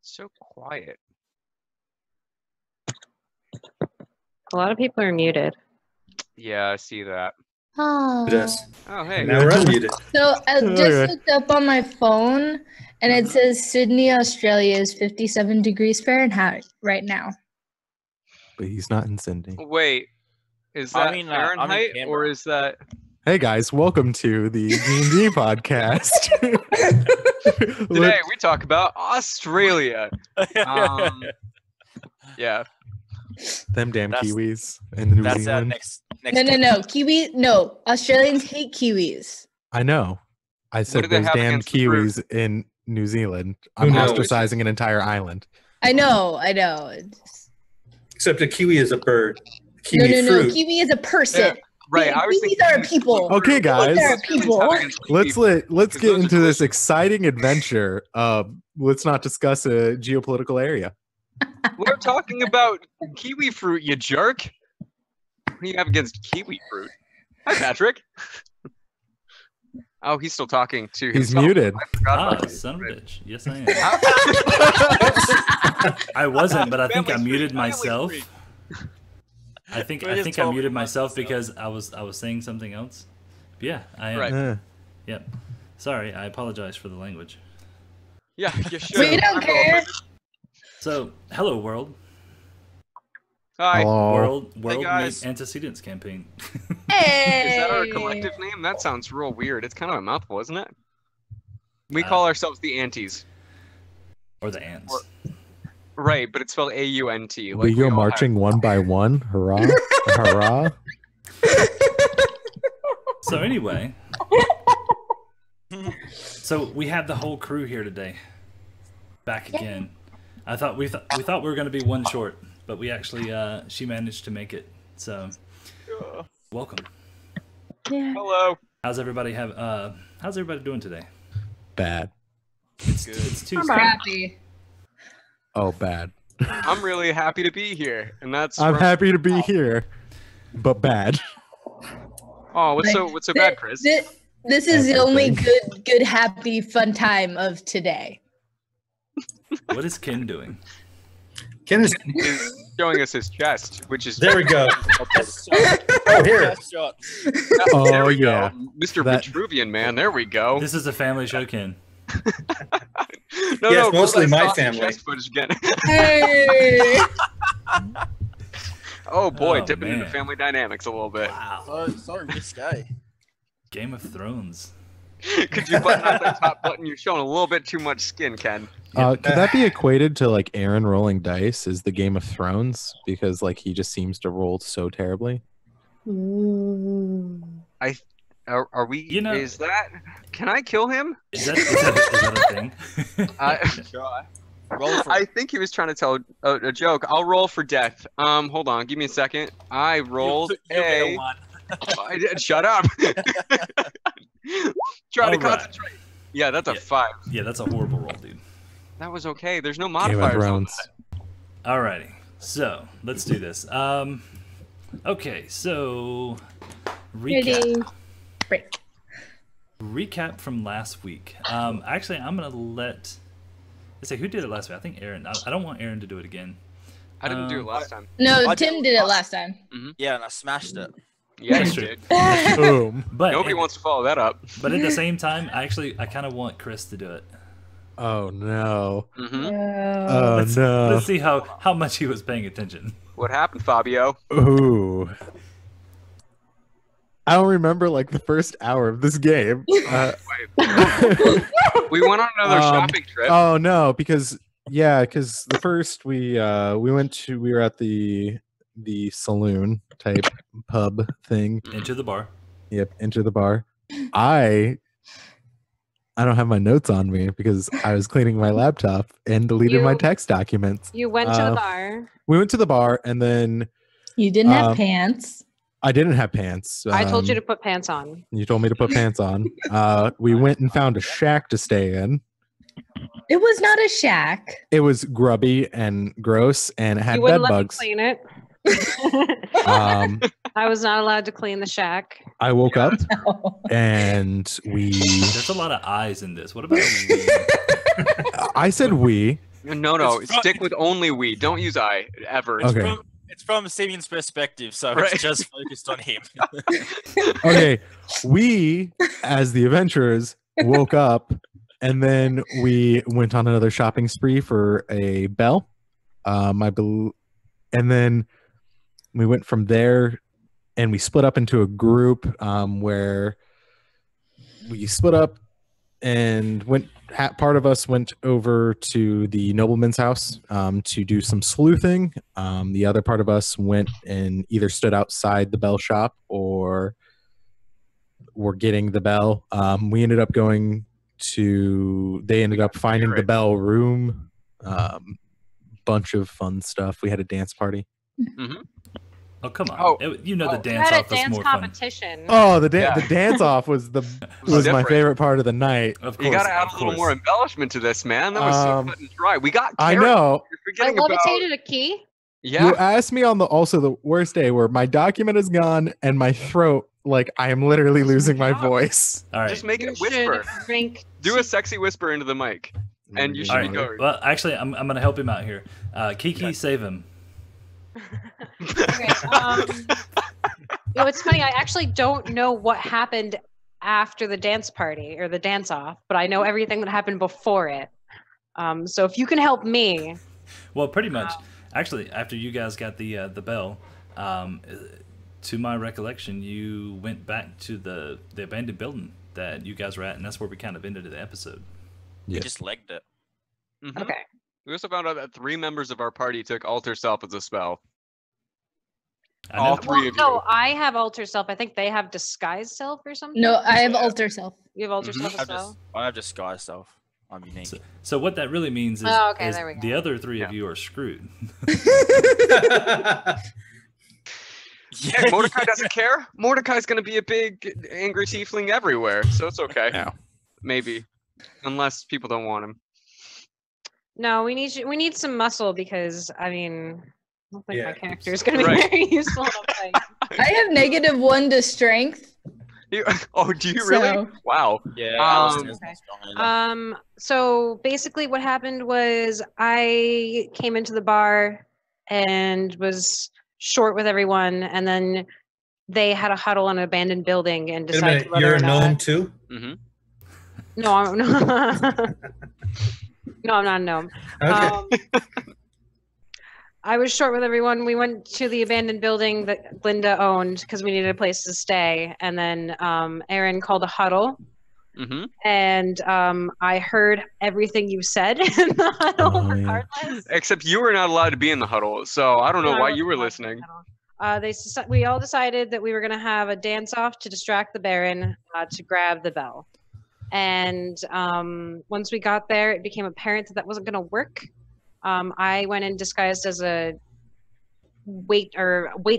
So quiet. A lot of people are muted. Yeah, I see that. Oh. Oh, hey. Now we're unmuted. So I just looked up on my phone, and it says Sydney, Australia is 57 degrees Fahrenheit right now. But he's not in Sydney. Wait, is that Fahrenheit or is that? Hey guys, welcome to the D&D podcast. Today we talk about Australia. Yeah. Them damn Kiwis and New Zealand. Next No. Kiwi. No, Australians hate Kiwis. I know. I said those damn Kiwis in New Zealand. I'm ostracizing an entire island. I know. Except a kiwi is a bird. Kiwi No. Kiwi is a person. Yeah, right. Kiwis are people. Okay, guys. Let's get into this delicious. exciting adventure. Let's not discuss a geopolitical area. We're talking about kiwi fruit, you jerk. What do you have against kiwi fruit? Hi, Patrick. Oh, he's still talking to He's himself. muted. I forgot about Son of a it. bitch. Yes, I am. I wasn't, but I think I muted myself. I think I muted myself because I was saying something else. But yeah, I am. Right. Yep. Sorry, I apologize for the language. Yeah, you should. We don't care. So, hello world. Hi. Hello. World guys. meet Antecedents campaign. Hey. Is that our collective name? That sounds real weird. It's kind of a mouthful, isn't it? We call ourselves the Antes. Or the ants. Right, but it's spelled A-U-N-T. We go marching one by one. Hurrah. Hurrah. So anyway. So we have the whole crew here today. Back again. I thought we thought we were going to be one short, but we actually she managed to make it. So welcome. Yeah. Hello. How's everybody doing today? Bad. It's Tuesday. I'm happy. Oh, bad. I'm really happy to be here, and that's. I'm happy to be here, but bad. Oh, what's so bad, Chris? This is the only good, happy, fun time of today. What is Ken doing? Ken is showing us his chest, which is there. We go. Oh, here. Oh, we yeah. go. Mr. Vitruvian man. There we go. This is a family show, Ken. Yes, mostly my family. Chest footage again. Hey. Oh boy, Oh, dipping into man. family dynamics a little bit. Wow. So risque. Game of Thrones. Could you button up that top button? You're showing a little bit too much skin, Ken. Could that be equated to like Aaron rolling dice is the Game of Thrones? Because like he just seems to roll so terribly. Ooh. Are we? You know- Is that? Can I kill him? Is that a thing? Roll for I think he was trying to tell a joke. I'll roll for death. Hold on, give me a second. I rolled you get a. a one. I did. Shut up. Try to Alright. concentrate. Yeah, that's a 5. Yeah, that's a horrible roll, dude. That was okay. There's no Game of modifiers on Thrones. that. Alrighty, so let's do this. Okay, so Ready. Break. recap from last week. Actually, I'm gonna let's say who did it last week. I think Aaron. I don't want Aaron to do it again. I didn't do it last time. No, I Tim did did it last- last time. Yeah, and I smashed it. Yeah, That's you true. did. Boom. But Nobody wants to follow that up. But at the same time, I kind of want Chris to do it. Oh no. Hmm Oh Let's no. see how much he was paying attention. What happened, Fabio? Ooh. I don't remember like the first hour of this game. We went on another shopping trip. Oh no, because the first we were at the saloon type pub thing. Into the bar. Yep, into the bar. I don't have my notes on me because I was cleaning my laptop and deleted my text documents. You went to the bar. We went to the bar and then You didn't have pants. I didn't have pants. I told you to put pants on. You told me to put pants on. We went and found a shack to stay in. It was not a shack. It was grubby and gross and it had You bed wouldn't let bugs. me clean it. I I was not allowed to clean the shack. woke up and we. There's a lot of eyes in this. What about we? I said we. No. It's from- Stick with only we. Don't use I ever. Okay. It's from Simeon's perspective, so Right. it's just focused on him. Okay, we as the adventurers woke up, and then we went on another shopping spree for a bell. And then we went from there, and we split up into a group where we split up and part of us went over to the nobleman's house to do some sleuthing. The other part of us went and either stood outside the bell shop or were getting the bell. They ended up finding the bell room. Bunch of fun stuff. We had a dance party. Mm-hmm. Oh, come on. Oh. The We dance had a off was dance more fun. competition. Oh, the Yeah. dance off was my different. favorite part of the night. Of course. You gotta add of a little course. more embellishment to this, man. That was so cut and dry. We got I carrots. know. You're I forgetting about. levitated a key. Yeah. You asked me on the worst day where my document is gone and my throat, like I am literally losing my voice. All right. Just make You it whisper. should drink Do a sexy whisper into the mic, and you should All be right. good. Well, actually, I'm going to help him out here. Kiki, save him. Okay, it's funny. I actually don't know what happened after the dance party or the dance off, but I know everything that happened before it. So if you can help me, Well, pretty much. Actually, after you guys got the bell, to my recollection, you went back to the abandoned building that you guys were at, and that's where we kind of ended the episode. We Yeah. just legged it. Mhm. okay. We also found out that 3 members of our party took alter self as a spell. I All know- three of you. No, I have alter self. I think they have disguise self or something. No, I have alter self. You have alter Mhm. self as well. I have disguise self. I'm unique. So what that really means is, Oh, okay, is there we go. the other three of Yeah. you are screwed. Yeah, Mordecai doesn't care. Mordecai's gonna be a big angry tiefling everywhere, so it's okay. No. Maybe, unless people don't want him. No, we need some muscle because I mean, I don't think Yeah. my character is going to be Right. very useful in a fight. I have -1 to strength. Oh, do you really? So- Wow. Yeah. Um, Alistair's not strong enough. So basically what happened was I came into the bar and was short with everyone, and then they had a huddle in an abandoned building and Wait a decided minute, whether you're or a not. gnome too? Mm-hmm. No, I'm not. No, I'm not a gnome. Okay. I was short with everyone. We went to the abandoned building that Glinda owned because we needed a place to stay. And then Aaron called a huddle. Mm-hmm. And I heard everything you said in the huddle, Oh, yeah. regardless. Except you were not allowed to be in the huddle, so I don't know No, I why you were wasn't allowed to be in listening. the huddle. We all decided that we were going to have a dance off to distract the Baron to grab the bell. And once we got there, it became apparent that wasn't going to work. I went in disguised as a wait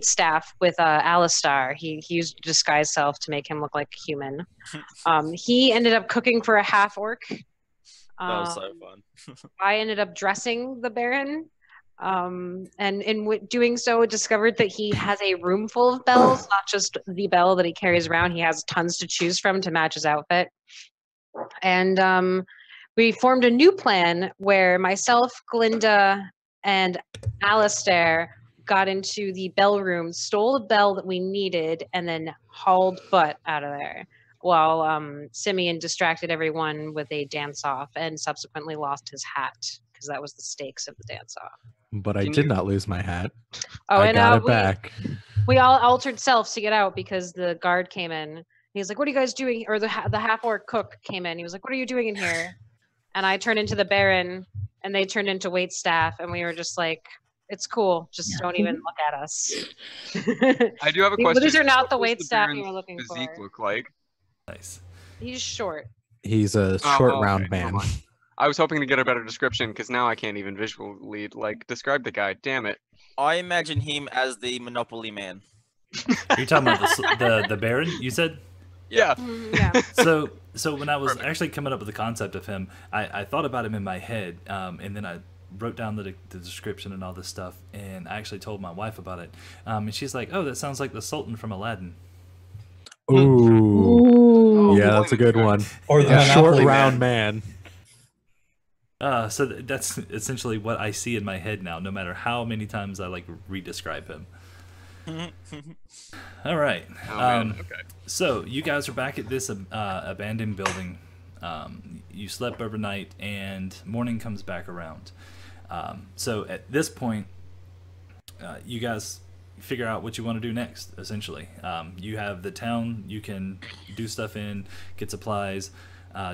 staff with Alistar. He used disguise self to make him look like a human. He ended up cooking for a half orc. That was so fun. I ended up dressing the Baron. And in doing so, discovered that he has a room full of bells, not just the bell that he carries around. He has tons to choose from to match his outfit. And we formed a new plan where myself, Glinda, and Alistair got into the bell room, stole the bell that we needed, and then hauled butt out of there. While Simeon distracted everyone with a dance-off and subsequently lost his hat, because that was the stakes of the dance-off. But I Can did you- not lose my hat. Oh, I and got it we, back. we all altered selves to get out because the guard came in. He was like, "What are you guys doing?" Or the half-orc cook came in. He was like, "What are you doing in here?" And I turned into the Baron, and they turned into waitstaff, and we were just like, "It's cool. Just don't even look at us." I do have a These question. are not the What does waitstaff you Baron's were looking physique for. look like? Nice. He's short. He's a Oh, short, okay, round never man. mind. I was hoping to get a better description because now I can't even visually describe the guy. Damn it. I imagine him as the Monopoly man. Are you talking about the Baron, you said? Yeah. Yeah. So when I was actually coming up with the concept of him, I thought about him in my head, and then I wrote down the description and all this stuff, and I actually told my wife about it. And she's like, "Oh, that sounds like the Sultan from Aladdin." Ooh. Ooh. Yeah, that's a good one. Or the A short, Monopoly round man. man. So that's essentially what I see in my head now, no matter how many times I like re-describe him. All right. Oh, man. Okay. So you guys are back at this abandoned building. You slept overnight, and morning comes back around. So at this point, you guys figure out what you want to do next. Essentially, you have the town you can do stuff in, get supplies,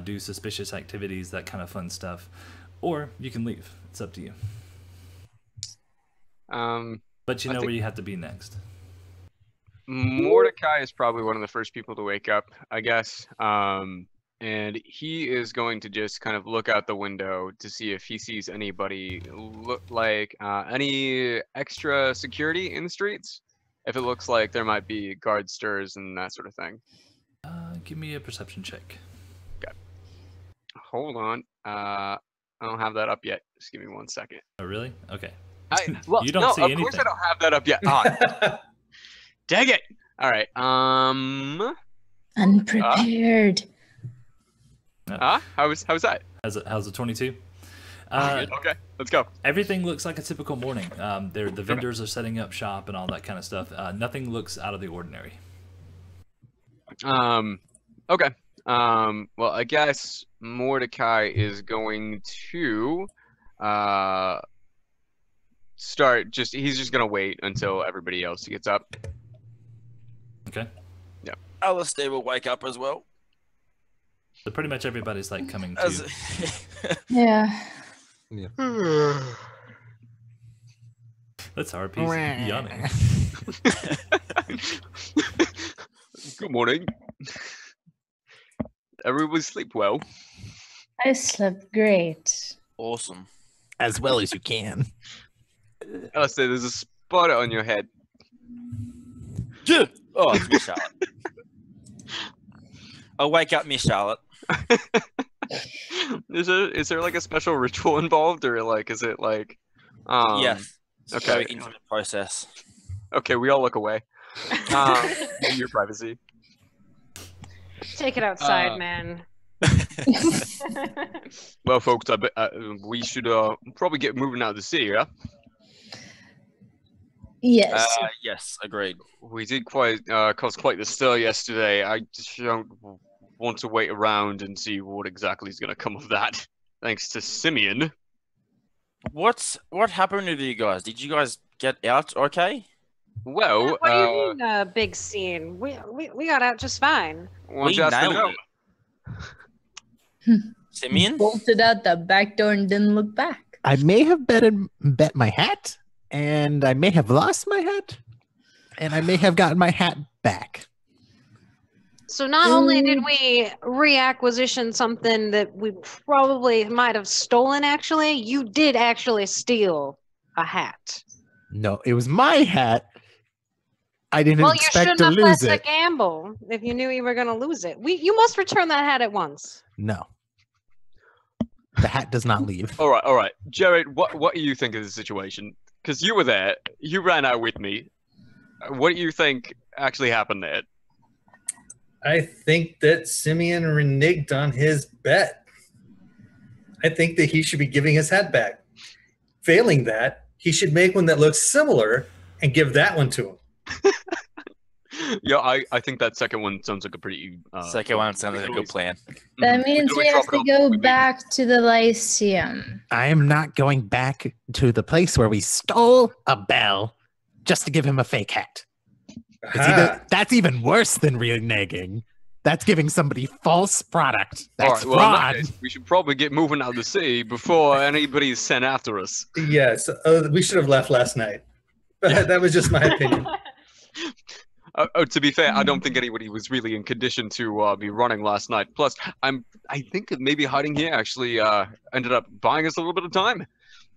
do suspicious activities, that kind of fun stuff, or you can leave. It's up to you. But you know where you have to be next. Mordecai is probably one of the first people to wake up, I guess. And he is going to just kind of look out the window to see if he sees anybody look like any extra security in the streets. If it looks like there might be guard stirs and that sort of thing. Give me a perception check. Okay. Hold on. I don't have that up yet. Just give me 1 second. Oh, really? Okay. Well, You don't no, see of anything. course I don't have that up yet. Ah, dang it! All right. Unprepared. How's that? How's the 22? Okay, let's go. Everything looks like a typical morning. The vendors are setting up shop and all that kind of stuff. Nothing looks out of the ordinary. Okay. Well, I guess Mordecai is going to he's just gonna wait until everybody else gets up. Okay. Yeah. Alistair will wake up as well. So pretty much everybody's like coming to. Yeah. That's RP's yawning. Good morning. Everybody sleep well. I slept great. Awesome. As well as you can. Alistair, there's a spot on your head. Oh, it's Miss Charlotte. I'll wake up Miss Charlotte. Is there like a special ritual involved, or like is it like Yes. okay. Very intimate process. Okay, we all look away. In your privacy. Take it outside, man. Well, folks, we should probably get moving out of the city, yeah? Yes. Yes, agreed. We did cause quite the stir yesterday. I just don't want to wait around and see what exactly is going to come of that. Thanks to Simeon. What happened with you guys? Did you guys get out okay? Well, What do you mean, big scene? We got out just fine. well, We just to nailed know. it. Simeon? Bolted out the back door and didn't look back. I may have bet my hat, and I may have lost my hat, and I may have gotten my hat back. So not only did we reacquisition something that we probably might have stolen, actually, you did actually steal a hat. No, it was my hat. I didn't Well, you expect shouldn't to have lose let it. the gamble if you knew you were going to lose it. You must return that hat at once. No. The hat does not leave. All right. Jared, what do you think of the situation? Because you were there. You ran out with me. What do you think actually happened there? I think that Simeon reneged on his bet. I think that he should be giving his hat back. Failing that, he should make one that looks similar and give that one to him. Yeah, I think that second one sounds like a pretty... Second one sounds like a good plan. That Mhm. means We we could have always to drop it go off quickly. back to the Lyceum. I am not going back to the place where we stole a bell just to give him a fake hat. Aha. That's even worse than reneging. That's giving somebody false product. That's All right, well, in that fraud. case, we should probably get moving out of the city before anybody is sent after us. Yes, we should have left last night. But that was just my opinion. To be fair, I don't think anybody was really in condition to be running last night. Plus, I think that maybe hiding here actually ended up buying us a little bit of time.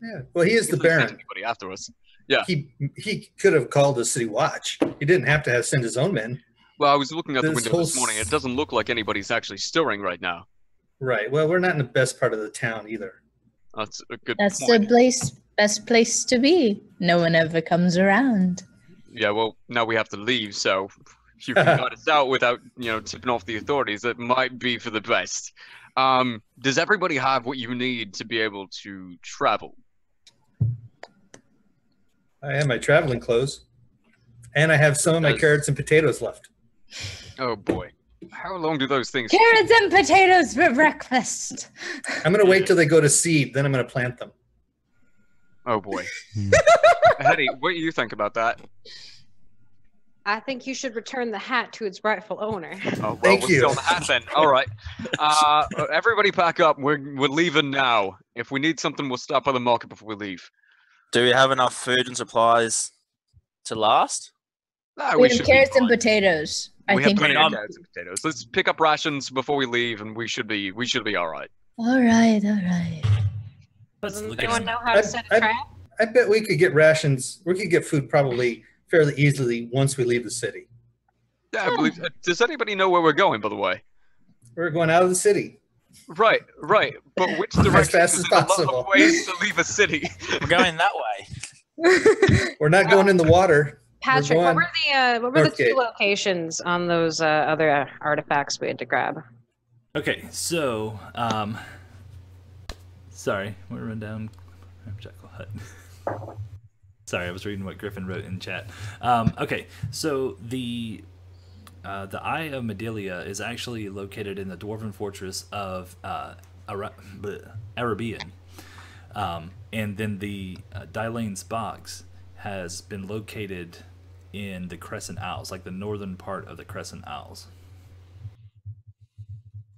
Yeah. Well, he is the He doesn't send Baron. anybody after us. Yeah. He could have called the city watch. He didn't have to send his own men. Well, I was looking out the This window whole this morning. It doesn't look like anybody's actually stirring right now. Right. Well, we're not in the best part of the town either. That's a good That's point. the best place to be. No one ever comes around. Yeah, well, now we have to leave, so if you can cut us out without, tipping off the authorities, that might be for the best. Does everybody have what you need to be able to travel? I have my traveling clothes, and I have some of my carrots and potatoes left. Oh boy. How long do those things Carrots and potatoes for breakfast. I'm going to wait till they go to seed, then I'm going to plant them. Oh boy. Hetty, what do you think about that? I think you should return the hat to its rightful owner. Oh, well, Thank we're you. still in the hat then. All right. Everybody pack up. We're leaving now. If we need something, we'll stop by the market before we leave. Do we have enough food and supplies to last? Ah, We have should be carrots and fine. potatoes. I We have think. plenty of I'm- carrots and potatoes. Let's pick up rations before we leave, and we should be all right. All right, all right. Let's Doesn't look at anyone some- know how to set a trap? I bet we could get rations. We could get food probably fairly easily once we leave the city. Yeah, I believe. Does anybody know where we're going, by the way? We're going out of the city. Right. But which direction? fast is as there a lot possible. of ways to leave a city. We're going that way. We're not going in the water. Patrick, what going were the Northgate. two locations on those other artifacts we had to grab? Okay, so sorry, we'll run down Jackal Hut. Sorry, I was reading what Griffin wrote in chat. Okay, so the Eye of Midelia is actually located in the Dwarven Fortress of Arabein. And then the Dylane's Box has been located in the Crescent Isles, like the northern part of the Crescent Isles.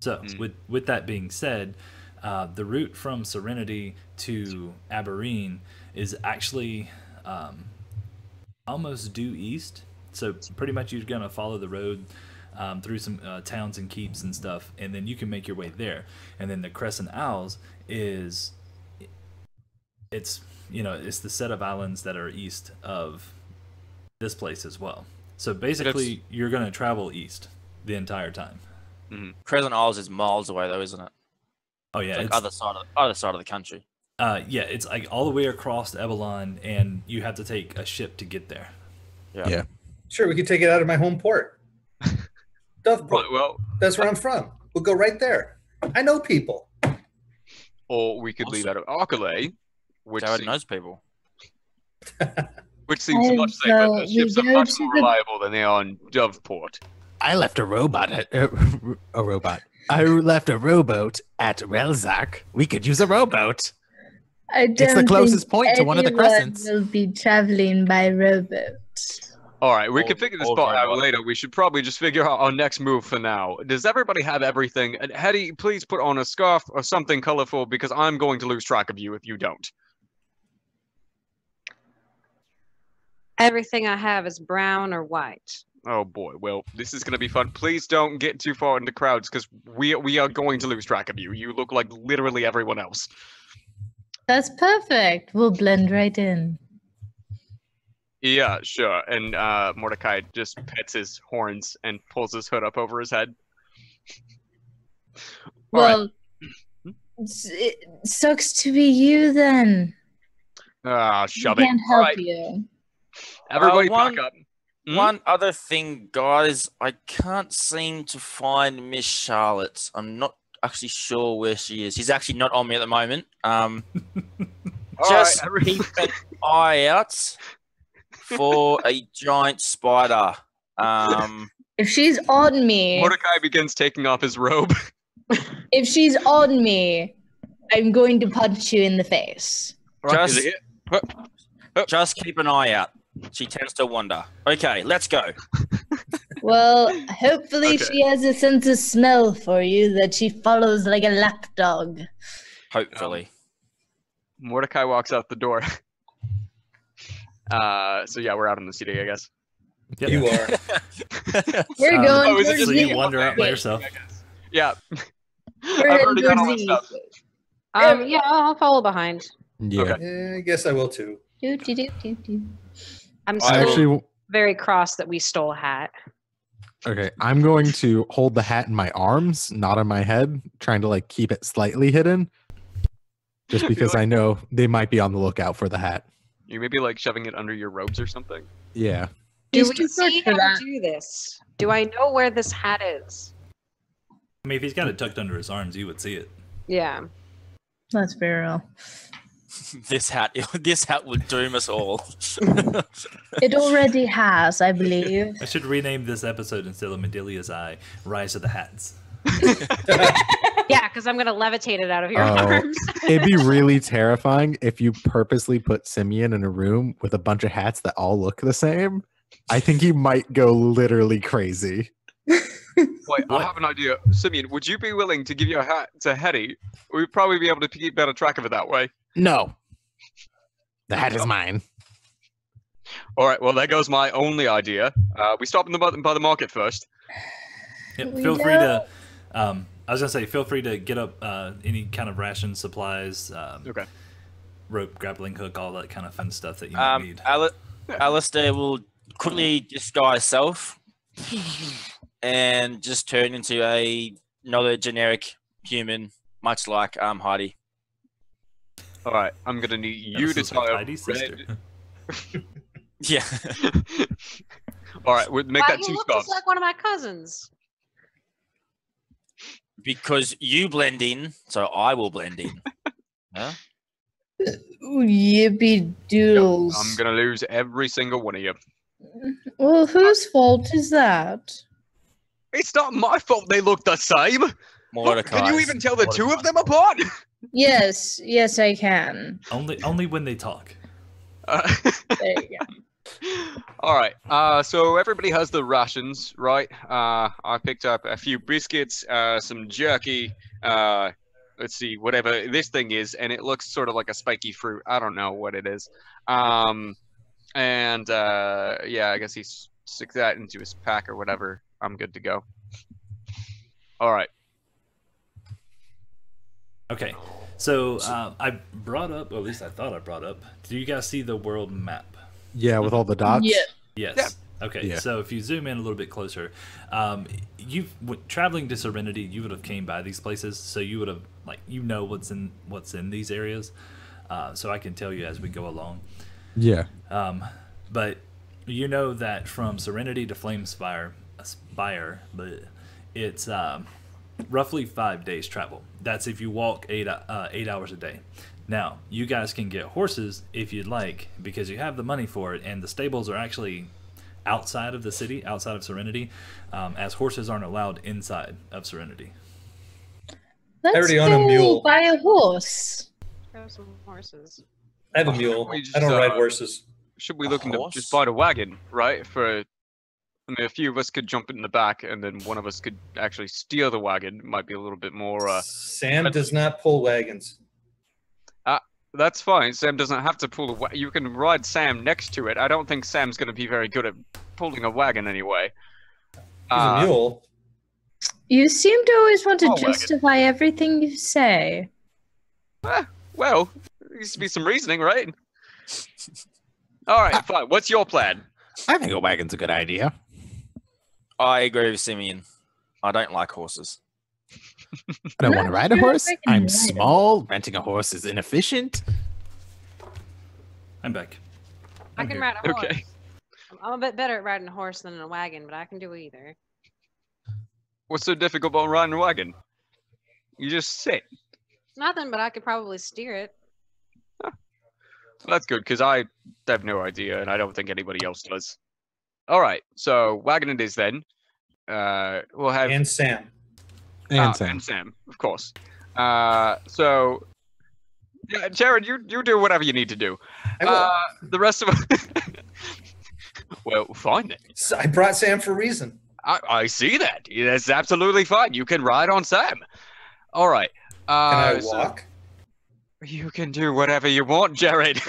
So, with that being said, the route from Serenity to Arabein is actually almost due east. So pretty much you're gonna follow the road through some towns and keeps and stuff, and then you can make your way there. And then the Crescent Isles it's the set of islands that are east of this place as well. So basically, you're gonna travel east the entire time. Crescent Isles is miles away, though, isn't it? Oh yeah, It's like other side of the country. Yeah, it's like all the way across Avalon, and you have to take a ship to get there. Yeah. Sure, we could take it out of my home port. Doveport. Right, well, That's where I'm from. We'll go right there. I know people. or we could leave out of Arcalay, which Jared seems, knows people. which seems I much safer. go- The ships are we go much to more the- reliable than they are on Doveport. I left a robot at a robot. I left a rowboat at Relzak. We could use a rowboat. I don't the closest think point to one of the anyone crescents. will be traveling by rowboat. All right, we Or- can figure this or part out robot. later. We should probably just figure out our next move for now. Does everybody have everything? And Hetty, please put on a scarf or something colorful because I'm going to lose track of you if you don't. Everything I have is brown or white. Oh boy, well, this is going to be fun. Please don't get too far into crowds because we are going to lose track of you. You look like literally everyone else. That's perfect. We'll blend right in. Yeah, sure. And Mordecai just pets his horns and pulls his hood up over his head. All right. Well, it sucks to be you then. Ah, I shove it. can't All help right, you. everybody one- pack up. Hmm? One other thing, guys, I can't seem to find Miss Charlotte. I'm not actually sure where she is. She's actually not on me at the moment. All Just right, every- keep an eye out for a giant spider. If she's on me, Mordecai begins taking off his robe. if she's on me, I'm going to punch you in the face. Right, is Just- it it? Just keep an eye out. She tends to wander. Okay, let's go. Well, hopefully Okay. she has a sense of smell for you that she follows like a lapdog. Hopefully. Mordecai walks out the door. So yeah, we're out in the city, I guess. Yep. You are. We're Um, going oh, is it towards just So me? you the wander out by Okay. yourself. Yeah, We're I've heading already done all towards this the stuff. Yeah, I'll follow behind. Yeah. Okay. Yeah, I guess I will too. I'm I still Actually, very cross that we stole a hat. okay. I'm going to hold the hat in my arms, not on my head, trying to like keep it slightly hidden. Just because I know they might be on the lookout for the hat. You may be like shoving it under your robes or something. Yeah. Do He's we too short see for how that. to do this? Do I know where this hat is? I mean, if he's got it tucked under his arms, you would see it. Yeah. That's very real. This hat would doom us all. It already has, I believe. I should rename this episode instead of Midelia's Eye, Rise of the Hats. Yeah, because I'm gonna levitate it out of your Oh. arms. It'd be really terrifying if you purposely put Simeon in a room with a bunch of hats that all look the same. I think he might go literally crazy. Wait, I have an idea. Simeon, would you be willing to give your hat to Hetty? We'd probably be able to keep better track of it that way. No. The hat is mine. All right, well, there goes my only idea. We stop by the market first. Yep, We feel free to. don't. I was gonna say, feel free to get up any kind of ration supplies, Okay. rope, grappling hook, all that kind of fun stuff that you might need. Alistair will quickly disguise self and just turn into another generic human, much like Heidi. All right, I'm gonna need you This to is like tie a Heidi's sister. red. Yeah. All right, we'll make Why, that you two look scarves. just like one of my cousins. Because you blend in, so I will blend in. Huh? Yippee doodles. I'm gonna lose every single one of you. Well, whose fault is that? It's not my fault they look the same. Look, Mordecai. can you even tell the two of them apart? Yes, I can. Only when they talk. There you go. All right. So everybody has the rations, right? I picked up a few biscuits, some jerky. Let's see, whatever this thing is, and it looks sort of like a spiky fruit. I don't know what it is. Yeah, I guess he sticks that into his pack or whatever. I'm good to go. All right. Okay, so I brought up, or at least I thought I brought up. Do you guys see the world map? Yeah, with all the dots. Yeah. Yes. Yeah. Okay. Yeah. So if you zoom in a little bit closer, traveling to Serenity, you would have came by these places, so you would have what's in these areas. So I can tell you as we go along. Yeah. But you know that from Serenity to Flamespire, it's roughly 5 days travel. That's if you walk 8 hours a day. Now, you guys can get horses if you'd like, because you have the money for it, and the stables are actually outside of the city, outside of Serenity, as horses aren't allowed inside of Serenity. Let's already own a mule. buy a horse. Grab some horses. I have a mule. We just, I don't ride horses. Should we A look into horse? just buy a wagon, right? I mean, a few of us could jump in the back, and then one of us could actually steer the wagon. It might be a little bit more. Sam does not pull wagons. That's fine. Sam doesn't have to pull a wagon. You can ride Sam next to it. I don't think Sam's going to be very good at pulling a wagon anyway. He's a mule. You seem to always want to Oh, wagon. justify everything you say. Well, there needs to be some reasoning, right? All right, fine. What's your plan? I think a wagon's a good idea. I agree with Simeon. I don't like horses. I don't No, want to ride a you're horse. freaking I'm right. small. Renting a horse is inefficient. I'm back. I I'm can here. ride a horse. Okay. I'm a bit better at riding a horse than a wagon, but I can do either. What's so difficult about riding a wagon? You just sit. Nothing, but I could probably steer it. Well, that's good, because I have no idea, and I don't think anybody else does. All right, so wagon it is then. We'll have And Sam. And Sam. and Sam, of course. So, yeah, Jared, you do whatever you need to do. I will. The rest of us. Well, fine then. So I brought Sam for a reason. I see that. That's absolutely fine. You can ride on Sam. All right. Can I so walk? you can do whatever you want, Jared.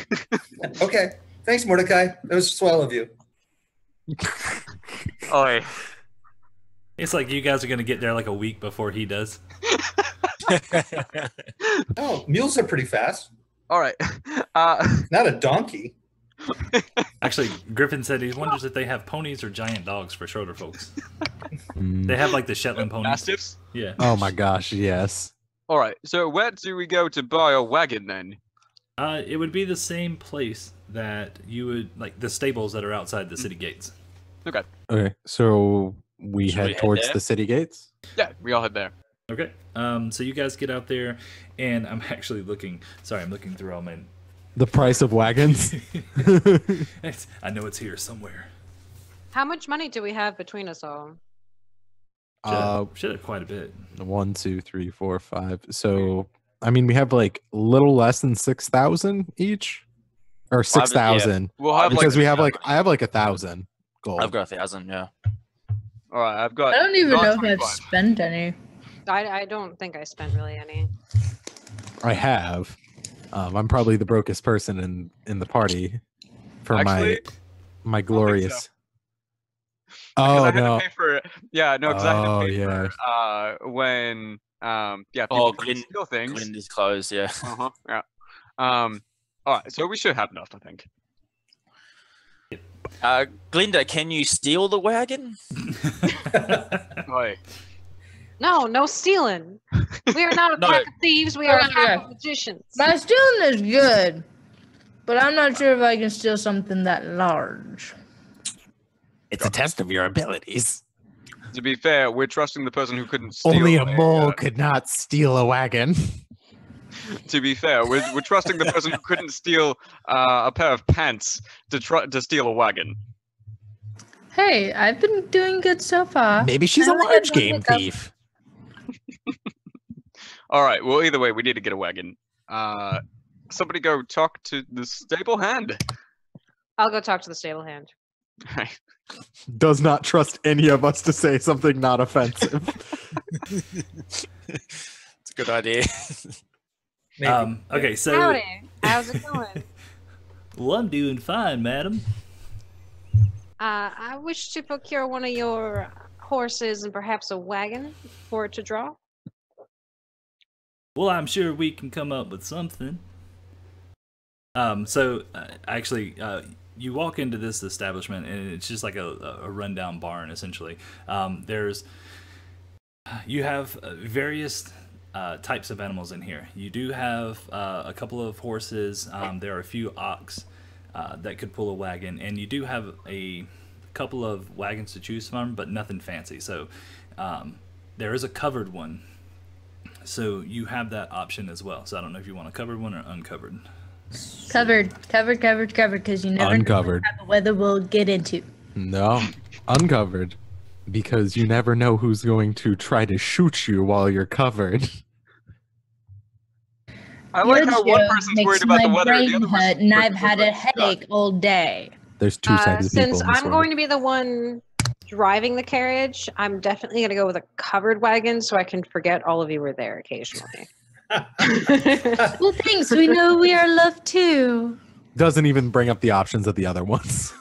Okay. Thanks, Mordecai. That was swell of you. Oi. It's like you guys are gonna get there like a week before he does. Oh, mules are pretty fast. All right. Not a donkey. Actually, Griffin said he wonders if they have ponies or giant dogs for shorter folks. Mm. They have like the Shetland ponies. Mastiffs. Yeah. Oh my gosh, yes. All right. So where do we go to buy a wagon then? It would be the same place that you would like the stables that are outside the city gates. Okay. Okay, so we Should we head head towards there? the city gates. Yeah, we all head there. Okay. So you guys get out there, and I'm actually looking. Sorry, I'm looking through all my. The price of wagons. I know it's here somewhere. How much money do we have between us all? Should have quite a bit. 1, 2, 3, 4, 5. So I mean, we have like a little less than 6,000 each, or 6,000. We'll have Because like we have like I have like 1,000 gold. I've got 1,000. Yeah. All right, I've got. I don't even not know if I've 25. spent any. I don't think I spent really any. I have. I'm probably the brokest person in the party for Actually, my so. glorious. 'Cause Oh I had no! to pay for yeah, no, because I had to pay yeah. for when yeah, people Oh, can steal things. Glyn is closed. Yeah. Yeah. All right, so we should have enough, I think. Glinda, can you steal the wagon? Oi. No stealing. We are not a No. pack of thieves. We are a pack Okay. of magicians. My stealing is good, but I'm not sure if I can steal something that large. It's a test of your abilities. To be fair, we're trusting the person who couldn't steal. Only a mole could not steal a wagon. To be fair, we're trusting the person who couldn't steal a pair of pants to steal a wagon. Hey, I've been doing good so far. Maybe she's I a only large had one game hiccup. thief. All right. Well, either way, we need to get a wagon. Somebody go talk to the stable hand. I'll go talk to the stable hand. Does not trust any of us to say something not offensive. It's a good idea. Maybe. Okay, so Howdy. How's it going? well, I'm doing fine, madam. I wish to procure one of your horses and perhaps a wagon for it to draw. Well, I'm sure we can come up with something. Actually, you walk into this establishment, and it's just like a rundown barn, essentially. You have various types of animals in here. You do have a couple of horses. There are a few ox that could pull a wagon, and you do have a couple of wagons to choose from, but nothing fancy. So there is a covered one. So you have that option as well. So I don't know if you want a covered one or uncovered. Covered, because you never Uncovered. know what type of weather we'll get into. No, uncovered. Because you never know who's going to try to shoot you while you're covered. I like Your how one joke person's makes worried about the my weather, the brain other hurt, person's and worried I've had a about the sun. headache all day. There's two types of people. Since in this I'm world. going to be the one driving the carriage, I'm definitely going to go with a covered wagon so I can forget all of you were there occasionally. Well, thanks. We know we are loved too. Doesn't even bring up the options of the other ones.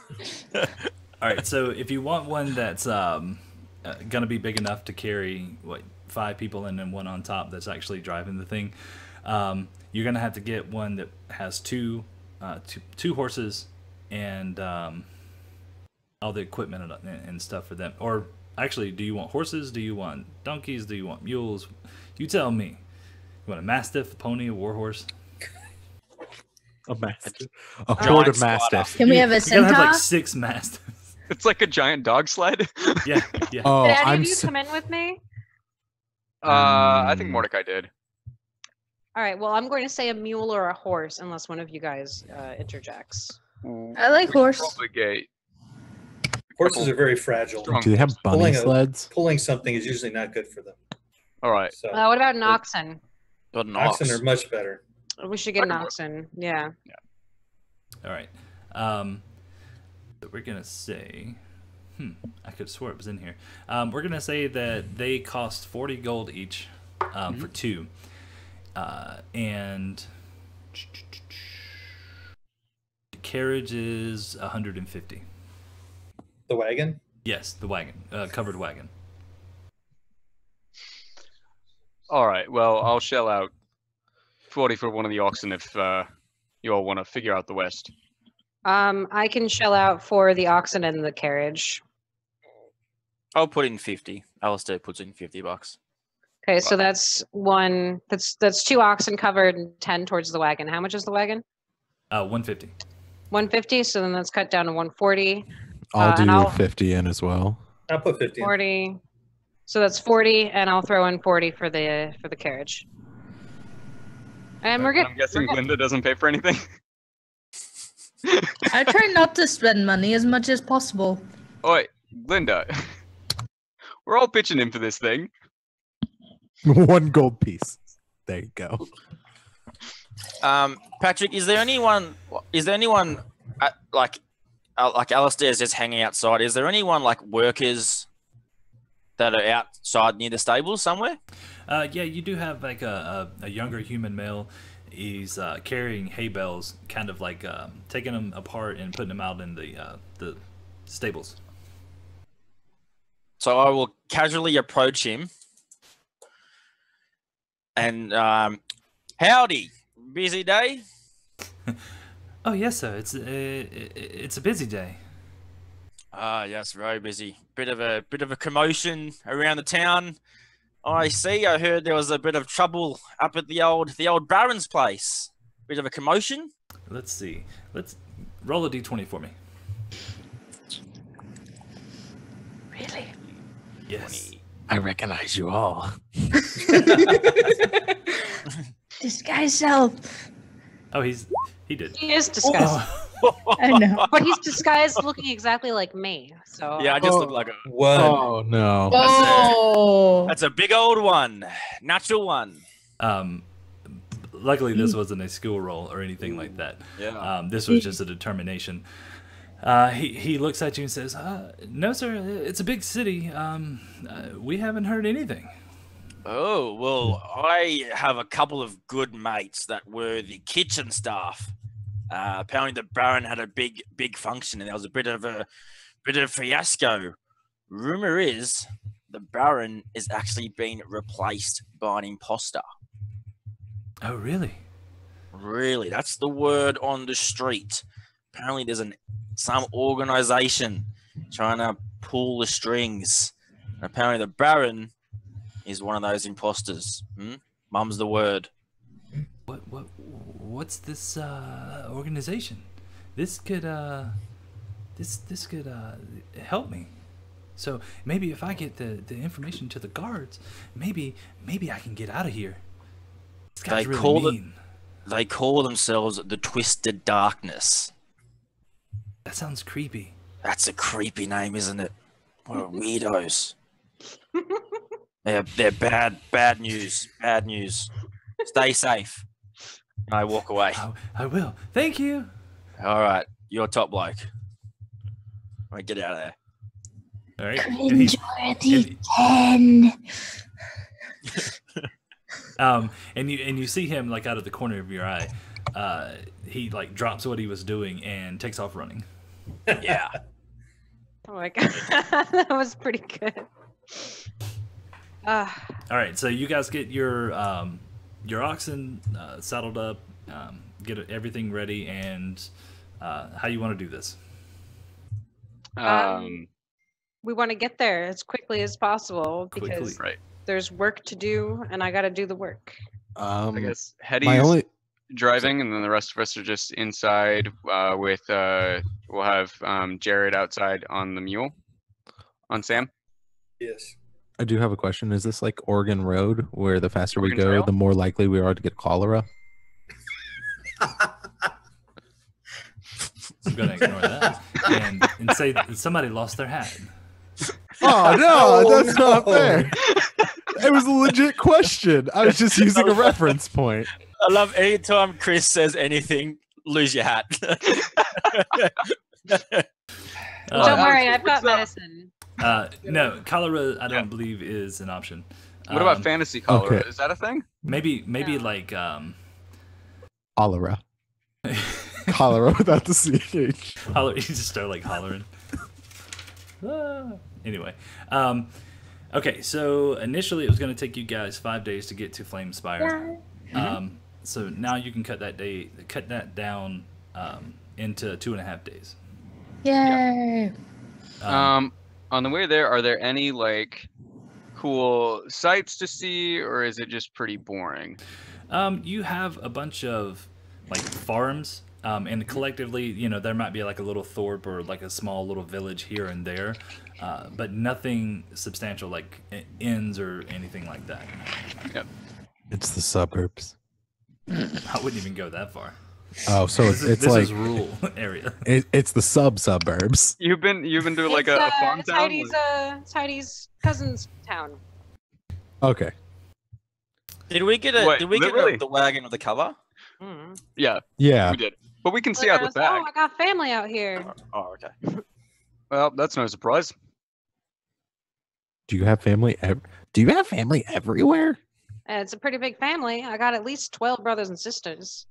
All right, so if you want one that's gonna be big enough to carry 5 people and then one on top that's actually driving the thing, you're gonna have to get one that has two horses and all the equipment and stuff for them. Or actually, do you want horses? Do you want donkeys? Do you want mules? You tell me. You want a mastiff, a pony, a warhorse? A mastiff. A horde of mastiffs. Can we have a You gotta have centaur? like 6 mastiffs. It's like a giant dog sled. Yeah. Oh, Did any I'm of you so, come in with me? I think Mordecai did. All right, well, I'm going to say a mule or a horse unless one of you guys interjects. I like horse. Probably gay. Horses are very fragile. Strong. do they have bunny Pulling a- sleds? Pulling something is usually not good for them. All right. So What about an oxen? Got an ox. oxen are much better. We should get an I can work. oxen. Yeah. All right. We're gonna say, I could have swore it was in here. We're gonna say that they cost 40 gold each for 2, and the carriage is 150. The wagon? Yes, the wagon, covered wagon. All right. Well, I'll shell out 40 for one of the oxen if you all want to figure out the West. I can shell out for the oxen and the carriage. I'll put in 50. Alistair puts in $50. Okay, so that's one. That's 2 oxen covered and 10 towards the wagon. How much is the wagon? 150. 150. So then that's cut down to 140. I'll and do I'll- 50 in as well. I'll put 50 in. 40. So that's 40, and I'll throw in 40 for the carriage. And we're good. I'm guessing We're good. Linda doesn't pay for anything. I try not to spend money as much as possible. Oh wait, Linda. We're all pitching in for this thing. 1 gold piece. There you go. Patrick, is there anyone like Alistair's just hanging outside? Is there anyone like workers that are outside near the stables somewhere? Yeah, you do have like a younger human male. He's carrying hay bales, kind of like taking them apart and putting them out in the stables. So I will casually approach him and howdy, busy day? Oh yes, sir. It's a busy day. Ah, yes, very busy. Bit of a commotion around the town. I see. I heard there was a bit of trouble up at the old Baron's place. Bit of a commotion. Let's see. Let's roll a d20 for me. Really? Yes. I recognize you all. Disguise self. Oh, he did. He is disguised, I know. but he's disguised looking exactly like me. So Yeah, I just look like a. One. Oh no. Oh. That's a big old one, natural one. Luckily, this wasn't a skill roll or anything like that. Yeah. This was just a determination. He looks at you and says, "No, sir. It's a big city. We haven't heard anything." Oh, well, I have a couple of good mates that were the kitchen staff. Apparently the Baron had a big function and there was a bit of a fiasco. Rumor is the Baron is actually being replaced by an imposter. Oh, really? Really, that's the word on the street. Apparently there's some organization trying to pull the strings. And apparently the Baron is one of those imposters. Mum's the word. What's this organization? This could this could help me. So maybe if I get the information to the guards, maybe I can get out of here. This guy's really mean. They call themselves the Twisted Darkness. That sounds creepy. That's a creepy name, isn't it? What weirdos. They're bad news. Bad news. Stay safe. And I walk away. I will. Thank you. All right, you're top bloke. All right, get out of there. All right. Enjoy the 10. And you see him like out of the corner of your eye. He like drops what he was doing and takes off running. Yeah. Oh my god, that was pretty good. All right, so you guys get your oxen saddled up, get everything ready, and how you want to do this? We want to get there as quickly as possible because Right. there's work to do, and I got to do the work. I guess Hetty's driving, and then the rest of us are just inside with we'll have Jared outside on the mule, on Sam. Yes. I do have a question. Is this like Oregon Road, where the faster we Oregon go, Trail? the more likely we are to get cholera? I'm gonna ignore that and say that somebody lost their hat. Oh no, Oh, that's not no. fair. It was a legit question. I was just using a reference point. I love any time Chris says anything, lose your hat. Don't worry, I've what's got up? medicine. No, cholera I don't believe is an option. What about fantasy cholera? okay. Is that a thing? Maybe No. like Cholera. Cholera without the CH. holler. You just start like hollering. Anyway, okay. So initially, it was going to take you guys 5 days to get to Flame Spire. So now you can cut that down into 2.5 days. Yay. On the way there, are there any like cool sights to see, or is it just pretty boring? You have a bunch of like farms And collectively, you know, there might be like a little thorp or like a small little village here and there, but nothing substantial like inns or anything like that. Yep. It's the suburbs. I wouldn't even go that far. Oh, so it's This like is rural area. it's the suburbs. You've been to like It's, a farm it's town? Heidi's, Heidi's cousin's town. Okay. Did we get Wait, Did we get really? the wagon with the cover? Mm. Yeah, Yeah. we did. But we can see out the back. Oh, I got family out here. Oh, okay. Well, that's no surprise. Do you have family? Do you have family everywhere? It's a pretty big family. I got at least 12 brothers and sisters.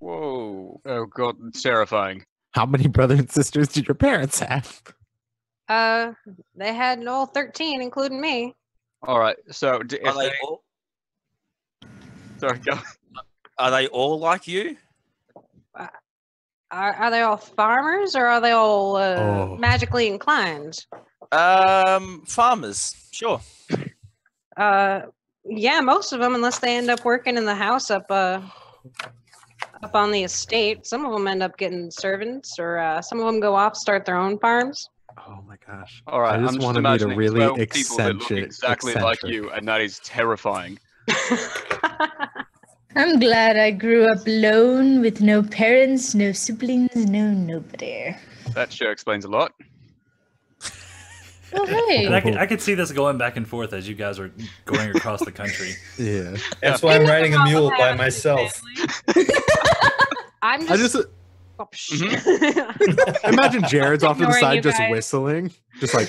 Whoa. Oh god, it's terrifying. How many brothers and sisters did your parents have? They had all 13, including me. All right. So if Are they all? sorry, go. Are they all like you? Are they all farmers or are they all Oh. magically inclined? Farmers. Sure. Yeah, most of them, unless they end up working in the house up on the estate. Some of them end up getting servants, or some of them go off start their own farms. Oh my gosh. All right. I just I'm want to meet a imagining really 12 people that look eccentric. exactly like you, and that is terrifying. I'm glad I grew up alone with no parents, no siblings, no nobody. That sure explains a lot. Oh, hey. And I could see this going back and forth as you guys are going across the country. Yeah. That's why I'm riding a mule by myself. I'm I just. just Oh, psh. imagine Jared's off to the Ignoring side you just guys. whistling, just like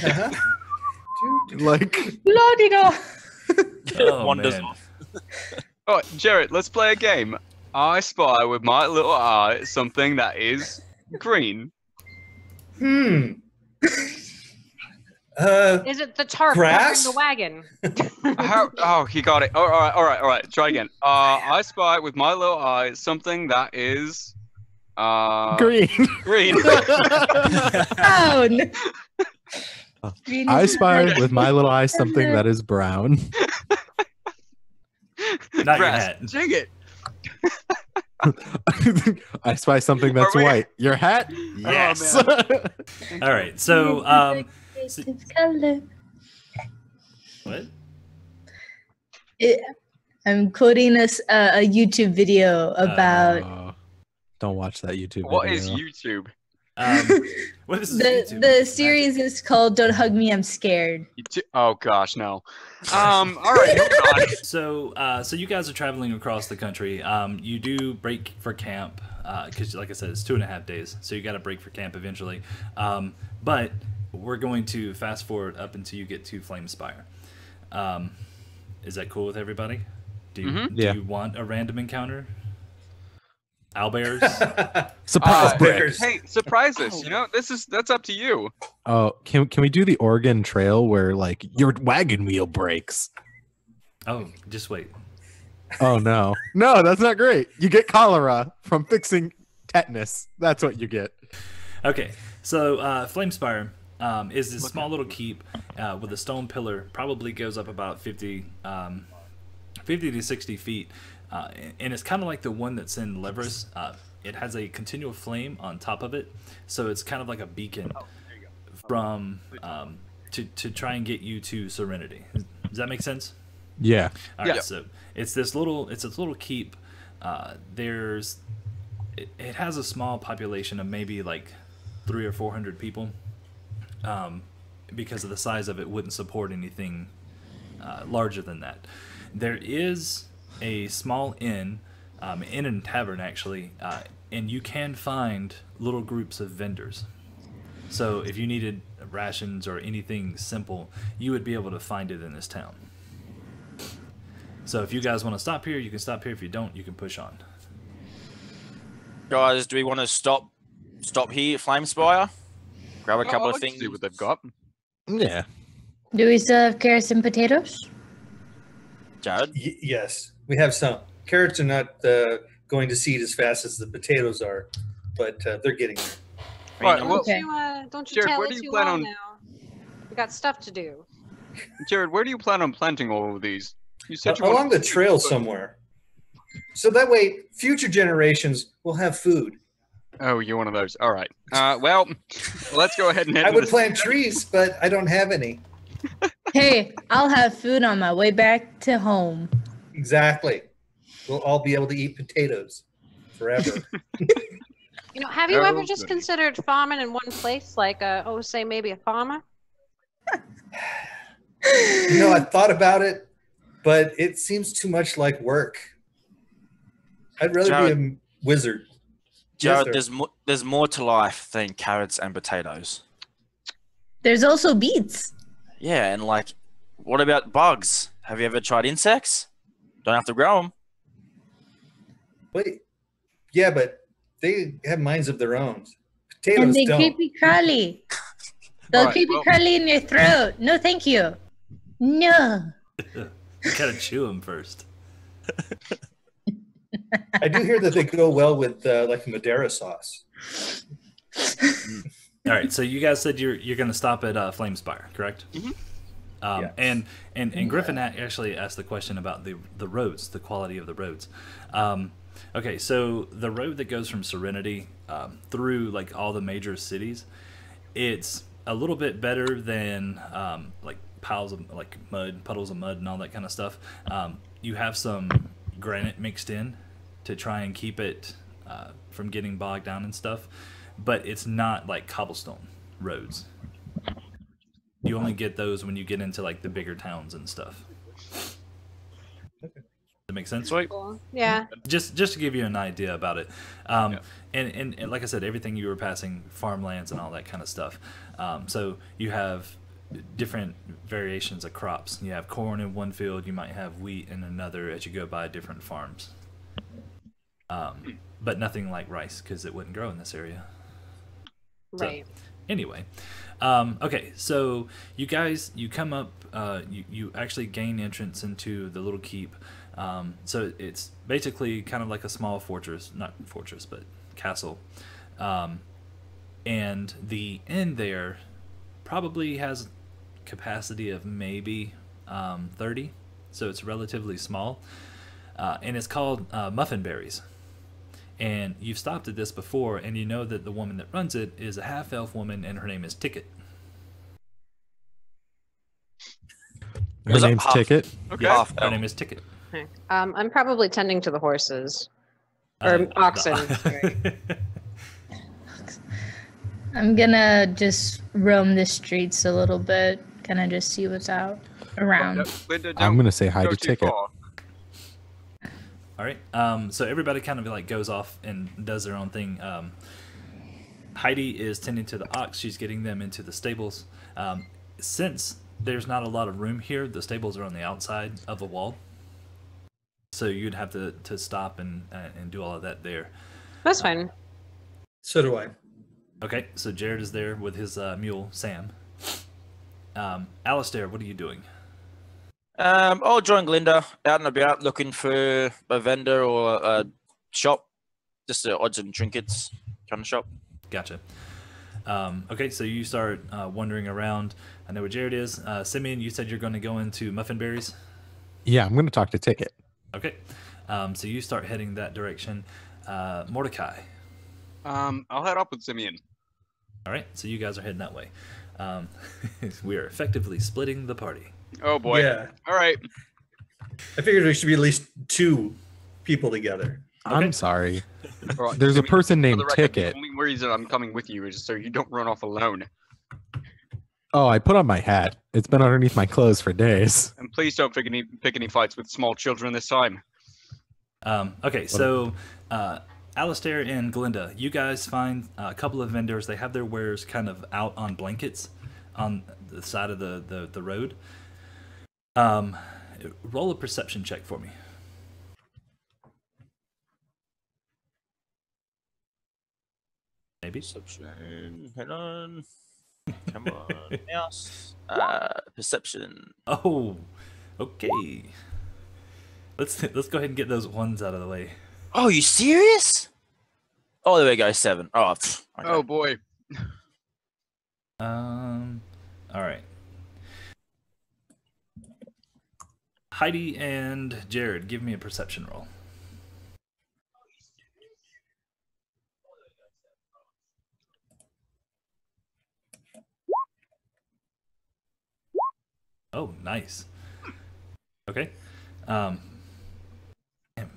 like La-di-da. Oh, Wanders man. off. Oh, Jared, let's play a game. I spy with my little eye something that is green. Hmm. Is it the tarp Grass? covering the wagon? How? Oh, he got it. Oh, all right. Try again. I spy with my little eye something that is green. green. Brown. Green I is spy brown. with my little eye something that is brown. Not your Grass. hat. Dang it. I spy something that's Are we- white. Your hat? Yes. man. All right. So, Creative color. what? I'm quoting a YouTube video about Don't watch that YouTube video. What is YouTube? What is the this? series is called "Don't Hug Me, I'm Scared." Oh gosh, no. All right. Hold on. So you guys are traveling across the country. You do break for camp because, like I said, it's 2.5 days. So you got to break for camp eventually. But we're going to fast forward up until you get to Flamespire. Is that cool with everybody? Do you, Yeah. do you want a random encounter? Owlbears? Surprise break. Bears. Hey, surprise us. You know, that's up to you. Oh, can we do the Oregon Trail where like your wagon wheel breaks? Oh, just wait. Oh no. No, that's not great. You get cholera from fixing tetanus. That's what you get. Okay, so Flamespire is this small little keep with a stone pillar. Probably goes up about 50 to 60 feet. And it's kind of like the one that's in Leverus. It has a continual flame on top of it, so it's kind of like a beacon from to try and get you to Serenity. Does that make sense? Yeah. All right, Yeah. so it's this little keep. It has a small population of maybe like 300 or 400 people. Because of the size of it, wouldn't support anything larger than that. There is a small inn and tavern actually, and you can find little groups of vendors. So if you needed rations or anything simple, you would be able to find it in this town. So if you guys want to stop here, you can stop here. If you don't, you can push on. Guys, do we want to stop here at Flamespire? Grab a couple I'd of like to things. see what they've got. Yeah. Do we still have carrots and potatoes? Jared? Yes, we have some. Carrots are not going to seed as fast as the potatoes are, but they're getting there. All right, well, Okay. Don't you Jared, tell where it do you too plan long on- now. We got stuff to do. Jared, where do you plan on planting all of these? You said you Along wanted the to- trail somewhere. So that way, future generations will have food. Oh, you're one of those. All right. Well, let's go ahead and head I to would the plant trees, but I don't have any. Hey, I'll have food on my way back to home. Exactly. We'll all be able to eat potatoes forever. You know, have you ever Oh, just goody. considered farming in one place, like say maybe a farmer? I thought about it, but it seems too much like work. I'd rather be a wizard. Jared, Yes, sir. there's more to life than carrots and potatoes. There's also beets. Yeah, and like, what about bugs? Have you ever tried insects? Don't have to grow them. Wait. Yeah, but they have minds of their own. Potatoes And they don't. creepy crawly. They'll Alright, creepy well- crawly in your throat. No, thank you. No. You gotta chew them first. I do hear that they go well with like Madeira sauce. All right, so you guys said you're gonna stop at Flamespire, correct? Mhm. Yeah. And Griffin actually asked the question about the roads, the quality of the roads. Okay, so the road that goes from Serenity through like all the major cities, it's a little bit better than like piles of like mud, puddles of mud, and all that kind of stuff. You have some granite mixed in to try and keep it from getting bogged down and stuff, but it's not like cobblestone roads. You only get those when you get into like the bigger towns and stuff. That makes sense? Sweet. Cool. Yeah. Just to give you an idea about it, and like I said, everything you were passing, farmlands and all that kind of stuff. So you have different variations of crops. You have corn in one field, you might have wheat in another as you go by different farms. But nothing like rice because it wouldn't grow in this area. Right. Anyway, okay, so you guys, you come up, you actually gain entrance into the little keep. So it's basically kind of like a small fortress, not fortress, but castle. And the inn there probably has capacity of maybe 30, so it's relatively small. And it's called Muffin Berries. And you've stopped at this before, and you know that the woman that runs it is a half-elf woman, and her name is Ticket. Her Was it name's half- Ticket. Okay. Yes, Half her elf. name is Ticket. Okay. I'm probably tending to the horses. Or oxen. Sorry. I'm gonna just roam the streets a little bit, kind of just see what's out around. Linda, I'm don't gonna say hi go to too Ticket. far. All right. So everybody kind of like goes off and does their own thing. Heidi is tending to the ox. She's getting them into the stables. Since there's not a lot of room here, the stables are on the outside of the wall. So you'd have to stop and do all of that there. That's fine. So do I. Okay. So Jared is there with his mule, Sam. Alistair, what are you doing? I'll join Glinda out and about looking for a vendor or a shop, just the odds and trinkets kind of shop. Gotcha. Okay, so you start wandering around. I know where Jared is. Simeon, you said you're going to go into Muffin Berries. Yeah, I'm gonna talk to Ticket. Okay, so you start heading that direction. Mordecai. I'll head up with Simeon. All right, so you guys are heading that way. We are effectively splitting the party. Oh boy. Yeah. All right. I figured we should be at least 2 people together. I'm sorry. All right, There's a Simeon, person for named the record, Ticket. The only reason I'm coming with you is so you don't run off alone. Oh, I put on my hat. It's been underneath my clothes for days. And please don't pick any fights with small children this time. Okay, so Alistair and Glinda, you guys find a couple of vendors. They have their wares kind of out on blankets on the side of the road. Roll a perception check for me. Maybe. Perception. Hang on. Come on. Mouse. Perception. Oh, okay. Let's go ahead and get those ones out of the way. Oh, you serious? Oh, there we go. 7. Oh, okay. Oh boy. All right. Heidi and Jared, give me a perception roll. Oh, nice. Okay. Damn,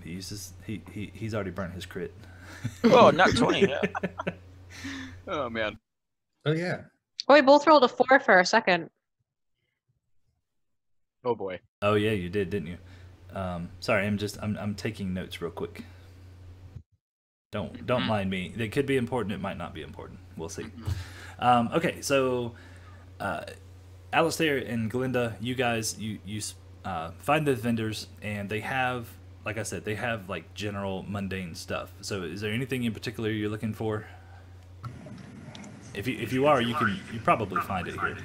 he's already burnt his crit. Oh, not 20. Yeah. Oh man. Oh yeah. Oh, we both rolled a 4 for a second. Oh boy. Oh yeah, you did, didn't you? Sorry, I'm taking notes real quick. Don't mind me. It could be important. It might not be important. We'll see. Okay, so Alistair and Glinda, you guys, you find the vendors, and they have, like I said, they have like general mundane stuff. So, is there anything in particular you're looking for? If you are, you probably find it here.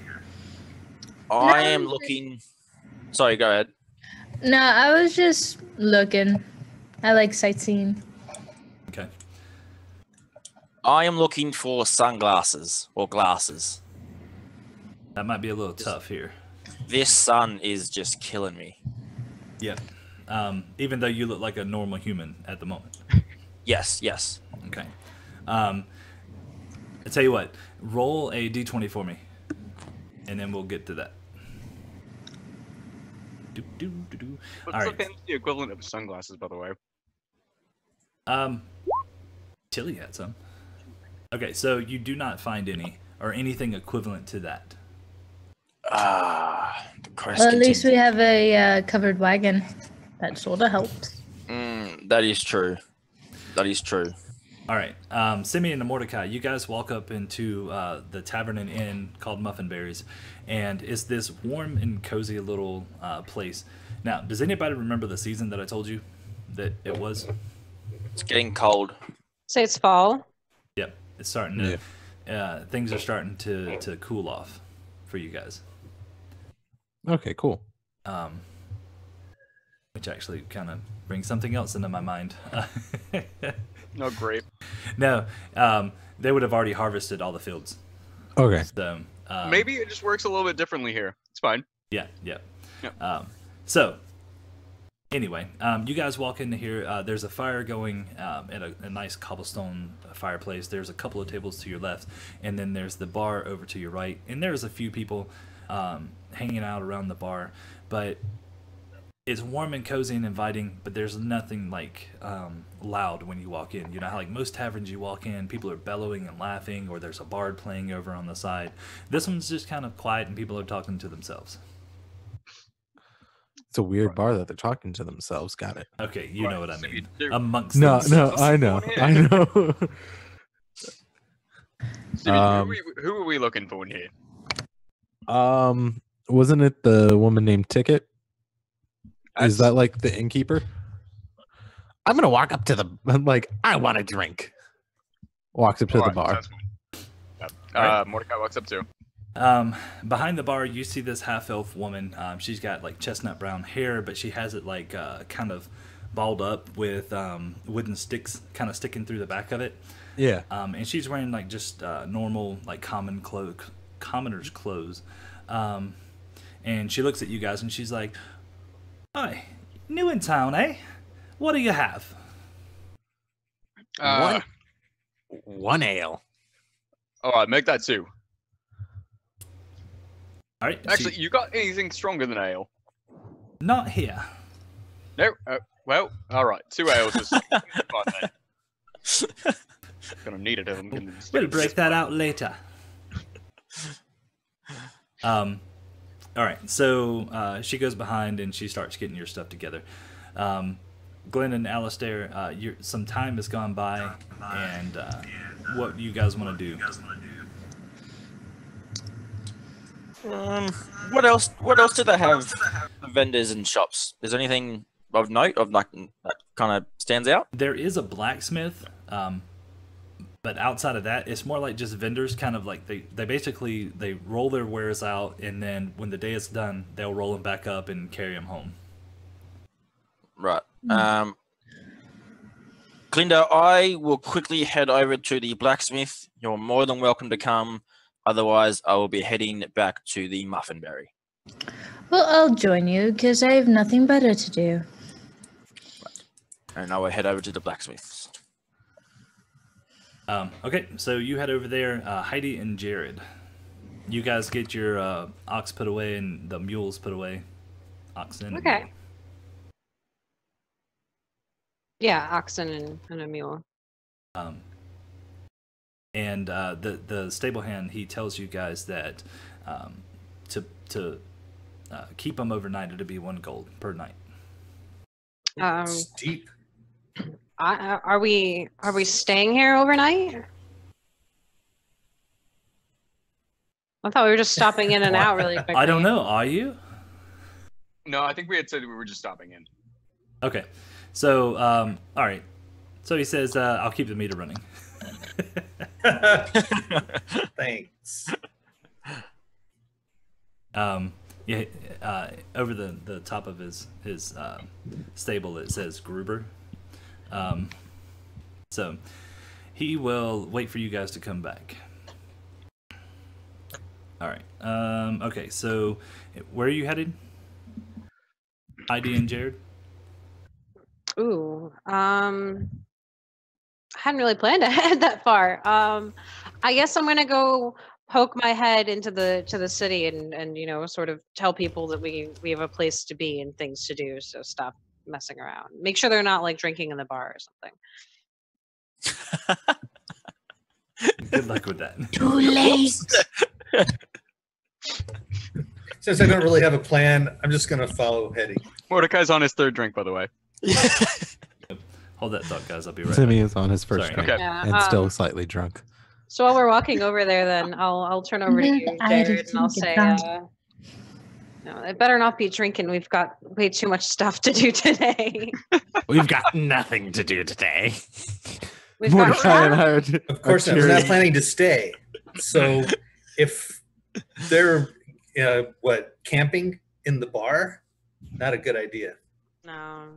I am looking. Sorry, go ahead. No, I was just looking. I like sightseeing. Okay. I am looking for sunglasses or glasses. That might be a little tough here. This sun is just killing me. Yep. Even though you look like a normal human at the moment. Yes. Okay. I tell you what, roll a d20 for me, and then we'll get to that. What's All the right. fancy equivalent of sunglasses, by the way? Tilly had some. Okay, so you do not find any or anything equivalent to that. The quest Well, at least we continues. have a covered wagon. That sort of helps. That is true. That is true. All right, Simeon and Mordecai, you guys walk up into the tavern and inn called Muffinberries, and it's this warm and cozy little place. Now, does anybody remember the season that I told you that it was? It's getting cold. Say it's fall. Yep, it's starting to. Things are starting to cool off for you guys. Okay, cool. Which actually kind of brings something else into my mind. No, great. No, they would have already harvested all the fields. Okay. So Maybe it just works a little bit differently here. It's fine. Yeah. Yep. So anyway, you guys walk into here. There's a fire going at a nice cobblestone fireplace. There's a couple of tables to your left, and then there's the bar over to your right. And there's a few people hanging out around the bar, but it's warm and cozy and inviting, but there's nothing like loud when you walk in. You know how like most taverns you walk in, people are bellowing and laughing, or there's a bard playing over on the side. This one's just kind of quiet and people are talking to themselves. It's a weird bar that they're talking to themselves. Got it. Okay, you know what I So mean. you- Amongst No, themselves. I know. Stevie, who are we looking for in here? Wasn't it the woman named Ticket? Is that like the innkeeper? I'm gonna walk up to the like. I want a drink. Walks up to the Alright, bar. sounds good. Yep. Alright. Mordecai walks up too. Behind the bar, you see this half-elf woman. She's got like chestnut brown hair, but she has it like kind of balled up with wooden sticks kind of sticking through the back of it. Yeah. And she's wearing like just normal like commoner's clothes. And she looks at you guys and she's like, "Hi, new in town, eh? What do you have?" One ale. All right, make that two. All right. Actually, you got anything stronger than ale? Not here. No. Well, all right. 2 ales is fine then. Gonna need it. I'm gonna We'll break that out later. All right, so she goes behind and she starts getting your stuff together. Glenn and Alistair, some time has gone by, and what do you guys want to do? What else? What else do they have? Vendors and shops. Is there anything of note of like that kind of stands out? There is a blacksmith, but outside of that, it's more like just vendors. Kind of like they basically they roll their wares out, and then when the day is done, they'll roll them back up and carry them home. Right. Glinda, I will quickly head over to the blacksmith. You're more than welcome to come. Otherwise, I will be heading back to the Muffinberry. Well, I'll join you because I have nothing better to do. And I will head over to the blacksmith's. Okay, so you head over there, Heidi and Jared. you guys get your ox put away and the mules put away. Oxen. and Okay. mule. Yeah, oxen and a mule. And the stable hand, he tells you guys that to keep them overnight, it'll be 1 gold per night. Steep. Are we staying here overnight? I thought we were just stopping in and out really quickly. I don't know. Are you? No, I think we had said we were just stopping in. Okay. So, all right. So he says, I'll keep the meter running. Thanks. Yeah, over the top of his stable, it says Gruber. So he will wait for you guys to come back. All right. Okay, so where are you headed? Heidi and Jared? Ooh. I hadn't really planned to head that far. I guess I'm gonna go poke my head into the city and sort of tell people that we have a place to be and things to do. So stop messing around. Make sure they're not like drinking in the bar or something. Good luck with that. Too late. Since I don't really have a plan, I'm just going to follow Hetty. Mordecai's on his 3rd drink, by the way. Hold that thought, guys. I'll be right Timmy back. is on his first Sorry. drink Okay. Yeah, and still slightly drunk. So while we're walking over there, then I'll turn over to you, Jared, and I'll say, no, it better not be drinking. We've got way too much stuff to do today. We've got nothing to do today. We've got Mordecai and I are Of course not. We're not planning to stay. So if they're, camping in the bar, not a good idea. no.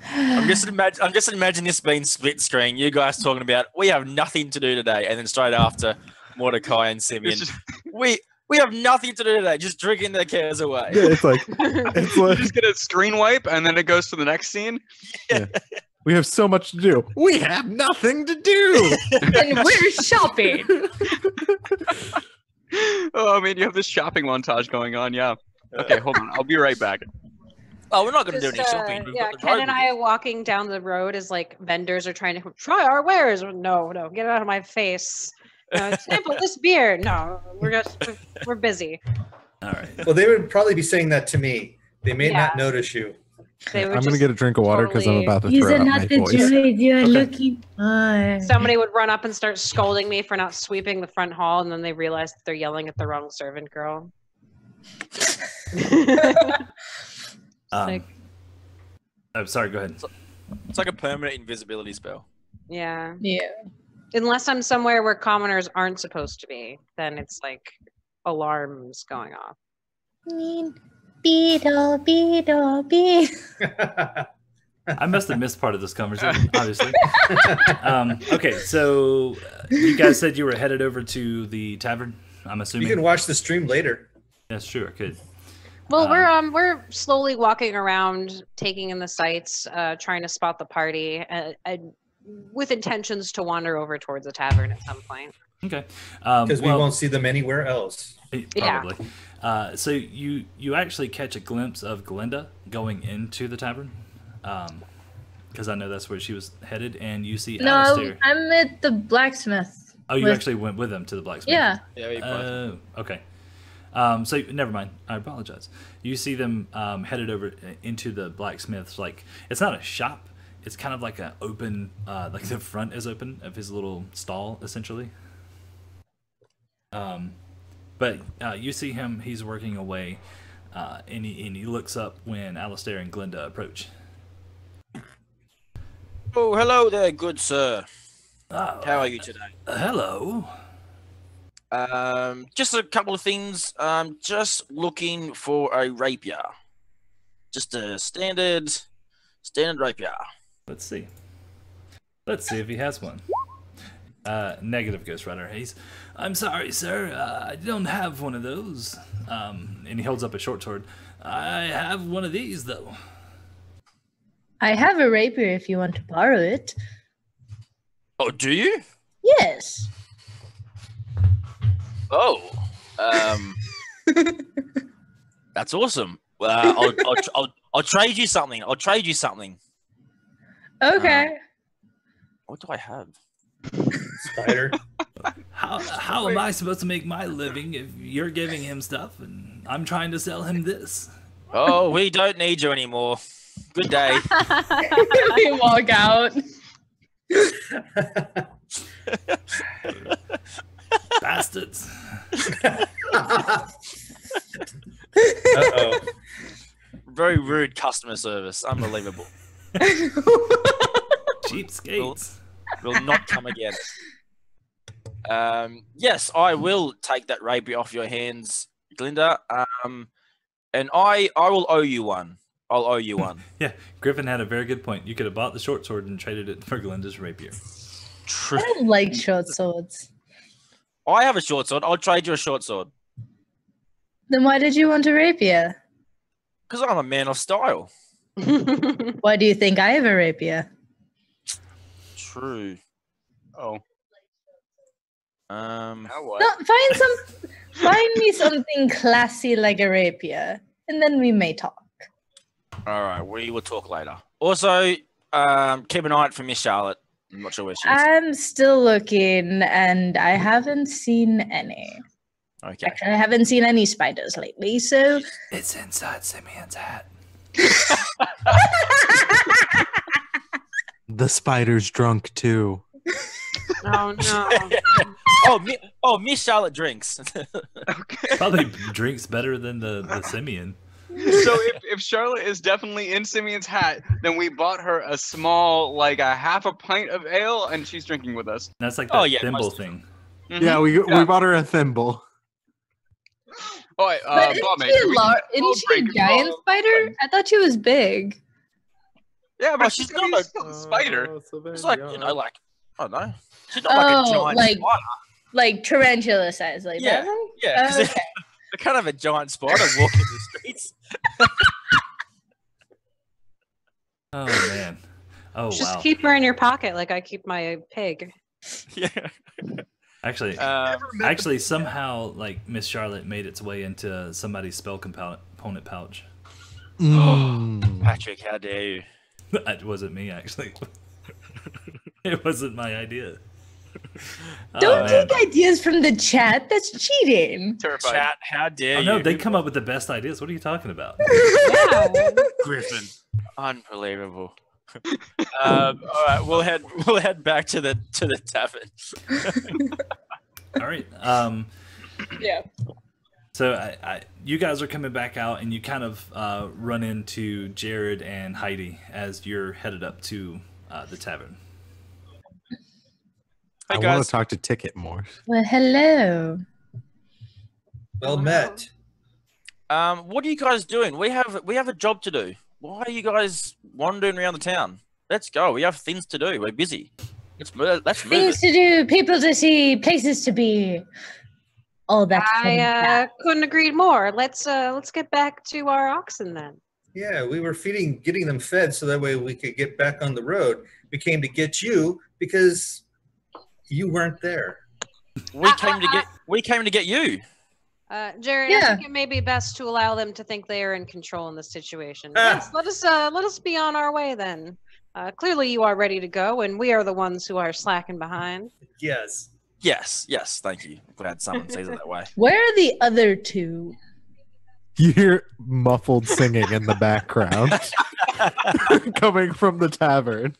I'm just imagining this being split screen. You guys talking about we have nothing to do today, and then straight after Mordecai and Simeon, we have nothing to do today. Just drinking their cares away. Yeah, it's like Just get a screen wipe, and then it goes to the next scene. yeah. We have so much to do. We have nothing to do. And we're shopping. Oh, I mean, you have this shopping montage going on. Yeah. Okay, hold on. I'll be right back. Oh, we're not going to do any Just, shopping. We've yeah, got the Ken road and with I us. are walking down the road as like vendors are trying to try our wares. No, get it out of my face. No, sample this beer. No, we're busy. All right. Well, they would probably be saying that to me. They may not Yeah. notice you. They would I'm gonna just get a drink of water because I'm totally- about to These throw are out not my the voice. druids you are Okay. looking for. Somebody would run up and start scolding me for not sweeping the front hall, and then they realize that they're yelling at the wrong servant girl. Like, Oh, sorry. Go ahead. It's like a permanent invisibility spell. yeah. Yeah. Unless I'm somewhere where commoners aren't supposed to be, then it's like alarms going off. Beetle, beetle, beetle. I must have missed part of this conversation, obviously. Okay, so you guys said you were headed over to the tavern. I'm You assuming. can watch the stream later. Yes, sure, I could. Well, we're slowly walking around, taking in the sights, trying to spot the party, with intentions to wander over towards the tavern at some point. Okay. Because we well, won't see them anywhere else. Yeah. Probably. So you actually catch a glimpse of Glinda going into the tavern, because I know that's where she was headed, and you see No, Alistair. I'm at the blacksmith. Oh, you with- actually went with them to the blacksmith. Yeah. Yeah, we both. Okay. So never mind. I apologize. You see them headed over into the blacksmith's. Like, it's not a shop. It's kind of like an open, like the front is open of his little stall, essentially. But you see him. He's working away, and he looks up when Alistair and Glinda approach. Oh, hello there, good sir. Oh, How are you today? hello. Just a couple of things. Just looking for a rapier. Just a standard rapier. Let's see. Let's see if he has one. Negative, Ghost Rider. I'm sorry, sir. I don't have one of those. And he holds up a short sword. I have one of these, though. I have a rapier if you want to borrow it. Oh, do you? Yes. Oh, that's awesome. I'll trade you something. I'll trade you something. Okay. What do I have? Spider. How am I supposed to make my living if you're giving him stuff and I'm trying to sell him this? Oh, we don't need you anymore. Good day. We walk out. Bastards. Uh-oh. Very rude customer service. Unbelievable. Cheapskates. Will not come again. Yes, I will take that rapier off your hands, Glinda. And I will owe you one. I'll owe you one. Yeah, Griffin had a very good point. You could have bought the short sword and traded it for Glinda's rapier. True. I don't like short swords. I have a short sword. I'll trade you a short sword. Then why did you want a rapier? Because I'm a man of style. Why do you think I have a rapier? True. Oh. Um. Now what? No, find me something classy like a rapier, and then we may talk. All right, we will talk later. Also, keep an eye out for Miss Charlotte. I'm not sure where she is. I'm still looking, and I haven't seen any. Okay. Actually, I haven't seen any spiders lately, so It's inside Simeon's hat. The spider's drunk too. Oh no. Miss Charlotte drinks. Okay. Probably drinks better than the Simeon. So if Charlotte is definitely in Simeon's hat, then we bought her a small, like a half a pint of ale, and she's drinking with us. That's like that yeah, thimble most- thing. Yeah, we bought her a thimble. Oh, wait, but Bombay, isn't can we she, just isn't code she break a and giant call- spider? I thought she was big. Yeah, but Oh, she's she's gonna not be a- still a spider. It's like, I don't know. She's not like a giant like- spider. Like tarantula size, like Yeah, that? Yeah, 'cause Okay. they can't have a giant spider walking the streets. Oh man. Oh Just wow. keep her in your pocket like I keep my pig. Yeah. Actually, somehow, like Miss Charlotte made its way into somebody's spell component pouch. Patrick, how dare you? That wasn't me, actually. It wasn't my idea. Don't man. take ideas from the chat. That's cheating. Terrified. Chat, how dare Oh you? no, they come up with the best ideas. What are you talking about? Yeah. Griffin. Unbelievable. All right, we'll head back to the tavern. All right. Yeah. So you guys are coming back out, and you kind of run into Jared and Heidi as you're headed up to the tavern. Hey I want guys. to talk to Ticket more. Well, hello. Well met. What are you guys doing? We have a job to do. Why are you guys wandering around the town? Let's go. We have things to do. We're busy. Let's move Things it. to do, people to see, places to be. All that fun I stuff. couldn't agree more. Let's get back to our oxen then. Yeah, we were getting them fed so that way we could get back on the road. We came to get you because you weren't there. We came to get you. Jared, I Yeah. think it may be best to allow them to think they are in control in this situation. Ah. Yes, let us be on our way then. Clearly, you are ready to go, and we are the ones who are slacking behind. Yes. Yes. Thank you. Glad someone says it that way. Where are the other two? You hear muffled singing in the background coming from the tavern.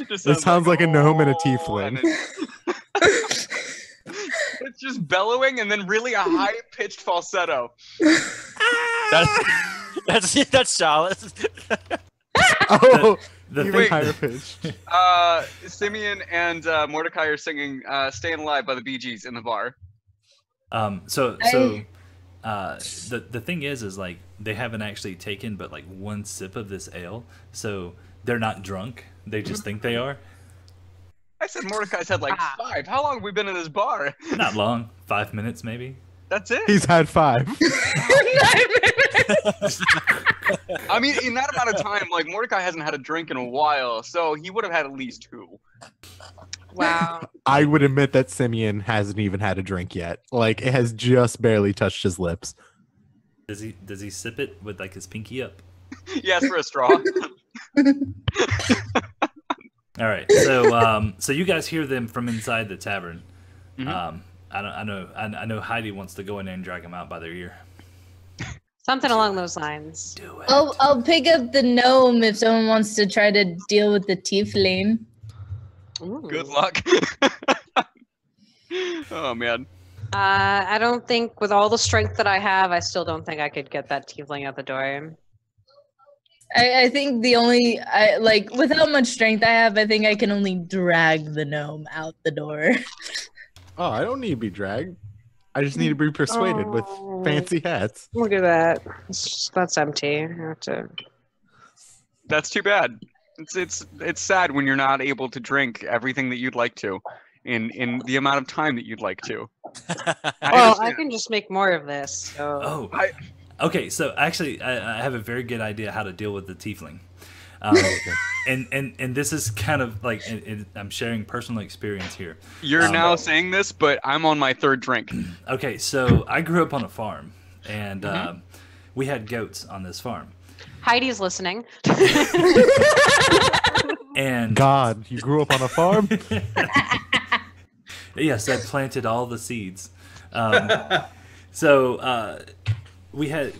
Just sounds like a gnome and a "Oh," tiefling. It's just bellowing and then really a high-pitched falsetto. That's Charlotte. Oh, The even thing- higher pitch. Simeon and Mordecai are singing "Staying Alive" by the Bee Gees in the bar. The thing is like they haven't actually taken but like one sip of this ale, so they're not drunk. They just think they are. I said Mordecai's had like 5. How long have we been in this bar? Not long, 5 minutes maybe. That's it. He's had 5. I mean, in that amount of time, like Mordecai hasn't had a drink in a while, so he would have had at least 2. Wow. I would admit that Simeon hasn't even had a drink yet. Like, it has just barely touched his lips. Does he sip it with like his pinky up? He asked for a straw. All right. So you guys hear them from inside the tavern. Mhm. I know Heidi wants to go in there and drag them out by their ear. Something along those lines. Do it. I'll pick up the gnome if someone wants to try to deal with the tiefling. Ooh. Good luck. Oh man. I don't think, with all the strength that I have, I still don't think I could get that tiefling out the door. I think without much strength I have, I think I can only drag the gnome out the door. Oh, I don't need to be dragged. I just need to be persuaded with fancy hats. Look at that. That's empty. I have to... That's too bad. It's sad when you're not able to drink everything that you'd like to in the amount of time that you'd like to. Well, I can just make more of this. So. Oh, okay. So actually, I have a very good idea how to deal with the tiefling. And this is kind of like I'm sharing personal experience here. You're now saying this, but I'm on my third drink. Okay, so I grew up on a farm, and we had goats on this farm. Heidi's listening. And God, you grew up on a farm? Yes, I planted all the seeds. So we had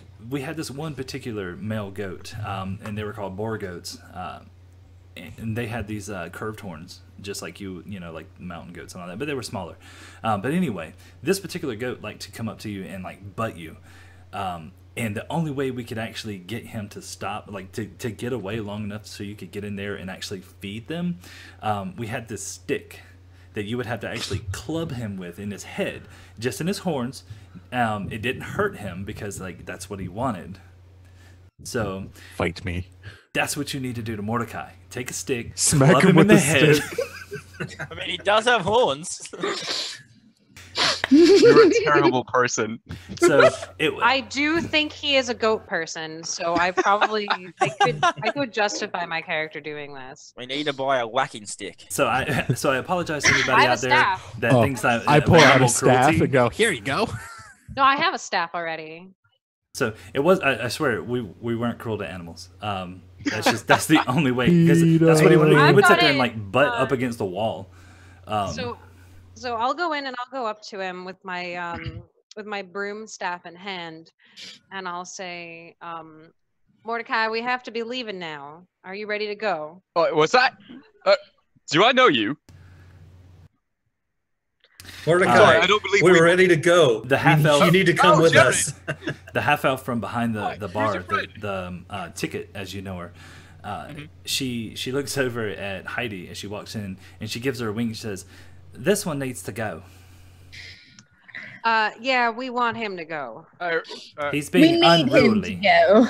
this one particular male goat, and they were called boar goats, and they had these curved horns, just like like mountain goats and all that, but they were smaller. But anyway, this particular goat liked to come up to you and like butt you. And the only way we could actually get him to stop, like to get away long enough so you could get in there and actually feed them, we had this stick that you would have to actually club him with in his head, just in his horns. It didn't hurt him because like that's what he wanted. So Fight me. that's what you need to do to Mordecai. Take a stick, Smack club him him with in the the head. stick. I mean, he does have horns. You're a terrible person. So I do think he is a goat person, so I could justify my character doing this. We need to buy a whacking stick. So I apologize to I anybody have out a there staff. that thinks that I pull out animal a staff cruelty- and go, here you go. No, I have a staff already. So it was. I swear we weren't cruel to animals. That's the only way, because that's what he would. He I've would sit got there and it, like butt up against the wall. So I'll go in and I'll go up to him with my broom staff in hand, and I'll say, Mordecai, we have to be leaving now. Are you ready to go? Oh, what's that? Do I know you? Mordecai, I don't believe we're ready to go. The half elf. You need to come with Jerry. us. The half elf from behind the bar, your friend. the ticket, as you know her. She looks over at Heidi as she walks in, and she gives her a wink. She says, "This one needs to go. Yeah, we want him to go. He's We being need him to unruly." go.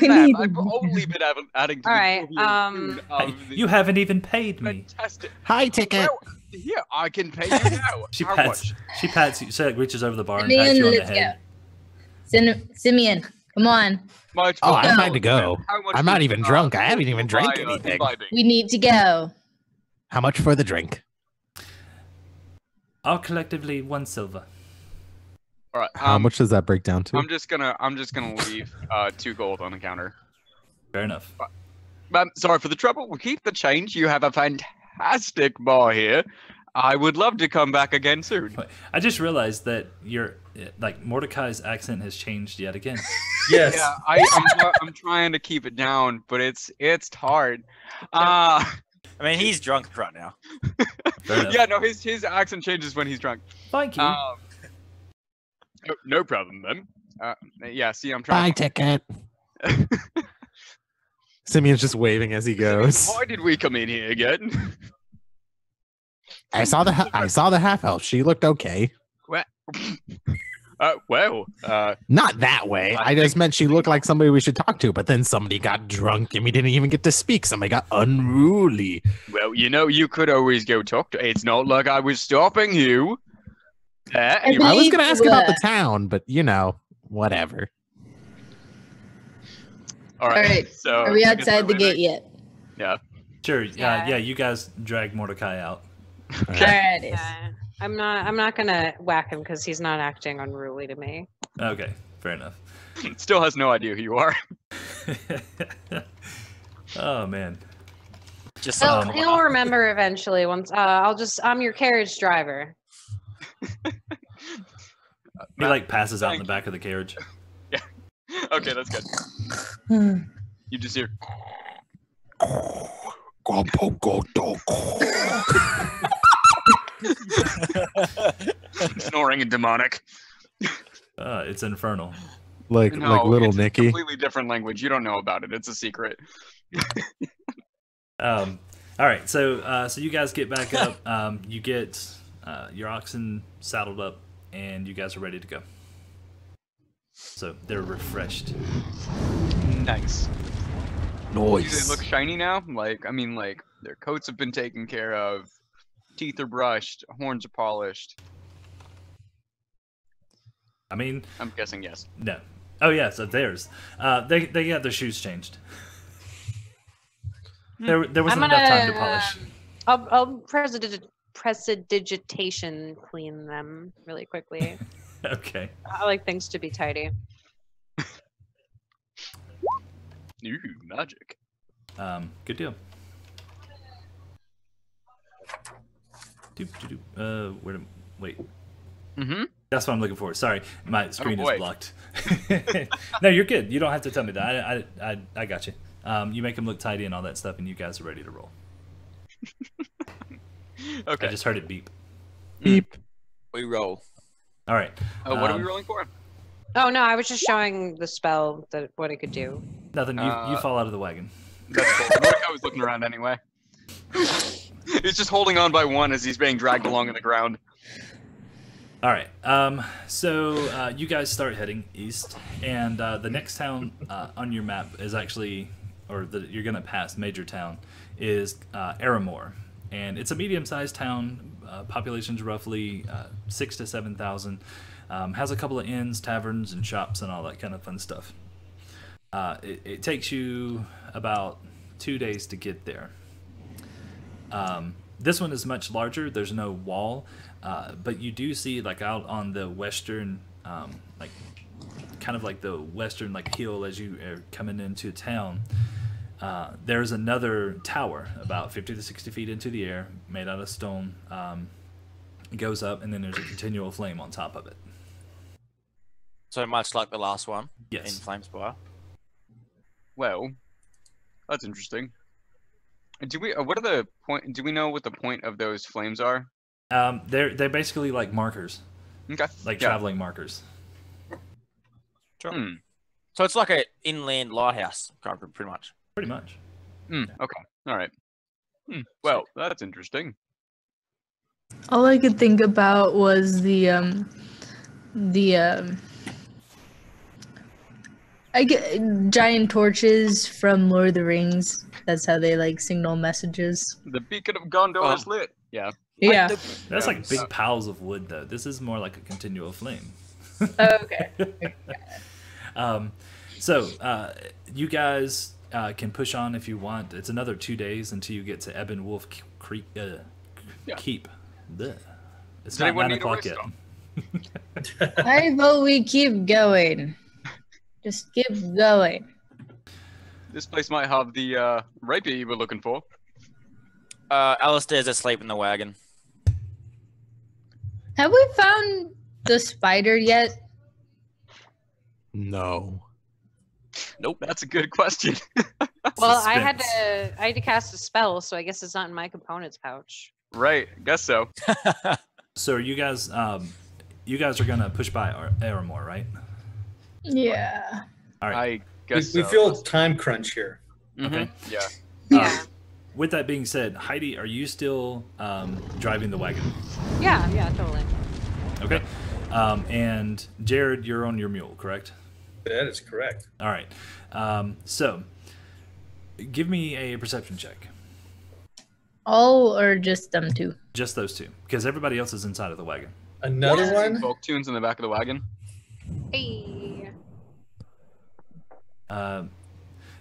We Ma'am, need I've him to only been adding to All the right, tune of the You haven't even paid me. fantastic. Hi, ticket. Well, here, I can pay you now. She How pats you. She like reaches over the bar and pats Simeon, you on the let's head. go. Simeon, come on. much? Oh, I'm No. about to go. How much I'm not would, even drunk. I haven't would even you drank buy, anything. imbibing? We need to go. How much for the drink? All collectively 1 silver. All right. How much does that break down to? I'm just gonna leave 2 gold on the counter. Fair enough. Sorry for the trouble. We'll keep the change. You have a fantastic bar here. I would love to come back again soon. I just realized that Mordecai's accent has changed yet again. Yes. Yeah, I'm trying to keep it down, but it's hard. I mean, he's drunk right now. Fair enough. Yeah, no, his accent changes when he's drunk. Thank you. No problem then. Yeah, see, I'm Buy trying. ticket. Simeon's just waving as he goes. Why did we come in here again? I saw the half elf. She looked okay. Not that way. I just meant she looked like somebody we should talk to, but then somebody got drunk and we didn't even get to speak. Somebody got unruly. Well, you could always go talk to. It's not like I was stopping you. I was going to ask about the town, but whatever. All All right. So Are we I guess outside the we're gate ready. yet? Yeah. Sure. Yeah. Yeah. You guys drag Mordecai out. Alrighty. Yeah. I'm not gonna whack him because he's not acting unruly to me. Okay, fair enough. Still has no idea who you are. Oh man. Just He'll, some he'll remember eventually. Once I'm your carriage driver. He like passes out in the back of the carriage. Okay, that's good. You just hear. Snoring and demonic. It's infernal. Like little it's Nicky. A completely different language. You don't know about it. It's a secret. All right, so you guys get back up. You get your oxen saddled up, and you guys are ready to go. So they're refreshed. Nice. Do Nice. they look shiny now? Like, I mean, like their coats have been taken care of, teeth are brushed, horns are polished. I mean, I'm guessing yes. no. Oh yeah, so theirs. They got their shoes changed. There wasn't enough time to polish. I'll prestidigitation clean them really quickly. Okay. I like things to be tidy. Ooh, magic. Good deal. Wait. Mm-hmm. That's what I'm looking for. Sorry, my screen boy. is blocked. No, you're good. You don't have to tell me that. I got you. You make them look tidy and all that stuff, and you guys are ready to roll. Okay. I just heard it beep. Beep. we roll. All right. What are we rolling for? Oh no, I was just showing the spell that what it could do. Nothing. You fall out of the wagon. That's cool. I was looking around anyway. He's just holding on by one as he's being dragged along in the ground. All right. So you guys start heading east, and the next town on your map is actually, or that you're gonna pass, major town, is Aramor, and it's a medium-sized town. Population's roughly 6,000 to 7,000. Has a couple of inns, taverns, and shops, and all that kind of fun stuff. It takes you about 2 days to get there. This one is much larger. There's no wall, but you do see, like, out on the western, like, kind of like the western, like, hill as you are coming into town. There's another tower about 50 to 60 feet into the air, made out of stone. It goes up, and then there's a continual flame on top of it. So much like the last one in Yes. Flamespire. Well, that's interesting. Do we? What are the point? Do we know what the point of those flames are? They're basically like markers, Okay. like Yeah. traveling markers. Sure. Hmm. So it's like an inland lighthouse, kind of, pretty much. Pretty much. Okay. All right. Well, that's interesting. All I could think about was I get giant torches from Lord of the Rings. That's how they like signal messages. The beacon of Gondor is lit. Yeah. Yeah. That's like big piles of wood, though. This is more like a continual flame. Okay. So you guys can push on if you want. It's another 2 days until you get to Ebon Wolf Creek Keep. Blech. It's Does not anyone 9 need a o'clock rest yet. I vote we keep going. Just keep going. This place might have the rapier you were looking for. Alistair's asleep in the wagon. Have we found the spider yet? No. Nope. That's a good question. Well, I had Suspense. to cast a spell, so I guess it's not in my component's pouch. Right. Guess so. So are you guys are gonna push by Aramor, right? Yeah. All right. I guess We so. feel time crunch here. Mhm. Okay. Yeah. Yeah. With that being said, Heidi, are you still driving the wagon? Yeah, totally. Okay. And Jared, you're on your mule, correct? That is correct. All right. So give me a perception check. All or just them two? Just those two, because everybody else is inside of the wagon. Another one? Folk tunes in the back of the wagon. Hey.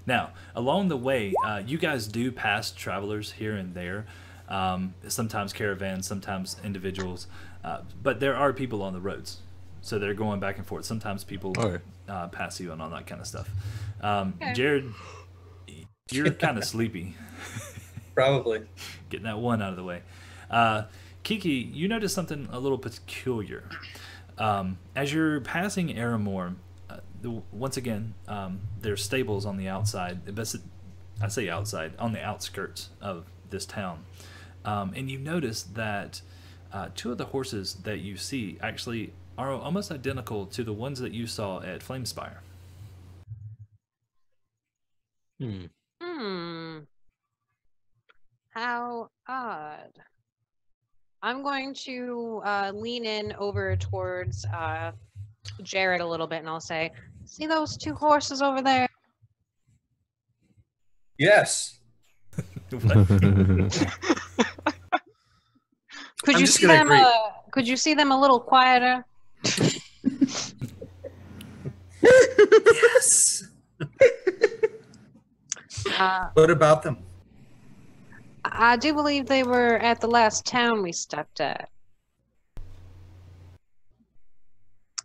Now, along the way, you guys do pass travelers here and there. Sometimes caravans, sometimes individuals, but there are people on the roads, so they're going back and forth. Sometimes people pass you and all that kind of stuff. Jared, you're kind of sleepy. Probably. Getting that one out of the way. Kiki, you notice something a little peculiar. As you're passing Aramore, once again, there's stables on the outside. I say outside, on the outskirts of this town. And you notice that 2 of the horses that you see actually are almost identical to the ones that you saw at Flamespire. How odd. I'm going to lean in over towards Jared a little bit, and I'll say, "See those 2 horses over there?" Yes. Could you see them? Could you see them a little quieter? Yes. What about them? I do believe they were at the last town we stopped at.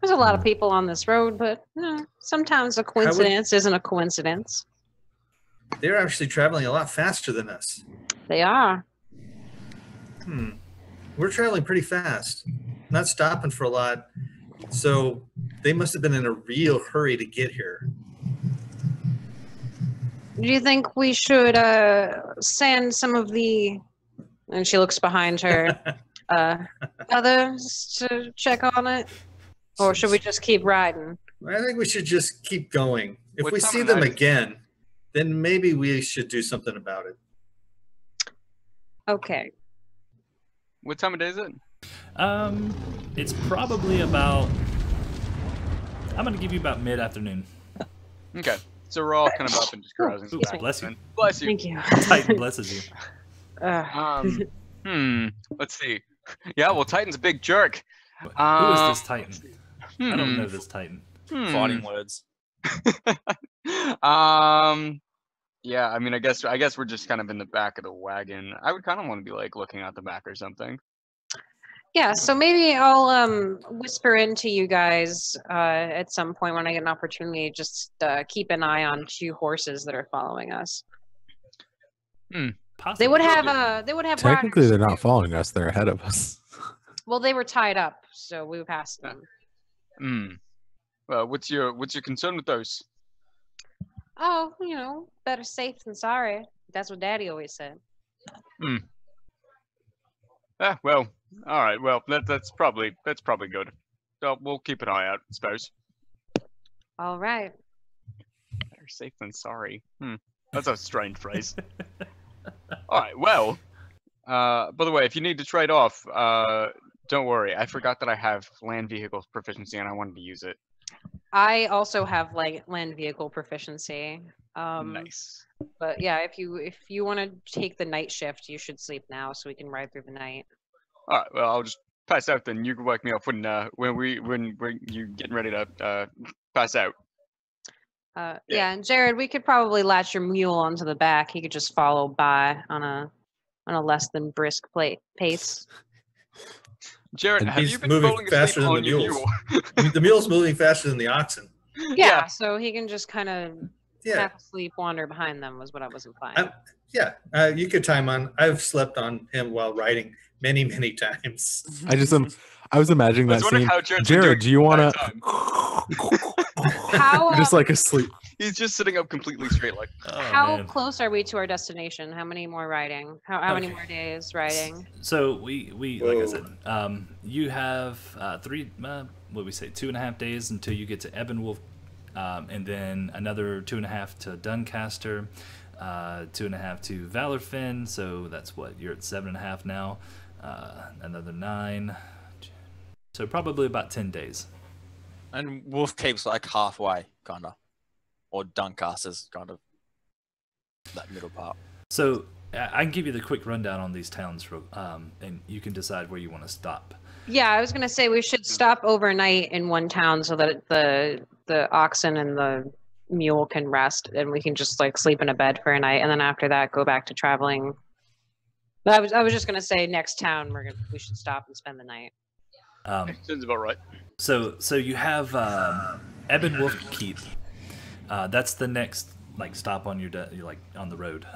There's a lot of people on this road, but sometimes a coincidence isn't a coincidence. They're actually traveling a lot faster than us. They are. We're traveling pretty fast, not stopping for a lot. So they must have been in a real hurry to get here. Do you think we should send some of the, and she looks behind her, others to check on it? Or should we just keep riding? I think we should just keep going. If What we time see of them night is it? again, then maybe we should do something about it. Okay. What time of day is it? It's probably about, I'm going to give you about mid-afternoon. Okay. So we're all kind of up and just carousing. Ooh, back bless you. then. Bless you. Thank you. Titan blesses you. Let's see. Yeah, well, Titan's a big jerk. Who is this Titan? I don't know Hmm. this Titan. Fighting words. Yeah, I mean, I guess we're just kind of in the back of the wagon. I would kind of want to be like looking out the back or something. Yeah, so maybe I'll whisper into you guys at some point when I get an opportunity. Just keep an eye on 2 horses that are following us. Possibly. They would have Technically, riders. they're not following us. They're ahead of us. Well, they were tied up, so we passed them. Well, what's your concern with those? Oh, better safe than sorry. That's what Daddy always said. Well, all right. Well, that's probably good. So we'll keep an eye out, I suppose. All right. Better safe than sorry. That's a strange phrase. All right. Well, by the way, if you need to trade off, don't worry. I forgot that I have land vehicles proficiency, and I wanted to use it. I also have land vehicle proficiency. Nice. But yeah, if you want to take the night shift, you should sleep now so we can ride through the night. All right. Well, I'll just pass out then. You can wake me up when you're getting ready to pass out. Yeah, and Jared, we could probably latch your mule onto the back. He could just follow by on a less than brisk pace. Jared, And have he's you been moving falling faster asleep than on the your mules. mule? The mule's moving faster than the oxen. Yeah, so he can just kind of Yeah. half asleep, wander behind them was what I was implying. You could time on. I've slept on him while riding many, many times. I was imagining I was that wondering scene. how Jared's been Jared, doing do you want that to? How Just like asleep. He's just sitting up completely straight, like. Oh, how man. close are we to our destination? How many more riding? How many Okay. more days riding? So we like I Whoa. said, you have 2.5 days until you get to Ebonwolf, and then another 2.5 to Doncaster, 2.5 to Valorfin. So that's what you're at 7.5 now. Another 9. So probably about 10 days. And Wolf Cape's like halfway, kind of. Or Doncaster's kind of that middle part. So I can give you the quick rundown on these towns, and you can decide where you want to stop. Yeah, I was gonna say we should stop overnight in one town so that the oxen and the mule can rest, and we can just sleep in a bed for a night, and then after that go back to traveling But I was just gonna say next town we should stop and spend the night. Sounds about right. So you have Ebon Wolf Keep. That's the next stop on your like on the road.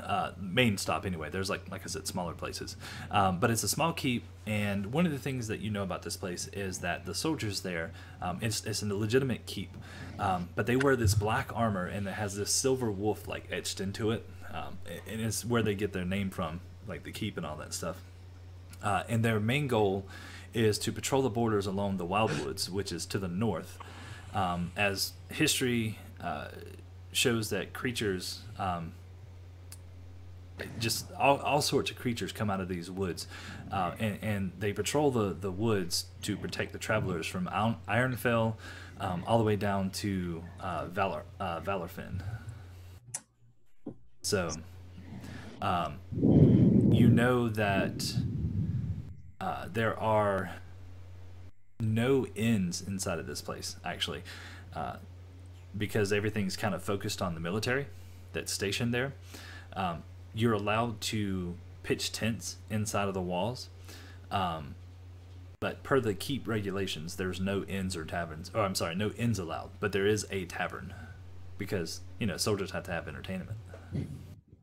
Main stop anyway. There's like I said, smaller places, but it's a small keep. And one of the things that you know about this place is that the soldiers there, it's a legitimate keep, but they wear this black armor and it has this silver wolf etched into it, and it's where they get their name from, like the keep and all that stuff. And their main goal is to patrol the borders along the Wildwoods, which is to the north. As history shows that creatures, just all sorts of creatures come out of these woods, and they patrol the woods to protect the travelers from Ironfell all the way down to Valorfin. So you know that there are no inns inside of this place, actually, because everything's kind of focused on the military that's stationed there. You're allowed to pitch tents inside of the walls, but per the keep regulations, there's no inns or taverns. Oh, I'm sorry, no inns allowed, but there is a tavern because soldiers have to have entertainment.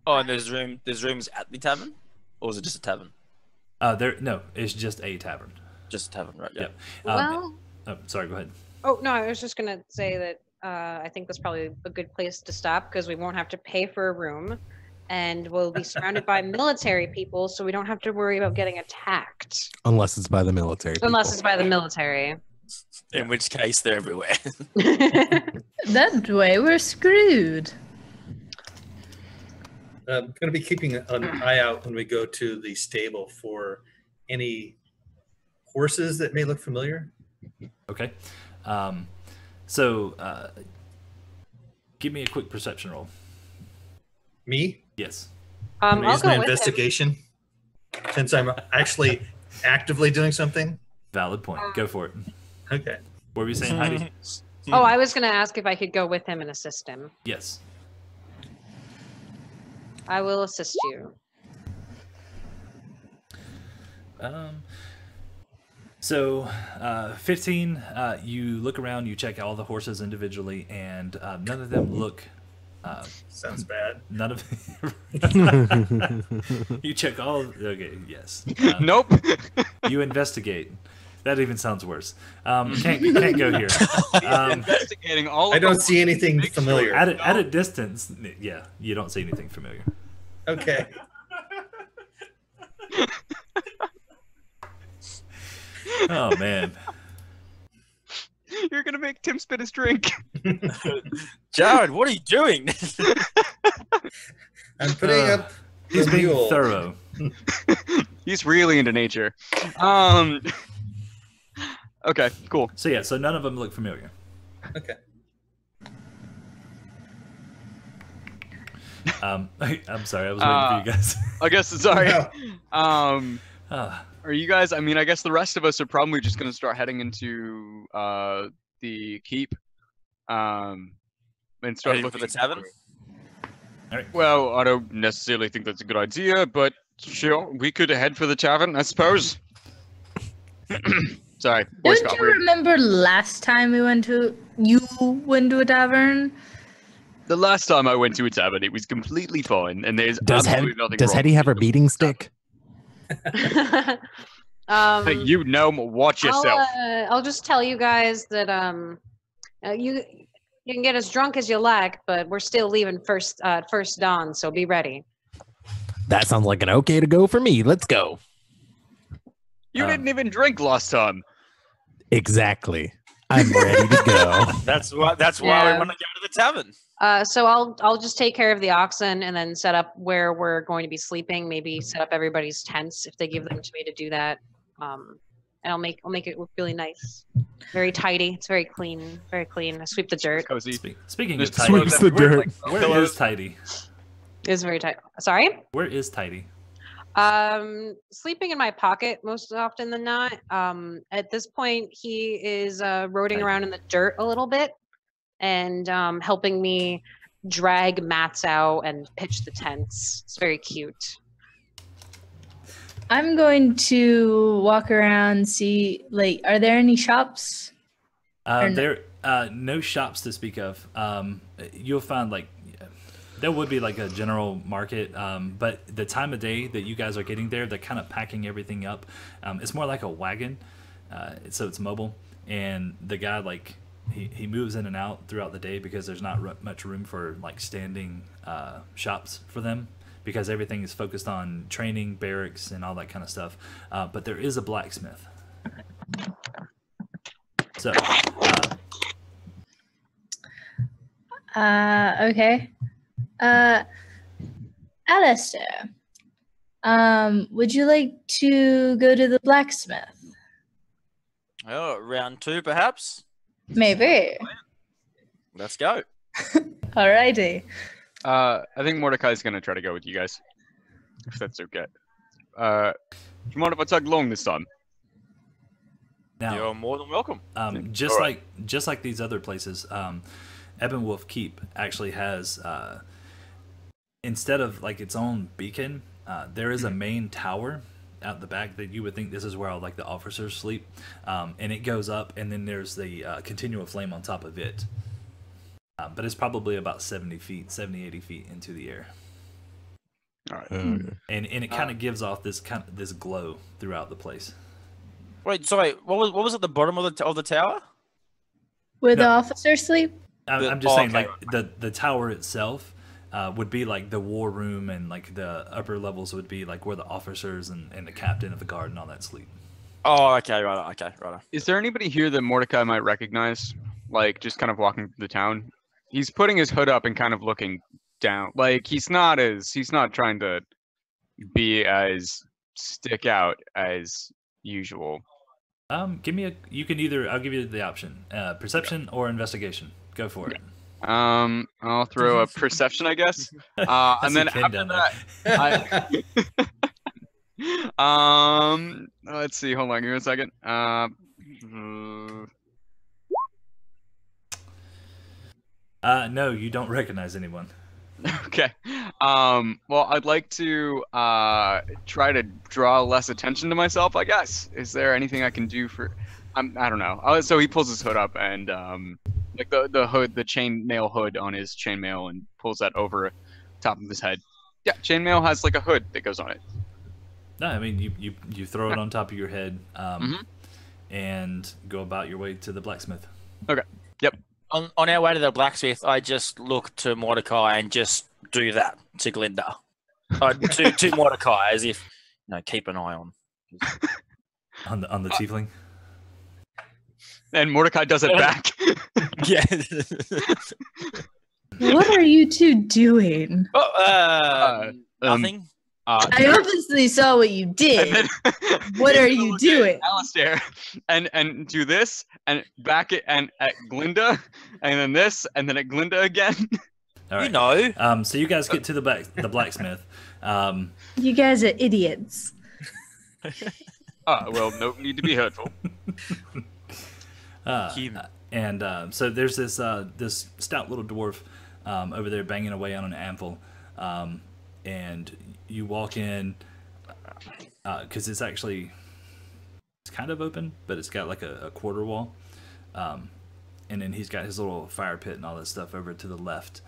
Oh, and there's rooms at the tavern, or is it just a tavern? No, it's just a tavern. Just a tavern, right? Yeah. Well, Sorry, go ahead. oh no, I was just gonna say that I think that's probably a good place to stop because we won't have to pay for a room, and we'll be surrounded by military people, so we don't have to worry about getting attacked. Unless it's by the military. Unless it's by the military. In which case, they're everywhere. That way we're screwed. I'm going to be keeping an eye out when we go to the stable for any horses that may look familiar. Okay. So give me a quick perception roll. Me? Yes. I'm gonna I'll use my go with him. investigation since I'm actually actively doing something. Valid point. Go for it. Okay. What were you saying, Heidi? Oh, I was gonna ask if I could go with him and assist him. Yes. I will assist you. So 15, you look around, you check all the horses individually, and none of them look... Sounds bad. None of... You check all... Okay, yes. Nope. You investigate. That even sounds worse. Can't go here. Investigating all. I of don't the- see anything familiar. At a distance, yeah, you don't see anything familiar. Okay. Oh man. You're gonna make Tim spit his drink. Jared, what are you doing? I'm putting up He's the being mule. thorough. He's really into nature. Okay, cool. So yeah, so none of them look familiar. Okay. I'm sorry, I was waiting for you guys. I guess sorry. No. Are you guys? I mean, I guess the rest of us are probably just gonna start heading into the keep, and start Heading looking for the tavern? Well, I don't necessarily think that's a good idea, but sure, we could head for the tavern, I suppose. Sorry, voice Don't got you weird. remember last time you went to a tavern? The last time I went to a tavern, it was completely fine, and there's Does absolutely nothing does wrong. Hetty have her beating stick? Hey, you know, watch yourself. I'll just tell you guys that you can get as drunk as you like, but we're still leaving first dawn, so be ready. That sounds like an okay to go for me. Let's go. You didn't even drink last time. Exactly. I'm ready to go. That's why Yeah. we want to go to the tavern. So I'll just take care of the oxen and then set up where we're going to be sleeping. Maybe set up everybody's tents if they give them to me to do that. And I'll make it look really nice, very tidy. It's very clean, very clean. I sweep the dirt. Cozy. Speaking There's of tidy, Sweeps the dirt. where is tidy? It's very tight. Sorry. Where is tidy? Sleeping in my pocket most often than not. At this point, he is roading around in the dirt a little bit and helping me drag mats out and pitch the tents. It's very cute. I'm going to walk around, see, like, are there any shops? There no shops to speak of. You'll find like there would be like a general market, but the time of day that you guys are getting there, they're kind of packing everything up. It's more like a wagon, so it's mobile, and the guy like he moves in and out throughout the day because there's not much room for like standing shops for them, because everything is focused on training, barracks, and all that kind of stuff. But there is a blacksmith. So, okay. Alistair, would you like to go to the blacksmith? Oh, round 2, perhaps. Maybe. Let's go. Alrighty. I think Mordecai's gonna try to go with you guys, if that's okay. Do you mind if I tag along this time? now, You're more than welcome. just like these other places, Ebonwolf Keep actually has instead of like its own beacon, there is a main tower out the back that you would think this is where all like the officers sleep, and it goes up, and then there's the continual flame on top of it. But it's probably about 70, 80 feet into the air. All right. Okay. And it kind of gives off this glow throughout the place. Wait, sorry. What was at the bottom of the tower? Where the officers sleep? I'm just saying, okay. like the tower itself would be like the war room, and like the upper levels would be like where the officers and the captain of the guard and all that sleep. Oh, okay, right. Okay, right. Is there anybody here that Mordecai might recognize? Like, just kind of walking through the town? He's putting his hood up and kind of looking down. Like, he's not trying to be as stick out as usual. Give me you can either, I'll give you the option, perception or investigation. Go for it. I'll throw a perception, I guess. And then after that, let's see. Hold on, give me a second. No, you don't recognize anyone. Okay. Well, I'd like to try to draw less attention to myself, I guess. Is there anything I can do for? I don't know. So he pulls his hood up and like the hood, the chainmail hood on his chainmail, and pulls that over top of his head. Yeah, chainmail has like a hood that goes on it. No, I mean you throw it on top of your head, and go about your way to the blacksmith. Okay. Yep. On our way to the blacksmith, I just look to Mordecai and just do that to Glinda. To Mordecai, as if, keep an eye on. On the tiefling. And Mordecai does it back. Yeah. What are you two doing? Nothing. I obviously saw what you did. What are you doing? Alistair, and do this, and back it, and at Glinda, and then this, and then at Glinda again. All right. So you guys get to the blacksmith. You guys are idiots. Well, no need to be hurtful. So there's this stout little dwarf over there banging away on an anvil, and you walk in because it's kind of open, but it's got like a quarter wall, and then he's got his little fire pit and all that stuff over to the left.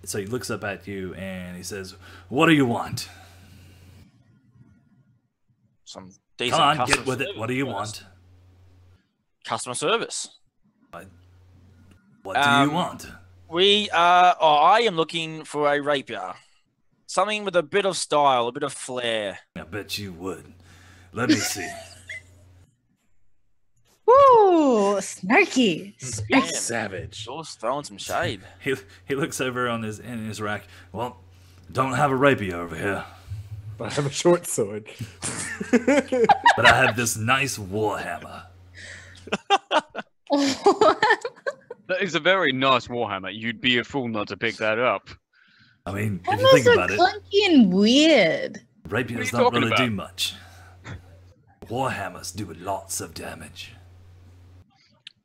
So he looks up at you and he says, "What do you want? Some decent. Come on, get with it. What do you want? Customer service. What do you want?" I am looking for a rapier. Something with a bit of style, a bit of flair. I bet you would. Let me see. Woo! Snarky. Savage. Just throwing some shade. He looks over in his rack. Well, don't have a rapier over here, But I have a short sword. but I have this nice warhammer. That is a very nice warhammer. You'd be a fool not to pick that up. I mean, That if you think was about it, clunky and weird. rapiers What are you don't talking really about? do much. Warhammers do lots of damage.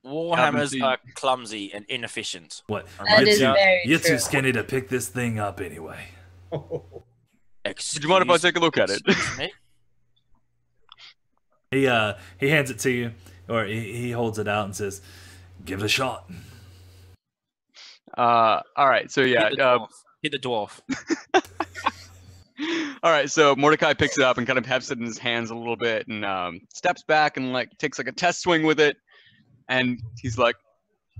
Warhammers are clumsy and inefficient. What? That is very You're true. too skinny to pick this thing up anyway. Would you mind if I take a look at it? Excuse me? He hands it to you, or he holds it out and says, "Give it a shot." All right. So yeah. Hit the dwarf. All right. So Mordecai picks it up and kind of hefts it in his hands a little bit, and steps back and like takes like a test swing with it, and he's like,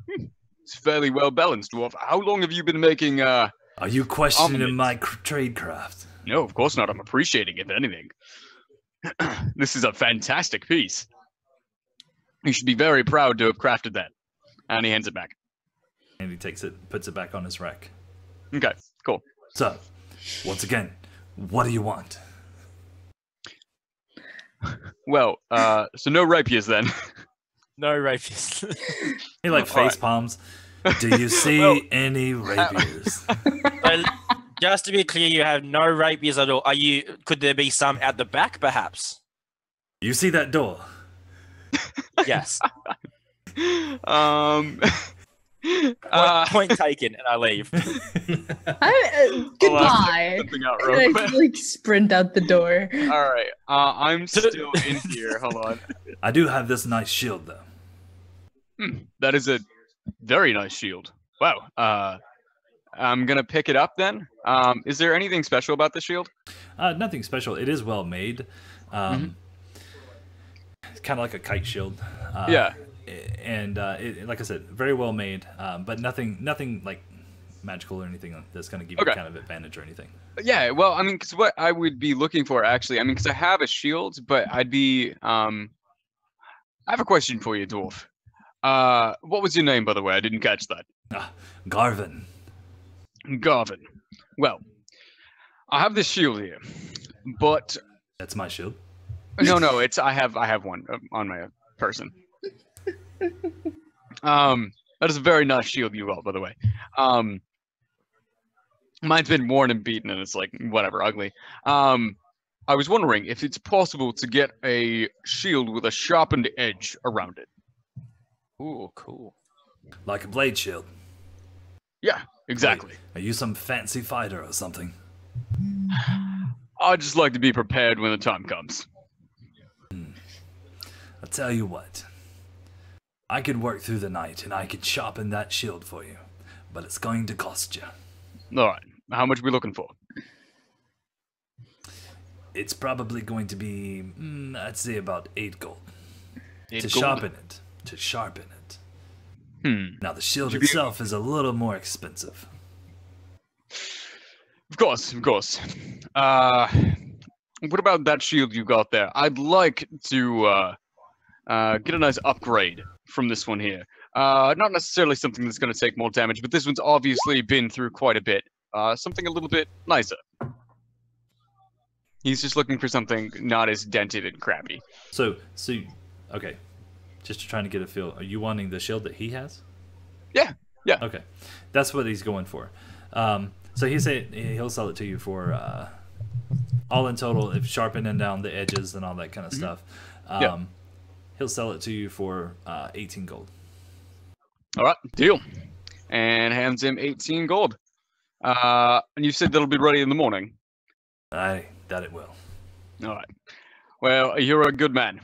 "It's fairly well balanced, dwarf. How long have you been making?" Are you questioning omelets? my tradecraft? No, of course not. I'm appreciating it, if anything. This is a fantastic piece. You should be very proud to have crafted that. And he hands it back. And he takes it, puts it back on his rack. Okay, cool. So, once again, what do you want? Well, so no rapiers then. No rapiers. He like All right. face palms. Do you see any rapiers? So, just to be clear, you have no rapiers at all. Could there be some at the back, perhaps? You see that door? Yes. Point Point taken, and I leave. Goodbye. something out And real I quick. like sprint out the door. All right, I'm still in here. Hold on. I do have this nice shield, though. That is a very nice shield. Wow. I'm gonna pick it up then. Is there anything special about the shield? Nothing special. It is well made. It's kind of like a kite shield. Yeah. And like I said, very well made. But nothing like magical or anything that's going to give you Okay. kind of advantage or anything. Yeah, well, I mean, because what I would be looking for, actually, I mean, because I have a shield, but I'd be, I have a question for you, dwarf. What was your name, by the way? I didn't catch that. Garvin. Garvin. Well, I have this shield here, but That's my shield. no, it's I have one on my person. That is a very nice shield you got, by the way. Mine's been worn and beaten, and it's like whatever, ugly. I was wondering if it's possible to get a shield with a sharpened edge around it. Ooh, cool. Like a blade shield. Yeah, exactly. Are you some fancy fighter or something? I'd just like to be prepared when the time comes. I'll tell you what. I could work through the night and I could sharpen that shield for you. But it's going to cost you. All right, how much are we looking for? It's probably going to be, I'd say about 8 gold. 8 to gold? sharpen it. To sharpen it. Now the shield Would you be- itself is a little more expensive. Of course. What about that shield you got there? I'd like to get a nice upgrade from this one here. Not necessarily something that's going to take more damage, but this one's obviously been through quite a bit. Something a little bit nicer. He's just looking for something not as dented and crappy. So okay. Just trying to get a feel. Are you wanting the shield that he has? Yeah. Okay, that's what he's going for. So he'll sell it to you for all in total, if sharpening down the edges and all that kind of stuff. Yeah. He'll sell it to you for 18 gold. All right, deal. And hands him 18 gold. And you said that'll be ready in the morning. Aye, that it will. All right. Well, you're a good man.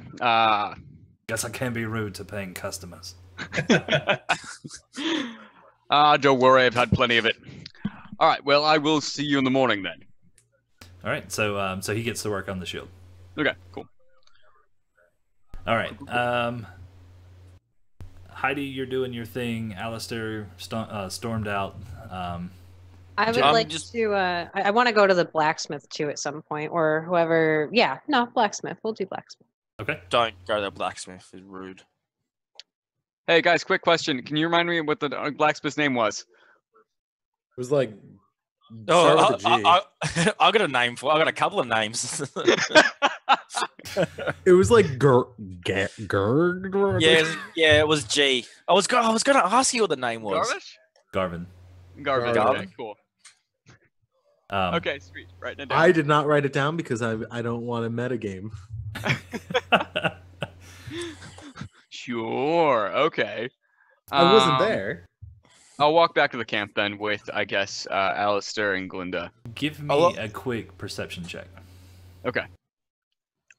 Guess I can't be rude to paying customers. Don't worry, I've had plenty of it. All right, well, I will see you in the morning then. All right, so he gets to work on the shield. Okay, cool. All right. Heidi, you're doing your thing. Alistair stormed out. I would like to. I want to go to the blacksmith too at some point, or whoever. Yeah, no, blacksmith. We'll do blacksmith. Okay. Don't go to the blacksmith. It's rude. Hey, guys, quick question. Can you remind me what the blacksmith's name was? It was like Oh, start with a G. I got a name for. I got a couple of names. It was like Gerg. yeah, it was G. I was going to ask you what the name was. Garvish? Garvin. Garvish. Garvin. Okay, cool. Um, Okay, sweet. Writing it down. I did not write it down because I don't want a metagame. Sure. Okay. I wasn't there. I'll walk back to the camp then with, I guess, Alistair and Glinda. Give me a quick perception check. Okay.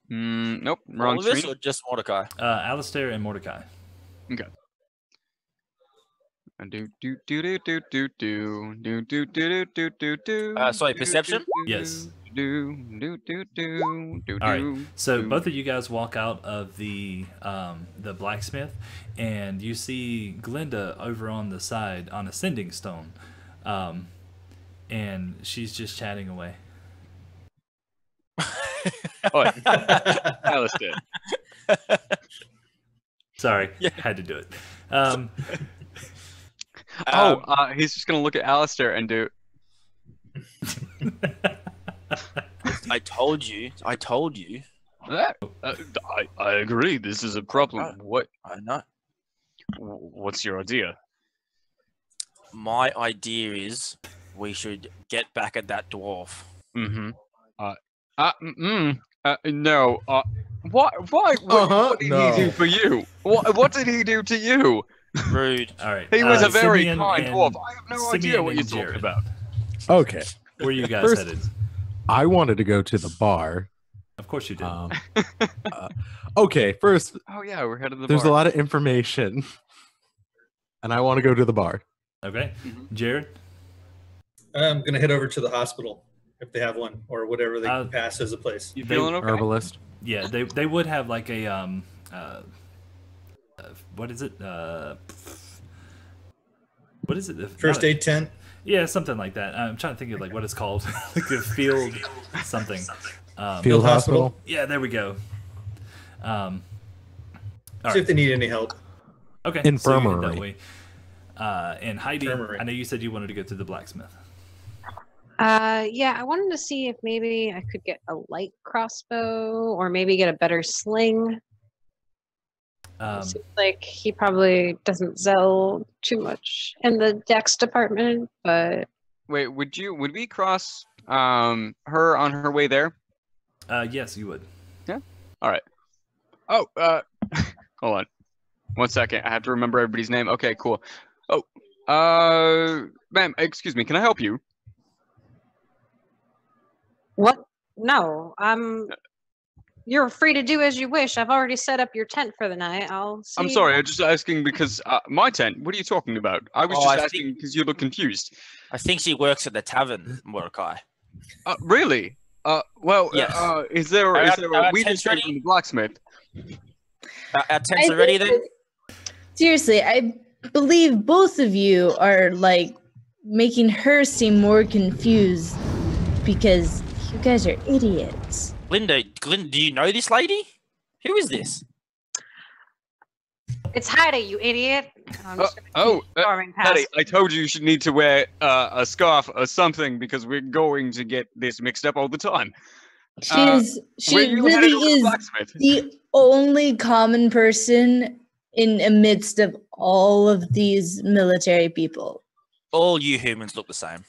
Nope, wrong All of us screen. or just Mordecai? Alistair and Mordecai. Okay. Do. Sorry, perception? Yes. Do. All right. So both of you guys walk out of the blacksmith, and you see Glinda over on the side on a sending stone, and she's just chatting away. Oh, Alistair. Sorry, had to do it. He's just gonna look at Alistair and do. I told you. I agree. This is a problem. What? I know. What's your idea? My idea is we should get back at that dwarf. Mm-hmm. No. Why? What did he do for you? What did he do to you? Rude. All right. He was a very Simeon kind and- dwarf. I have no idea Simeon what you're and talking Jared. about. Okay. Where are you guys First- headed? I wanted to go to the bar. Of course you did. Okay, first, Oh yeah, we're headed to the there's bar. a lot of information, and I want to go to the bar. Okay. Mhm. Jared? I'm gonna head over to the hospital if they have one or whatever they Uh, can pass as a place. You They- feeling okay? Herbalist. Yeah, they would have like a what is it? What is it? First aid tent. Yeah, something like that. I'm trying to think of like what it's called. Like a field something. Field hospital. hospital. Yeah, there we go. All See if right. they need any help. Okay. Infirmary. So you head that way. And Heidi, Infirmary. I know you said you wanted to go to the blacksmith. Yeah, I wanted to see if maybe I could get a light crossbow or maybe get a better sling. Seems like he probably doesn't sell too much in the dex department, but Wait, would we cross her on her way there? Yes, you would. All right. Oh, hold on. 1 second. I have to remember everybody's name. Okay, cool. Oh, ma'am, excuse me. Can I help you? what? No, you're free to do as you wish. I've already set up your tent for the night. I'll see. I'm sorry. I'm just asking because my tent. What are you talking about? I was Oh, just I asking because you look confused. I think she works at the tavern, Mordecai. Really? Well, Yes. is there Are a our we tents just came ready? from the blacksmith? Our tents are ready then? Seriously, I believe both of you are like making her seem more confused because you guys are idiots. Glinda, do you know this lady? Who is this? It's Heidi, you idiot. I'm just gonna Oh, keep storming past. Eddie, I told you should need to wear a scarf or something because we're going to get this mixed up all the time. Where She you really headed to the is blacksmith? the only common person in amidst of all of these military people. All you humans look the same.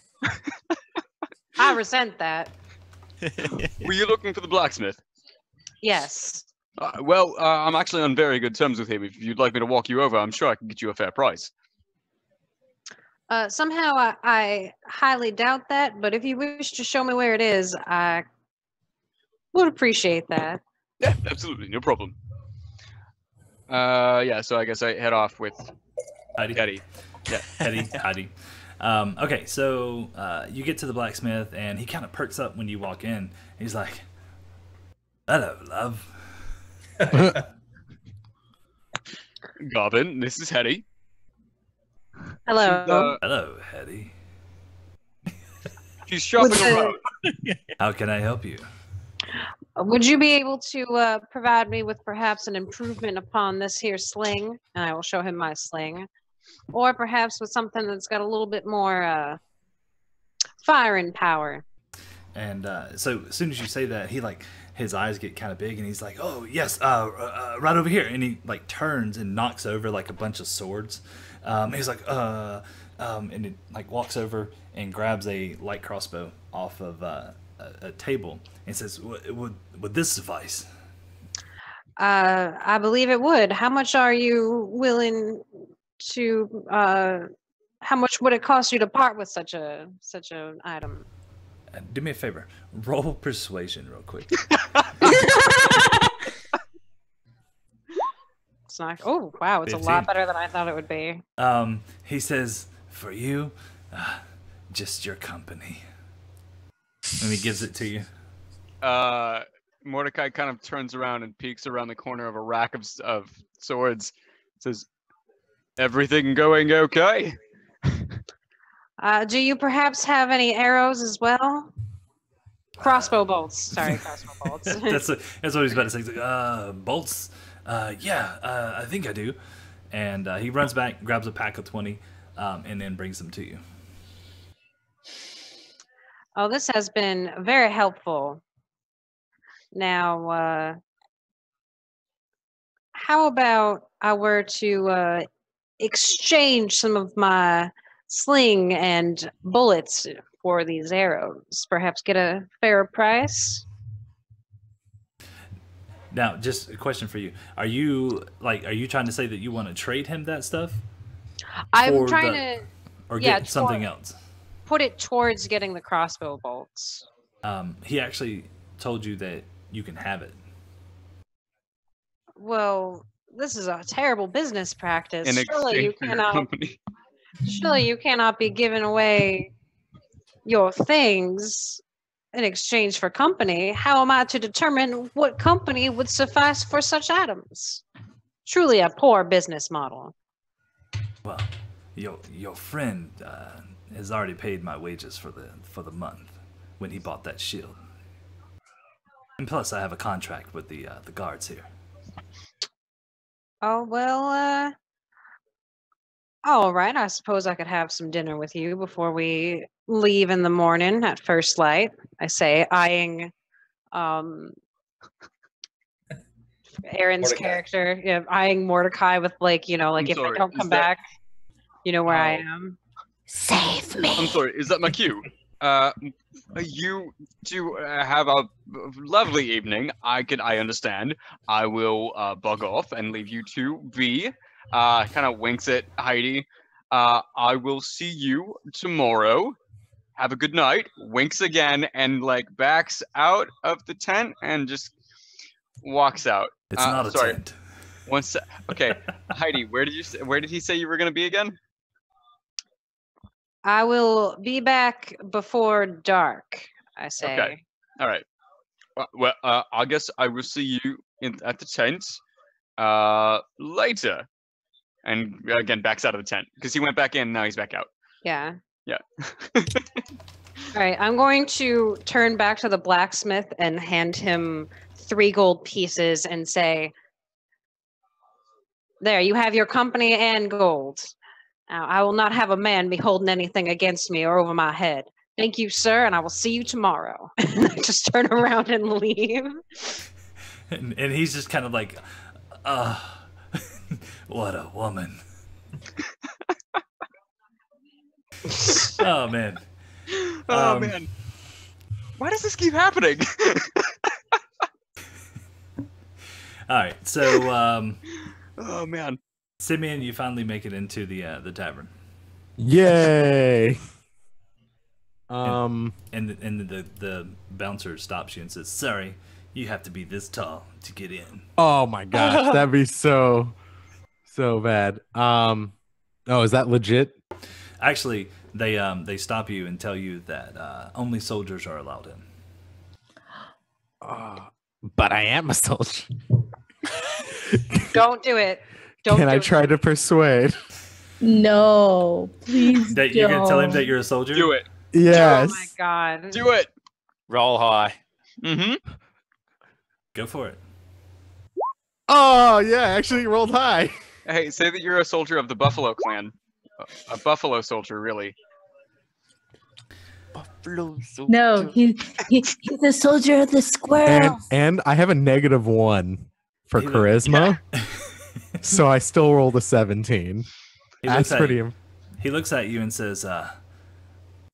I resent that. Were you looking for the blacksmith? Yes. Well, I'm actually on very good terms with him. If you'd like me to walk you over, I'm sure I can get you a fair price. Somehow I highly doubt that, but if you wish to show me where it is, I would appreciate that. Yeah, absolutely, no problem. Yeah, so I guess I head off with Heidi. Eddie. Yeah. Heidi. Okay, so you get to the blacksmith, and he kind of perks up when you walk in. He's like, "Hello, love." Garvin, this is Hetty. Hello. Hello, Hetty. She's shopping What's around. How can I help you? Would you be able to provide me with perhaps an improvement upon this here sling? And I will show him my sling. Or perhaps with something that's got a little bit more firing power. And so as soon as you say that, he like his eyes get kind of big, and he's like, "Oh yes, right over here." And he like turns and knocks over like a bunch of swords. He's like, and it like walks over and grabs a light crossbow off of a table and says, "Would this suffice?" I believe it would. How much are you willing to? How much would it cost you to part with such an item? Do me a favor. Roll persuasion real quick. It's not. Oh wow, it's 15. a lot better than I thought it would be. He says, "For you, just your company." And he gives it to you. Mordecai kind of turns around and peeks around the corner of a rack of swords. Says, "Everything going okay?" Do you perhaps have any arrows as well? Crossbow bolts. Sorry, crossbow bolts. That's what he's about to say. He's like, bolts? Yeah, I think I do. And he runs back, grabs a pack of 20, and then brings them to you. Oh, this has been very helpful. Now, how about I were to exchange some of my sling and bullets for these arrows? Perhaps get a fair price? Now, just a question for you. Are you trying to say that you want to trade him that stuff? I'm trying to... Or get something else? Put it towards getting the crossbow bolts. He actually told you that you can have it. Well, this is a terrible business practice. In Surely you exchange for your cannot. company. Surely you cannot be giving away your things in exchange for company. How am I to determine what company would suffice for such items? Truly a poor business model. Well, your friend has already paid my wages for the month when he bought that shield. And plus, I have a contract with the guards here. Oh, well, all right. I suppose I could have some dinner with you before we leave in the morning at first light, I say, eyeing Aaron's Mordecai. character, yeah, eyeing Mordecai with like, if sorry, I don't is come that- back, you know where I Oh. am. Save me. I'm sorry, is that my cue? You do have a lovely evening. I understand. I will bug off and leave you to be. Kind of winks at Heidi. I will see you tomorrow. Have a good night. Winks again and backs out of the tent and just walks out. It's not a sorry. tent. Okay, Heidi, where did he say you were gonna be again? I will be back before dark, I say. Okay. All right. Well, I guess I will see you at the tent later. And again, backs out of the tent because he went back in. Now he's back out. Yeah. Yeah. All right. I'm going to turn back to the blacksmith and hand him 3 gold pieces and say, "There, you have your company and gold. Now, I will not have a man be holding anything against me or over my head. Thank you, sir, and I will see you tomorrow." And I just turn around and leave. And he's just kind of like, what a woman. Oh, man. Oh man. Why does this keep happening? All right, so Oh man. Simeon, you finally make it into the tavern, Yay! and the bouncer stops you and says, "Sorry, you have to be this tall to get in." Oh my gosh, that'd be so bad. Oh, is that legit? Actually, they stop you and tell you that only soldiers are allowed in. But I am a soldier. Don't do it. Don't Can do I it. try to persuade? No, please That you're gonna tell him that don't. you're a soldier? Do it. Yes. Oh my god. Do it. Roll high. Mm-hmm. Go for it. Oh yeah, actually rolled high. Hey, say that you're a soldier of the Buffalo Clan. A buffalo soldier, really. No, he's a soldier of the squirrel. And I have a -1 for He look- charisma, so I still rolled a 17. He That's looks at pretty. you. He looks at you and says,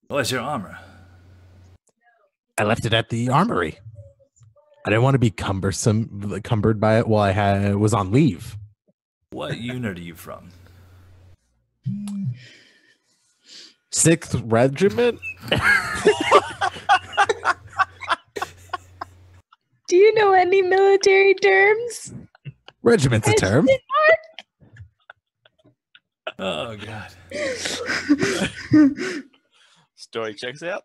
"What's your armor?" I left it at the armory. I didn't want to be cumbered by it while I was on leave. What unit are you from? 6th Regiment. Do you know any military terms? Regiment's a term. Oh god. Story checks out.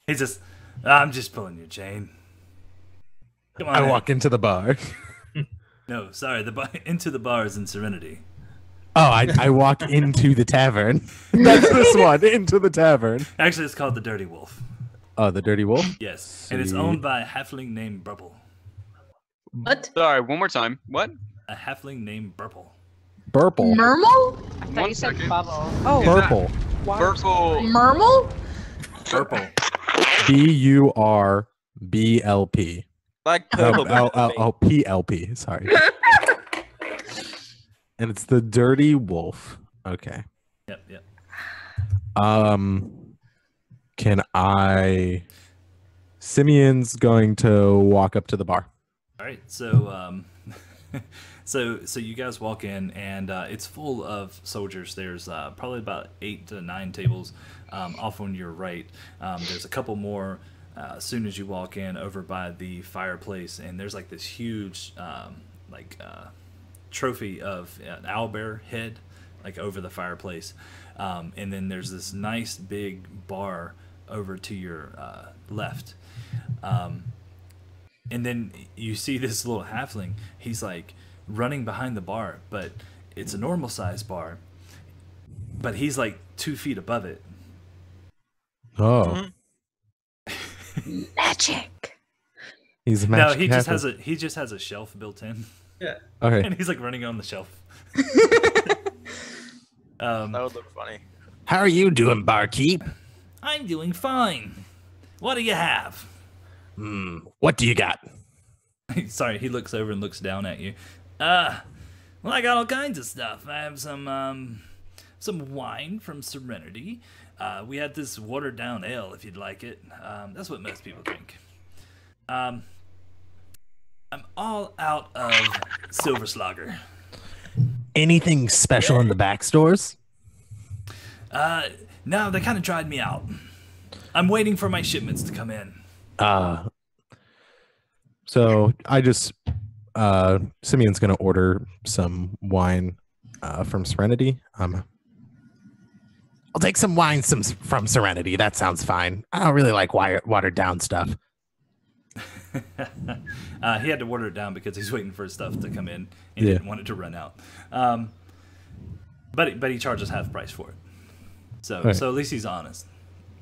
He's just. I'm just pulling your chain. Come on. I in. walk into the bar. No, sorry. Into the bars in Serenity. Oh, I walk into the tavern. That's this one. Into the tavern. Actually, it's called the Dirty Wolf. Oh, the Dirty Wolf? Yes, and it's owned by a halfling named Burple. What? Sorry, one more time. What? A halfling named Burple. Burple. Mermal? I thought One you said second. bubble. Oh, Purple. Burple. Mermal? Burple. BURBLP. Like purple. PLP. Sorry. And it's the Dirty Wolf. Okay. Yep. Can I? Simeon's going to walk up to the bar. All right, so so you guys walk in, and it's full of soldiers. There's probably about 8 to 9 tables off on your right. There's a couple more as soon as you walk in over by the fireplace, and there's like this huge trophy of an owlbear head like over the fireplace, and then there's this nice big bar over to your left. And then you see this little halfling. He's like running behind the bar, but it's a normal size bar. But he's like 2 feet above it. Oh, Magic. he's a No, magic he just halfling. has a shelf built in, Yeah. Okay. and he's like running on the shelf. That would look funny. How are you doing, barkeep? I'm doing fine. What do you have? What do you got? Sorry, he looks over and looks down at you. Well, I got all kinds of stuff. I have some wine from Serenity. We had this watered down ale, if you'd like it. That's what most people drink. I'm all out of Silver Slogger. Anything special in the back stores? No, they kind of dried me out. I'm waiting for my shipments to come in. So I just Simeon's gonna order some wine from Serenity. I'll take some wine from Serenity. That sounds fine. I don't really like watered down stuff. He had to water it down because he's waiting for his stuff to come in and Yeah. didn't want it to run out. But he charges half price for it. So Right. so at least he's honest.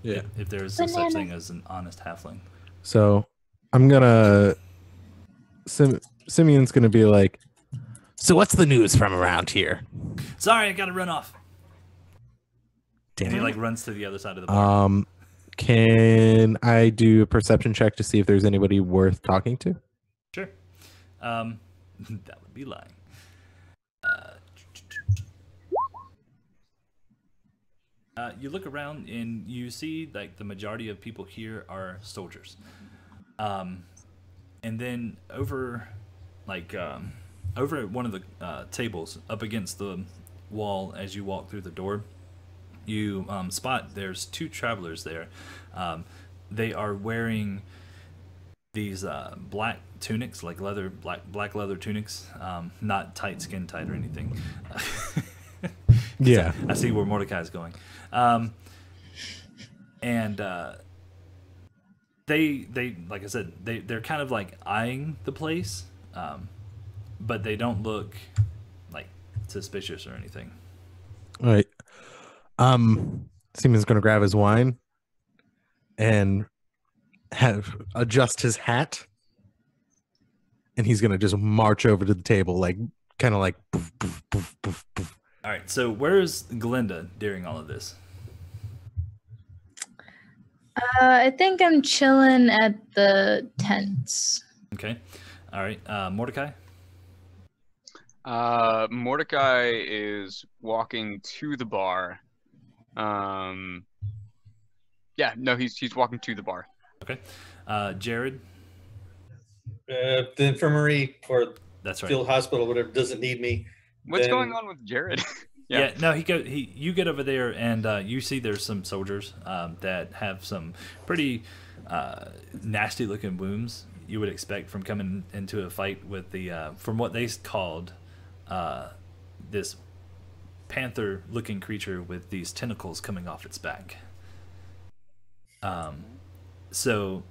Yeah. If there's such thing as an honest halfling. So I'm gonna Simeon's gonna be like, so what's the news from around here? Sorry, I gotta run off. Damn And he it. like runs to the other side of the bar. Can I do a perception check to see if there's anybody worth talking to? Sure. That would be lying. You look around and you see like the majority of people here are soldiers. And then over at one of the tables up against the wall as you walk through the door, you spot there's 2 travelers there. They are wearing these black tunics, like black leather tunics, not skin tight or anything. Yeah. I see where Mordecai's going. And they like I said, they're kind of like eyeing the place, but they don't look like suspicious or anything. All right. Simon's gonna grab his wine and adjust his hat, and he's gonna just march over to the table, like kind of like. Poof, poof, poof, poof, poof. All right. So where's Glinda during all of this? I think I'm chilling at the tents. Okay. All right. Mordecai. Mordecai is walking to the bar. Yeah, no, he's walking to the bar. Okay. Jared. The infirmary or That's right. field hospital, whatever, doesn't need me. What's Then- going on with Jared? Yeah. No, you get over there and you see there's some soldiers that have some pretty nasty looking wounds you would expect from coming into a fight with the from what they called this panther looking creature with these tentacles coming off its back. So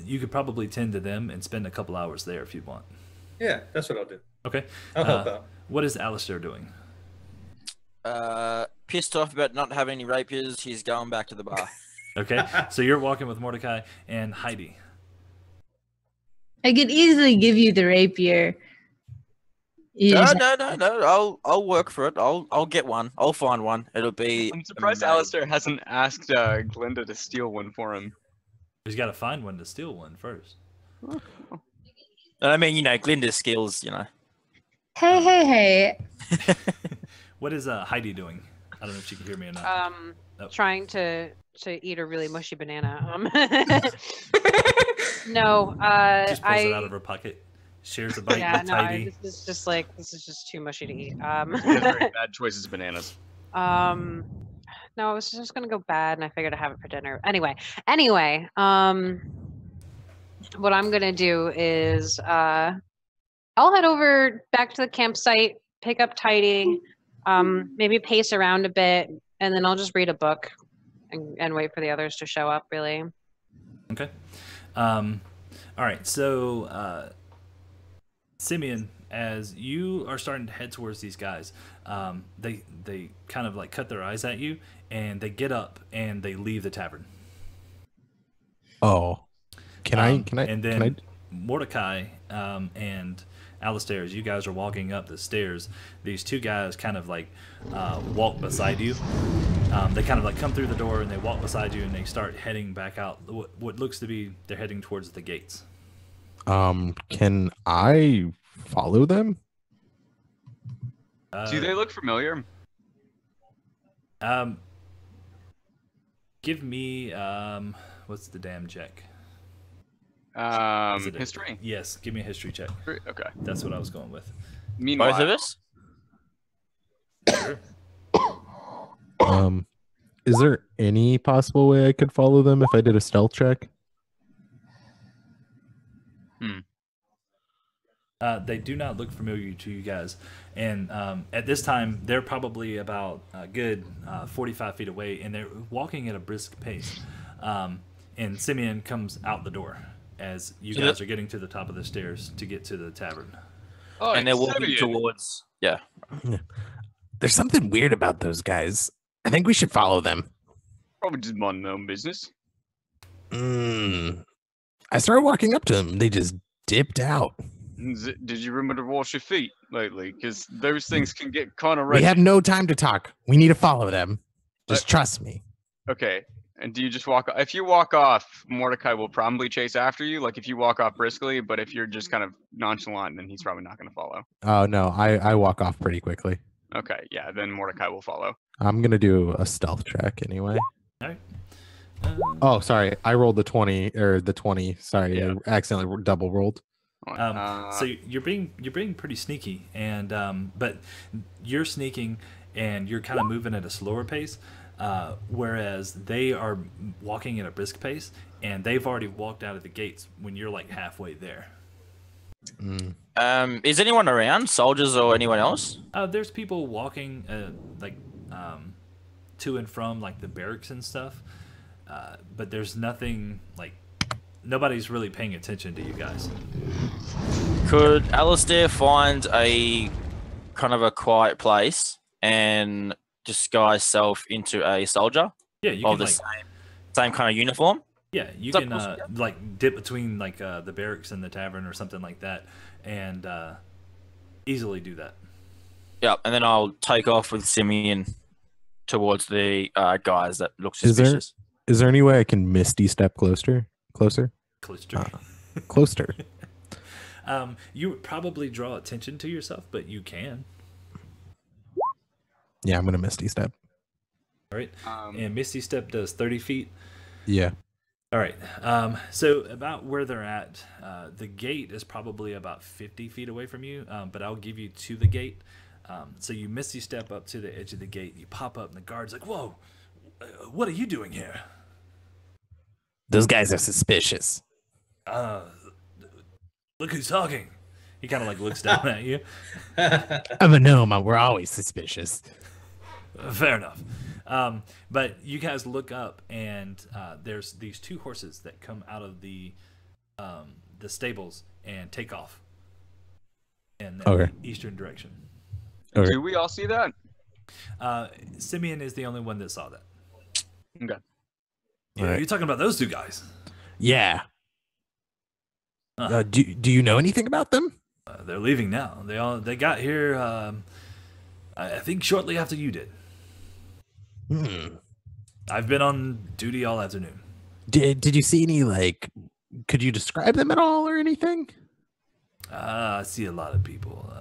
you could probably tend to them and spend a couple hours there if you want. Yeah, that's what I'll do. Okay. I'll help out. What is Alistair doing? Pissed off about not having any rapiers, he's going back to the bar. Okay, so you're walking with Mordecai and Heidi. I could easily give you the rapier. You No, just- no. I'll work for it. I'll get one. I'll find one. It'll be. I'm surprised amazing. Alistair hasn't asked Glinda to steal one for him. He's got to find one to steal one first. I mean, you know, Glinda's skills. You know. Hey. What is Heidi doing? I don't know if she can hear me or not. Trying to eat a really mushy banana. No, Just pulls it out of her pocket, shares a bite yeah, with no, Heidi. this is just too mushy to eat. He has very bad choices of bananas. No, it was just gonna go bad, and I figured I'd have it for dinner. Anyway, what I'm gonna do is I'll head over back to the campsite, pick up Tidy, maybe pace around a bit, and then I'll just read a book and wait for the others to show up. Really. Okay. All right. So, Simeon, as you are starting to head towards these guys, they kind of like cut their eyes at you, and they get up and they leave the tavern. Oh, can I? And then Mordecai and Alistair, as you guys are walking up the stairs, these two guys kind of like walk beside you. They kind of like come through the door and they walk beside you and they start heading back out. What looks to be they're heading towards the gates. Can I follow them? Do they look familiar? Give me what's the damn check? History? Yes, give me a history check. Okay. That's what I was going with. Meanwhile, Both of us. Sure. Is there any possible way I could follow them if I did a stealth check? They do not look familiar to you guys, and at this time they're probably about a good 45 feet away, and they're walking at a brisk pace. And Simeon comes out the door as you guys are getting to the top of the stairs to get to the tavern. oh, And they're walking Simeon. towards. Yeah. There's something weird about those guys. I think we should follow them. Probably just mind their own business. I started walking up to them. They just dipped out. Did you remember to wash your feet lately? Because those things can get kind of We wretched. have no time to talk. We need to follow them. Just trust me. Okay. And do you just walk? If you walk off, Mordecai will probably chase after you. Like if you walk off briskly, but if you're just kind of nonchalant, then he's probably not going to follow. Oh, no. I walk off pretty quickly. Okay. Yeah. Then Mordecai will follow. I'm going to do a stealth check anyway. All right. Oh, sorry. I rolled the 20 or the 20. Sorry. Yeah. I accidentally double rolled. So you're being pretty sneaky, and but you're sneaking and you're kind of moving at a slower pace, whereas they are walking at a brisk pace, and they've already walked out of the gates when you're like halfway there. Is anyone around? Soldiers or anyone else? There's people walking to and from like the barracks and stuff, but there's nothing like. Nobody's really paying attention to you guys. Could Alistair find a kind of a quiet place and disguise self into a soldier Yeah, you of can the like, same kind of uniform? yeah, you Is that can possible? like dip between like the barracks and the tavern or something like that, and easily do that. Yeah, and then I'll take off with Simeon towards the guys that look Is there- suspicious. Is there any way I can misty step closer? Closer? Closer. Closer. You would probably draw attention to yourself, but you can. Yeah, I'm going to misty step. All right. And Misty Step does 30 feet. Yeah. All right. So about where they're at, the gate is probably about 50 feet away from you, but I'll give you to the gate. So you Misty Step up to the edge of the gate. You pop up, and the guard's like, "Whoa, what are you doing here?" Those guys are suspicious. Look who's talking. He kind of like looks down at you. I'm a gnome. We're always suspicious. Fair enough. But you guys look up, and there's these two horses that come out of the stables and take off in the eastern direction. Okay. Do we all see that? Simeon is the only one that saw that. Okay. Yeah, Right. you're talking about those two guys. Yeah. Do you know anything about them? They're leaving now. They got here. I think shortly after you did. I've been on duty all afternoon. Did you see any, like, could you describe them at all or anything? I see a lot of people.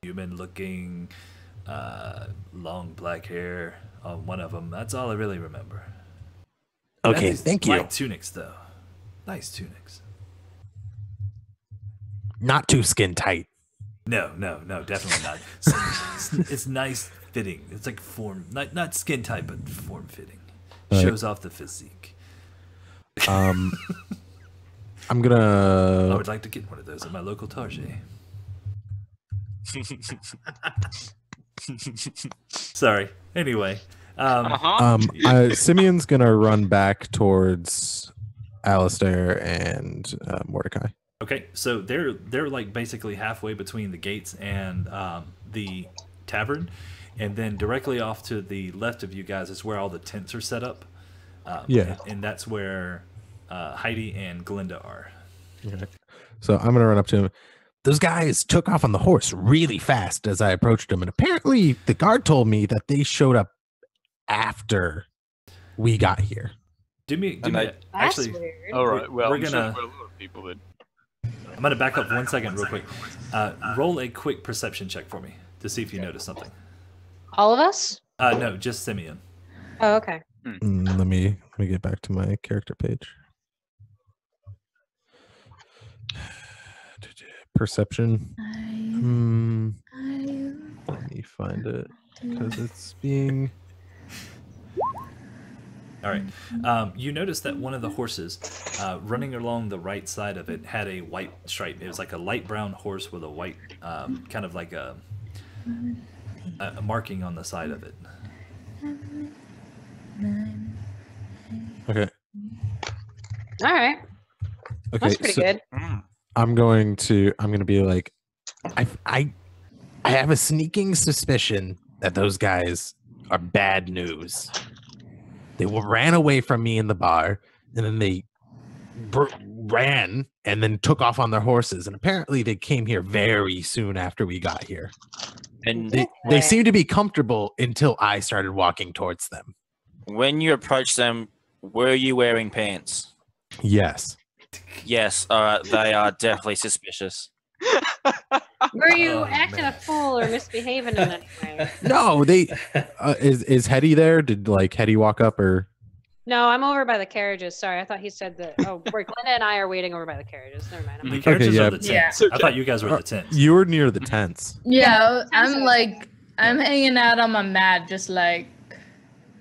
Human looking, long black hair on one of them. That's all I really remember. Okay, These thank you. White tunics, though. Nice tunics. Not too skin tight. No, definitely not. It's nice fitting. It's like form, not skin tight, but form fitting. Right. Shows off the physique. I'm I gonna. would like to get one of those at my local Target. Sorry. Anyway, Simeon's gonna run back towards Alistair and Mordecai. okay. So they're like basically halfway between the gates and the tavern, and then directly off to the left of you guys is where all the tents are set up. Yeah. and that's where Heidi and Glinda are. Okay. So I'm gonna run up to him. Those guys took off on the horse really fast as I approached them, and apparently the guard told me that they showed up after we got here. Do me That's actually. weird. All right. Well, we're I'm sure gonna- quite a lot of people that. I'm gonna back up 1 second, real quick. Roll a quick perception check for me to see if you notice something. All of us? No, just Simeon. Oh, okay. Let me get back to my character page. Perception. Let me find it because it's being. All right. You notice that one of the horses, running along the right side of it, had a white stripe. It was like a light brown horse with a white, kind of like a marking on the side of it. Okay. All right. Okay. That's pretty so good. I'm gonna be like, I have a sneaking suspicion that those guys are bad news. They ran away from me in the bar, and then they ran and then took off on their horses. And apparently, they came here very soon after we got here. And They seemed to be comfortable until I started walking towards them. when you approached them, were you wearing pants? Yes. Yes. All right. They are definitely suspicious. Were you Oh, acting man. a fool or misbehaving in any way? No, they. Is Hetty there? Did like Hetty walk up or? No, I'm over by the carriages. Sorry, I thought he said that. Oh, where Glinda and I are waiting over by the carriages. Never mind. I'm The like, carriages yeah. are the tents. Yeah. I thought you guys were the tents. You were near the tents. Yeah, Sounds I'm like- like, I'm hanging out on my mat, just like,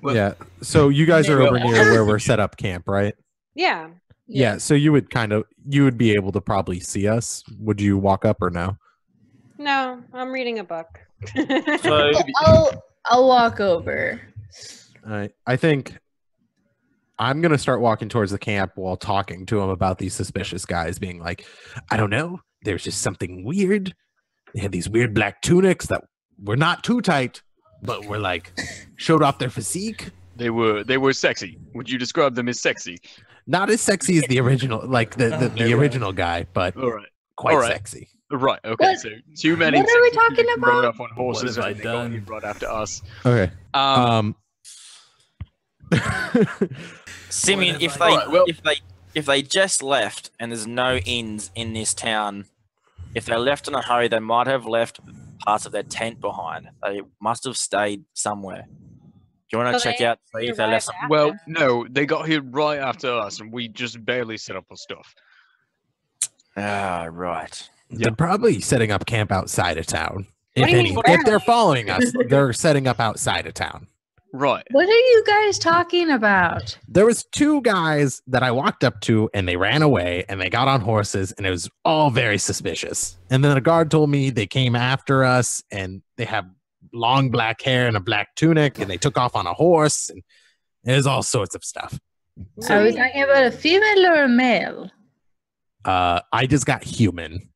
Well- Yeah. So you guys are Well- over near where we're set up camp, right? yeah. Yeah. So you would be able to probably see us. Would you walk up or no? No, I'm reading a book. So I'll walk over. I think I'm gonna start walking towards the camp while talking to them about these suspicious guys, being like, I don't know, there's just something weird. They had these weird black tunics that were not too tight, but were like showed off their physique. They were sexy. Would you describe them as sexy? Not as sexy as the original, like the original guy, but All right. quite all right. sexy. Right. Okay. What- So two men. what in are we sexy talking suits rode about? up on horses have I and they got done? here right after us. Okay. Simeon, What if have they I done? Well- if they just left and there's no inns in this town, if they left in a hurry, they might have left parts of their tent behind. They must have stayed somewhere. Do you want to So check they out see if they left? arrived Well, after. no, they got here right after us, and we just barely set up our stuff. Ah, right. They're probably setting up camp outside of town. What If do you mean, any, if they're where? following us, they're setting up outside of town. Right. What are you guys talking about? There was 2 guys that I walked up to and they ran away and they got on horses and it was all very suspicious. And then a guard told me they came after us and they have long black hair and a black tunic and they took off on a horse and there's all sorts of stuff. Are we talking about a female or a male? I just got human.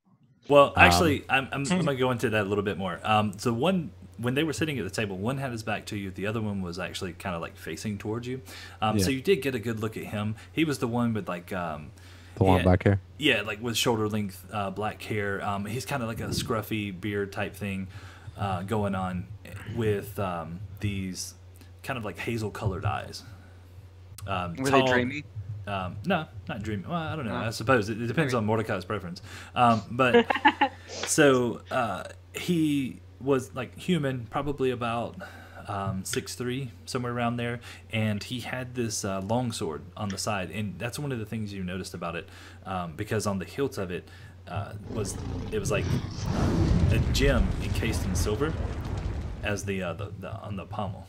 Well, actually, I'm going to go into that a little bit more. So when they were sitting at the table, one had his back to you. The other one was actually kind of like facing towards you. So you did get a good look at him. He was the one with like the long black hair. Yeah, like with shoulder length black hair. He's kind of like a scruffy beard type thing going on with these kind of like hazel colored eyes. Were they dreamy? No, not dreamy. Well, I don't know. I suppose it depends on Mordecai's preference. But so he was like human, probably about 6'3", somewhere around there, and he had this long sword on the side, and that's one of the things you noticed about it, because on the hilt of it was like a gem encased in silver as the on the pommel.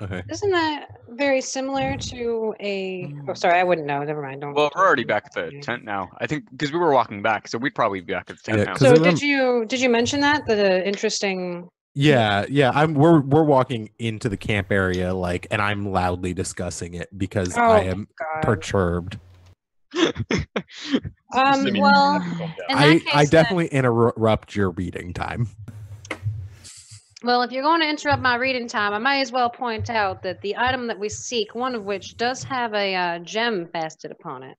Okay. Isn't that very similar to a? Oh, sorry, I wouldn't know. Never mind. Don't. Well, we're already back at the tent now. I think because we were walking back, so we'd probably be back at the tent Yeah, now. 'cause So it did you mention that the interesting? Yeah. We're walking into the camp area, like, and I'm loudly discussing it because I am God. perturbed. Well, in that I case, definitely interrupt your reading time. Well, if you're going to interrupt my reading time, I might as well point out that the item that we seek, one of which does have a gem fasted upon it.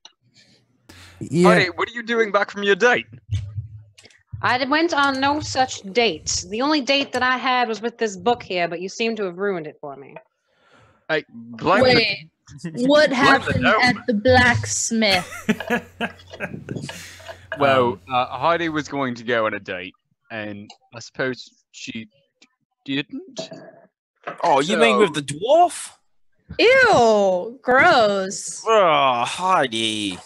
Yeah. Honey, what are you doing back from your date? I went on no such date. The only date that I had was with this book here, but you seem to have ruined it for me. Wait, what happened at the blacksmith? Well, Heidi was going to go on a date, and I suppose she didn't. Oh, you mean with the dwarf? Ew, gross. Oh, Heidi.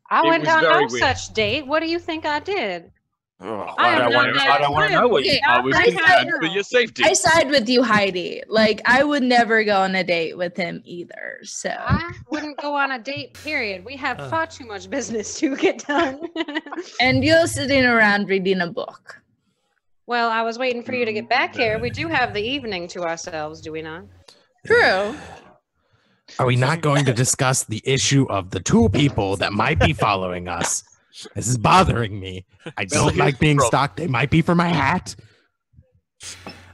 I It went was on very no weird. such date. What do you think I did? Oh, I I am don't not want that to know what you. Okay, I was I concerned side- for your safety. I side with you, Heidi. Like, I would never go on a date with him either. So I wouldn't go on a date, period. We have far too much business to get done. and you're sitting around reading a book. Well, I was waiting for you to get back here. We do have the evening to ourselves, do we not? True. Are we not going to discuss the issue of the 2 people that might be following us? This is bothering me. I Well, don't here's like the being problem. stalked. They might be for my hat.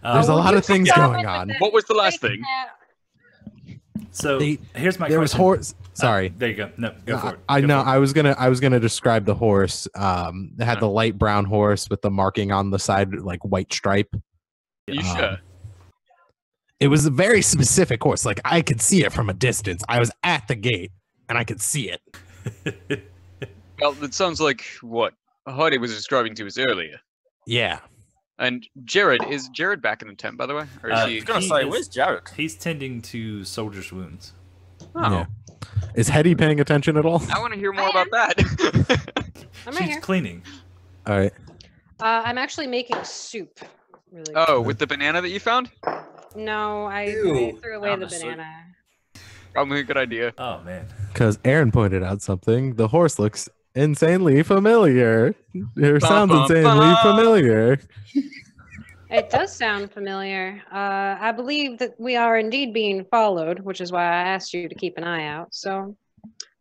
There's a lot of things going on. What was the last thing? So here's my There was question. horse. Sorry. There you go. No, go for it. I Go know. for it. I was gonna describe the horse. It had the light brown horse with the marking on the side, like white stripe. You sure? It was a very specific horse. Like I could see it from a distance. I was at the gate and I could see it. Well, it sounds like what Heidi was describing to us earlier. Yeah. And Jared, is Jared back in the tent, by the way? Or is I he? was gonna He say, is- where's Jared? He's tending to soldiers' wounds. Oh, Yeah. Is Hetty paying attention at all? I want to hear more about that. I'm right She's here. cleaning. All right. I'm actually making soup. Really. Oh, with the banana that you found? No, I Ew. threw away Not the the soup. banana. Probably a good idea. Oh man. Because Aaron pointed out something. The horse looks insanely familiar. It sounds bum, insanely bum. familiar. It does sound familiar. I believe that we are indeed being followed, which is why I asked you to keep an eye out. So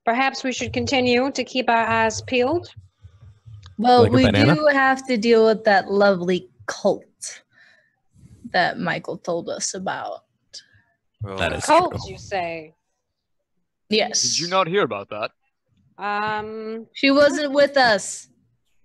perhaps we should continue to keep our eyes peeled. Well, Like a we banana? do have to deal with that lovely cult that Michael told us about. That is Cult, true. you say? Yes. Did you not hear about that? She wasn't with us.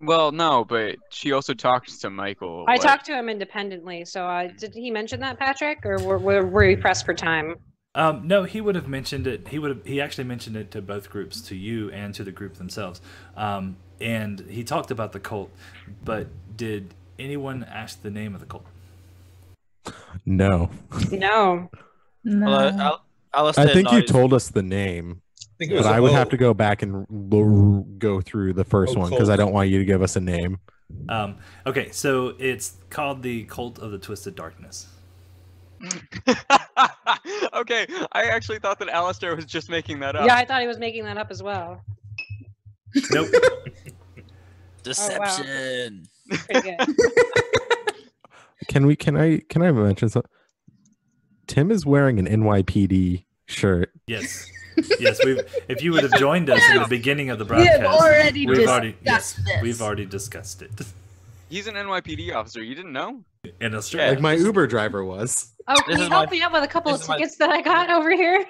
Well, no, but she also talked to Michael. I like- talked to him independently. So did he mention that, Patrick, or were we pressed for time? No, he would have mentioned it. He actually mentioned it to both groups, to you and to the group themselves. And he talked about the cult, but did anyone ask the name of the cult? No. No. No. Well, I think you told us the name, think it but was I would have to go back and go through the first one because I don't want you to give us a name. Okay, so it's called the Cult of the Twisted Darkness. Okay, I actually thought that Alistair was just making that up. Yeah, I thought he was making that up as well. Nope. Deception. Pretty good. Can I mention something? Tim is wearing an NYPD shirt. Yes. Yes, if you would have joined us in the beginning of the We have broadcast, already discussed this. we've already discussed it. He's an NYPD officer. You didn't know? In Australia. Like my Uber driver was. Oh, can you help me out with a couple of this is my- tickets that I got over here?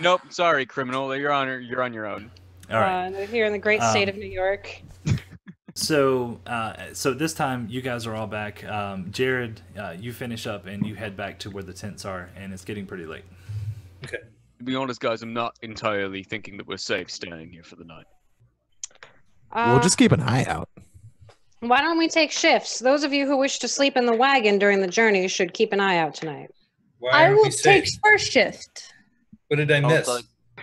Nope. Sorry, criminal. You're on your own. All right. They're here in the great state of New York. So this time you guys are all back. Jared, you finish up and you head back to where the tents are, and it's getting pretty late. Okay. To be honest, guys, I'm not entirely thinking that we're safe staying here for the night. We'll just keep an eye out. Why don't we take shifts? Those of you who wish to sleep in the wagon during the journey should keep an eye out tonight. Why I aren't will we take safe? first shift. What did I miss?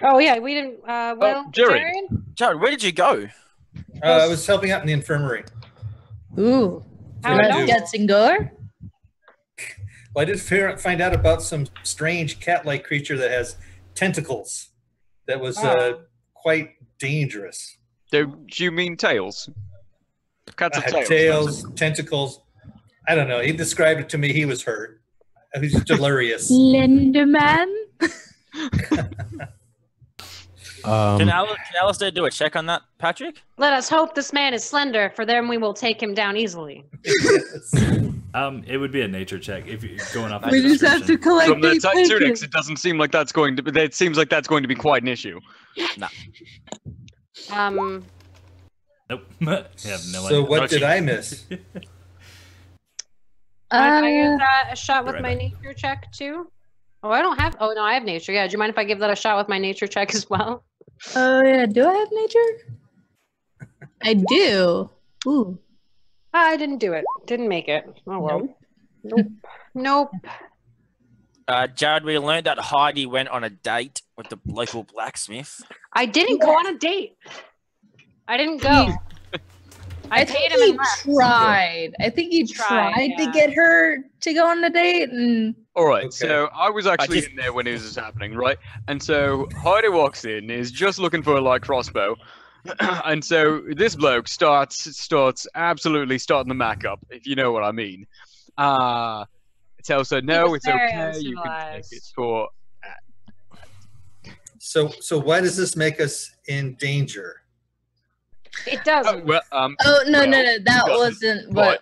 Oh yeah, we didn't. Well, Jared. Jared, where did you go? I was helping out in the infirmary. Ooh. How Did I about do? Guts and gore? Well, I did find out about some strange cat-like creature that has tentacles. That was quite dangerous. Do you mean tails? Cats have tails. Tails, tentacles. I don't know. He described it to me. He was hurt. He was delirious. Slenderman? Can Alistair do a check on that, Patrick? Let us hope this man is slender, for then we will take him down easily. Yes. It would be a nature check if you're going off. We the just have to description. collect From the these tunics, pictures. it doesn't seem like that's going to. It seems like that's going to be quite an issue. Nope. I have no So idea. what No did cheat. I miss? Mind if I give that a shot Be with right my back. nature check too? Oh, I don't have. Oh no, I have nature. Yeah. Do you mind if I give that a shot with my nature check as well? Oh yeah, do I have nature? I do. Ooh. I didn't do it. Didn't make it. Oh well. Nope. Jared, we learned that Heidi went on a date with the local blacksmith. I didn't go on a date. I didn't go. I think paid him he and left. tried. I think he tried to yeah. get her to go on a date, and All right, Okay. so I was actually just- in there when this was happening, right? And so Heidi walks in, is just looking for a light crossbow, and so this bloke starts absolutely starting the Mac up, if you know what I mean. Tells her, no, was it's very okay, you can take it uncivilized. for. So why does this make us in danger? It doesn't. Well, oh no, well, no, no, that doesn't, wasn't what.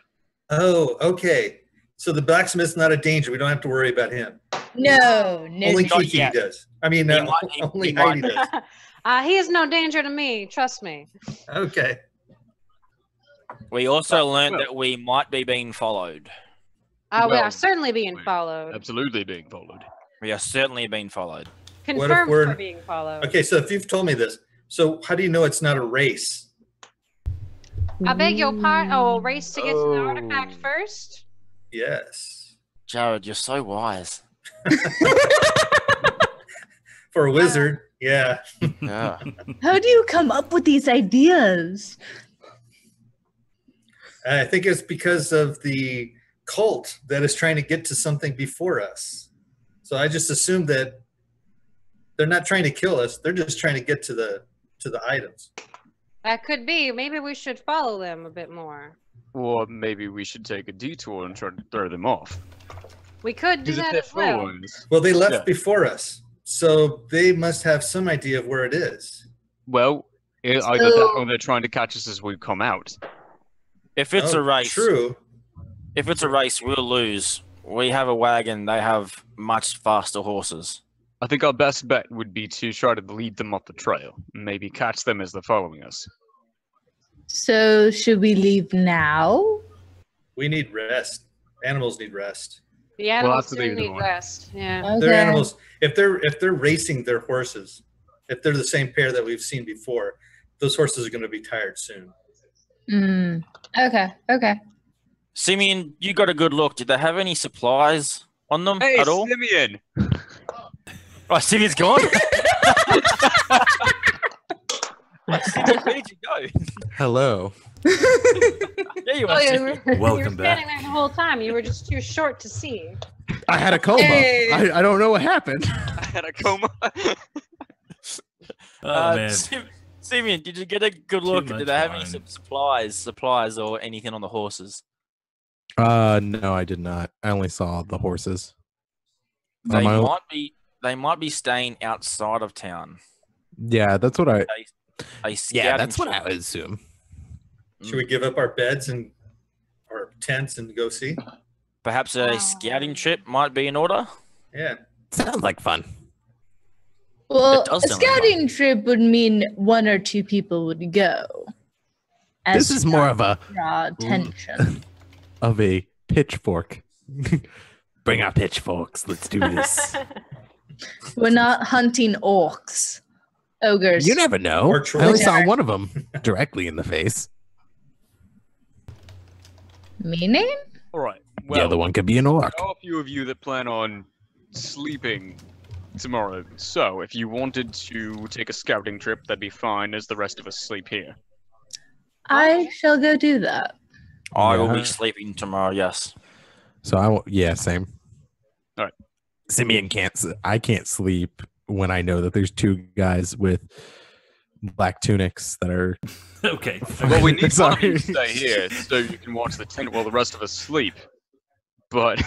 Oh, okay. So the blacksmith's not a danger. We don't have to worry about him. No, Only Not Kiki yet. does. I mean, He might- he only might. Heidi does. He is no danger to me. Trust me. Okay. We also learned that we might be being followed. We Well, are certainly being we're followed. absolutely being followed. We are certainly being followed. Confirmed we're- for being followed. Okay, so if you've told me this, so how do you know it's not a race? I beg your pardon. Oh, race to get to the artifact Oh. first. Yes. Jared, you're so wise. For a wizard, yeah. Yeah. How do you come up with these ideas? I think it's because of the cult that is trying to get to something before us. So I just assumed that they're not trying to kill us. They're just trying to get to the items. That could be. Maybe we should follow them a bit more. Or maybe we should take a detour and try to throw them off. We could do Because if that they're as well. followers, Well, they left Yeah. before us, so they must have some idea of where it is. well, either that or they're trying to catch us as we come out. If it's Oh, a race, True. if it's a race, we'll lose. We have a wagon. They have much faster horses. I think our best bet would be to try to lead them up the trail, and maybe catch them as they're following us. So should we leave now? We need rest. Animals need rest. The We'll animals have to do leave them need on. rest. Yeah. Okay. They're animals. If they're racing their horses, if they're the same pair that we've seen before, those horses are going to be tired soon. Mm. Okay. Okay. Simeon, you got a good look. Did they have any supplies on them Hey, at all? Simeon! Oh, Simeon's gone. Simeon, where did you go? Hello. Yeah, Yeah, you Oh, are. you were Welcome standing back. there the whole time. You were just too short to see. I had a coma. Hey. I don't know what happened. I had a coma. Oh man. Simeon, did you get a good Too look? much Did they have any wine. supplies, or anything on the horses? No, I did not. I only saw the horses. They My own- might be. They might be staying outside of town. Yeah, that's what I. A Yeah, that's what scouting I would assume. Should we give up our beds and our tents and go see? Perhaps a scouting trip might be in order. Yeah. Sounds like fun. Well, It does a sound like scouting trip would mean 1 or 2 people would go. This is more of a draw attention. pitchfork. Bring our pitchforks. Let's do this. We're not hunting orcs, ogres. You never know. Or I only trolls. saw one of them directly in the face. Meaning? All right. The Well, other one could be an orc. there are a few of you that plan on sleeping tomorrow. So, if you wanted to take a scouting trip, that'd be fine as the rest of us sleep here. I shall go do that. I will Yeah. be sleeping tomorrow. Yes. So yeah, same. All right. Simeon can't. I can't sleep when I know that there's 2 guys with black tunics that are. Okay. Well, we need one of you to Sorry. stay here so you can watch the tent while the rest of us sleep. But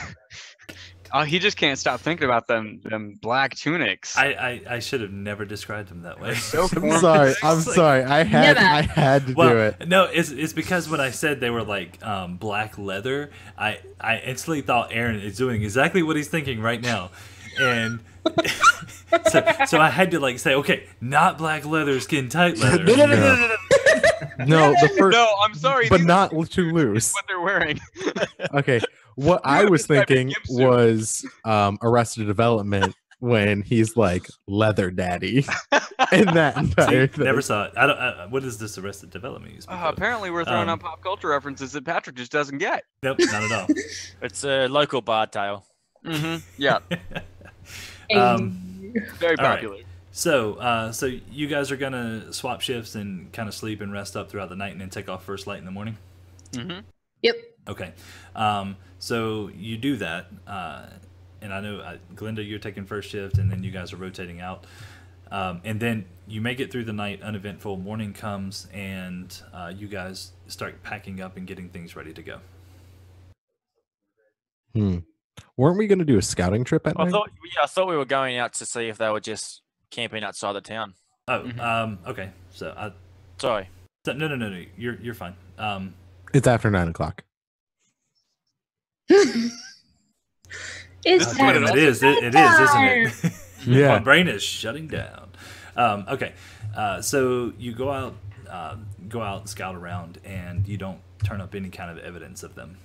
he just can't stop thinking about them black tunics. I should have never described him that way. So I'm sorry. I'm It's like- sorry. I had to do Well, it. no, it's because when I said they were like black leather, I instantly thought Aaron is doing exactly what he's thinking right now, and so I had to like say, okay, not black leather, skin tight leather. No, the first, No, I'm sorry. but these not are too loose. what they're wearing. Okay, what I have was this type of thinking gimp suit. was Arrested Development when he's like leather daddy in that entire See, thing. never saw it. I don't. What is this Arrested Development? You speak of? Apparently, we're throwing Um, out pop culture references that Patrick just doesn't get. Nope, not at all. It's a local bard tale. Mm-hmm. Yeah, Um, very All right. popular. So you guys are gonna swap shifts and kind of sleep and rest up throughout the night, and then take off first light in the morning. Mm-hmm. Yep. Okay. So you do that, and I know Glinda, you're taking first shift, and then you guys are rotating out, and then you make it through the night uneventful. Morning comes, and you guys start packing up and getting things ready to go. Weren't we going to do a scouting trip at I night? thought we were going out to see if they were just camping outside the town. Oh, okay. So Sorry. no. You're fine. It's after 9 o'clock. It's Damn, time. It is, isn't it? Yeah. My brain is shutting down. Okay, so you go out, and scout around, and you don't turn up any kind of evidence of them.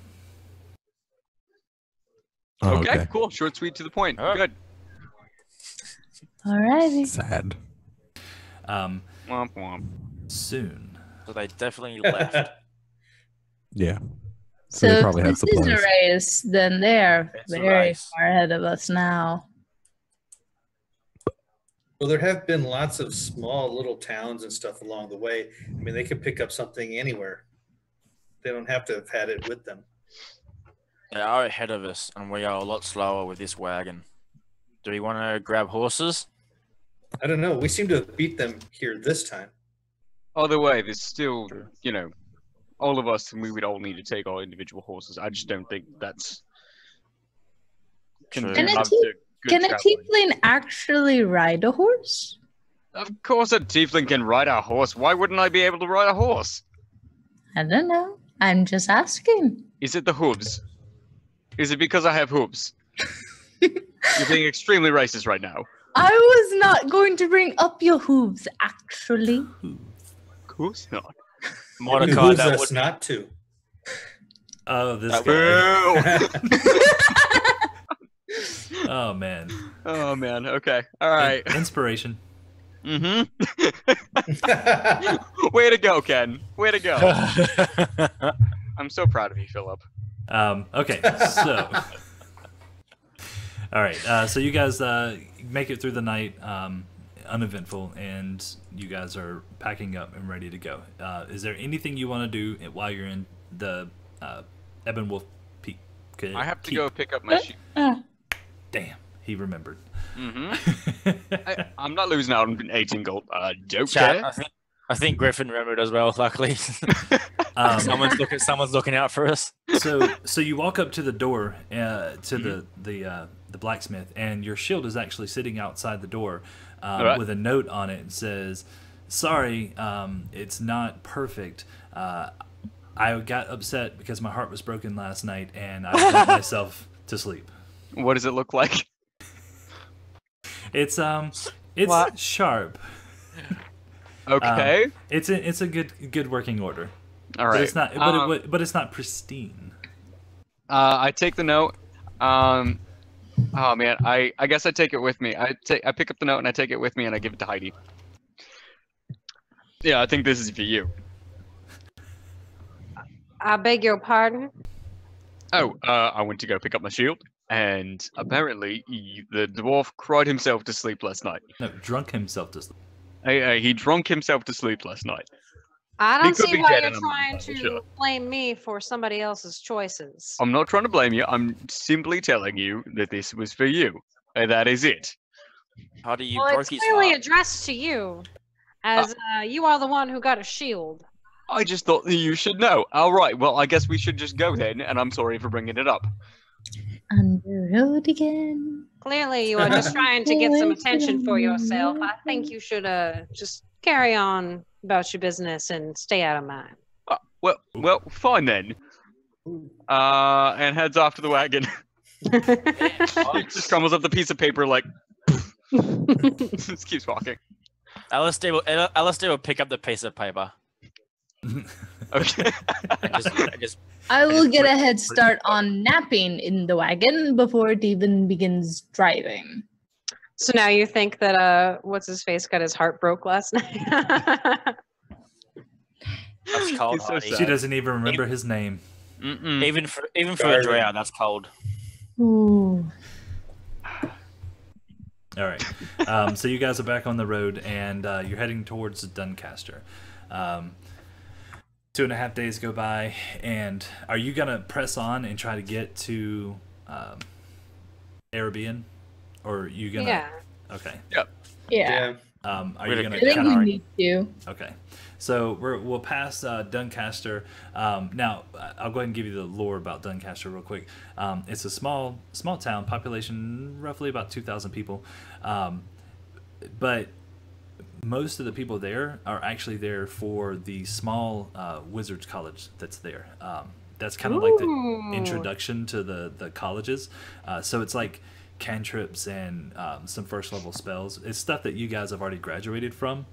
Oh, Okay, cool. Short, sweet, to the point. Alright. Good. Alrighty. Sad. Womp womp. Soon. So they definitely left. Yeah. So they if probably have this is a supplies. race, then they're It's a very race. far ahead of us now. Well, there have been lots of small little towns and stuff along the way. I mean, they could pick up something anywhere. They don't have to have had it with them. They are ahead of us, and we are a lot slower with this wagon. Do we want to grab horses? I don't know. We seem to have beat them here this time. Either way, there's still, all of us, and we would all need to take our individual horses. I just don't think that's True. conducive to good Can a traveling. tiefling actually ride a horse? Of course a tiefling can ride a horse. Why wouldn't I be able to ride a horse? I don't know. I'm just asking. Is it the hooves? Is it because I have hooves? You're being extremely racist right now. I was not going to bring up your hooves, actually. Of course not. It Mordecai, behooves that us would not to. Oh, this That guy. Boo! Oh man. Oh man. Okay. All right. Inspiration. Mm-hmm. Way to go, Ken. Way to go. I'm so proud of you, Philip. Okay, so all right, so you guys make it through the night uneventful, and you guys are packing up and ready to go. Is there anything you want to do while you're Ebon Wolf Peak. I have to go pick up my sheep. Damn, he remembered. I'm not losing out on 18 gold. Don't Chat, care. I think Griffin remembered as well. Luckily, someone's looking out for us. So you walk up to the door to the blacksmith, and your shield is actually sitting outside the door with a note on it. It says, "Sorry, it's not perfect. I got upset because my heart was broken last night, and I let myself to sleep." What does it look like? It's sharp. Okay. It's a good working order. All right. But it's not. But it's not pristine. I take the note. Oh man, I guess I take it with me. I pick up the note and I take it with me and I give it to Heidi. Yeah, I think this is for you. I beg your pardon? Oh, I went to go pick up my shield, and apparently the dwarf cried himself to sleep last night. No, drunk himself to sleep. He drunk himself to sleep last night. I don't could see be why dead you're in a trying month, to sure. blame me for somebody else's choices. I'm not trying to blame you. I'm simply telling you that this was for you. And that is it. How do you Well, broke it's his clearly heart? addressed to you, as you are the one who got a shield. I just thought that you should know. All right, well, I guess we should just go then, and I'm sorry for bringing it up. On the road again. Clearly, you are just trying to get some attention for yourself. I think you should just carry on about your business and stay out of mine. Well, fine then. And heads off to the wagon. He just crumbles up the piece of paper like. Just keeps walking. Alistair will pick up the piece of paper. Okay. I will get a head start on napping in the wagon before it even begins driving. So now you think that what's his face got his heart broke last night? That's cold. He's so Heidi. sad. She doesn't even remember his name. Even for a drow, that's cold. Ooh. All right. So you guys are back on the road, and you're heading towards Doncaster. 2.5 days go by, and are you gonna press on and try to get to Arabein, or are you gonna? Yeah. Okay. Yeah. Are you gonna? I think we need to. Okay. So we'll pass Doncaster. Now I'll go ahead and give you the lore about Doncaster real quick. It's a small town, population roughly about 2,000 people, but most of the people there are actually there for the small wizards college that's there. That's kind of like the introduction to the colleges. So it's like cantrips and some first level spells. It's stuff that you guys have already graduated from.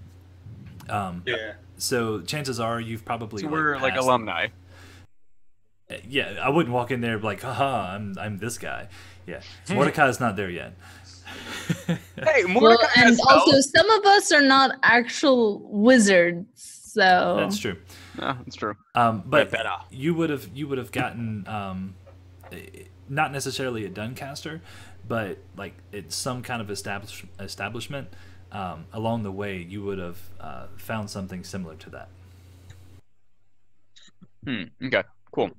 Yeah. So chances are you've probably So we're like passed- alumni. Yeah, I wouldn't walk in there like, haha, I'm this guy. Yeah, Mordecai's not there yet. Hey, Well, Mordecai and has also spells. some of us are not actual wizards, so That's true. No, that's true. But better. you would have gotten not necessarily a Doncaster, but like it's some kind of establishment. Along the way, you would have found something similar to that. Okay, cool.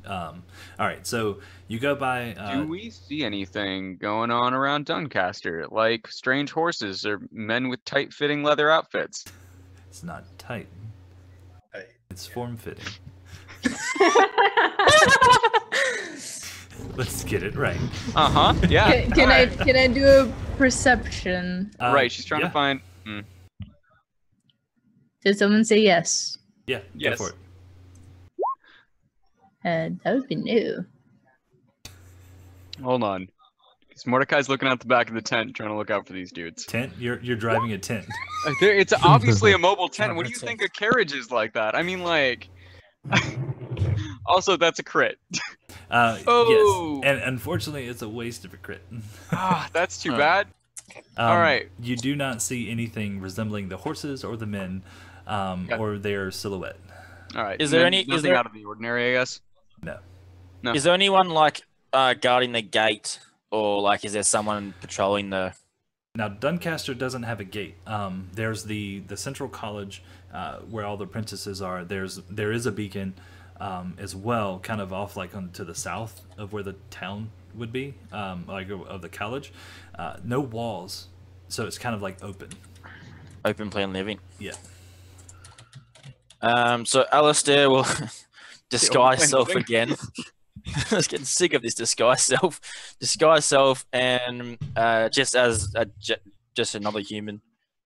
All right, so you go by. Do we see anything going on around Doncaster, like strange horses or men with tight-fitting leather outfits? It's not tight. It's form-fitting. Let's get it right. Yeah. Can I do a perception? Right, she's trying yeah. to find. Did someone say yes? Yeah, Yes. go for it. That would be new. Hold on. Because Mordecai's looking out the back of the tent, trying to look out for these dudes. Tent? You're driving a tent. It's obviously a mobile tent. What do you think a carriage is like that? I mean, like. Also, that's a crit. Yes, and unfortunately, it's a waste of a crit. That's too bad. All right. You do not see anything resembling the horses or the men, or their silhouette. All right. Is there nothing out of the ordinary? I guess. No. Is there anyone like guarding the gate, or like is there someone patrolling the? Now, Doncaster doesn't have a gate. There's the central college where all the apprentices are. There is a beacon, as well, kind of off like to the south of where the town would be, like of the college. No walls, so it's kind of like open. Open plan living. Yeah. So Alistair will disguise plan self living. again. I was getting sick of this disguise self, and just as just another human.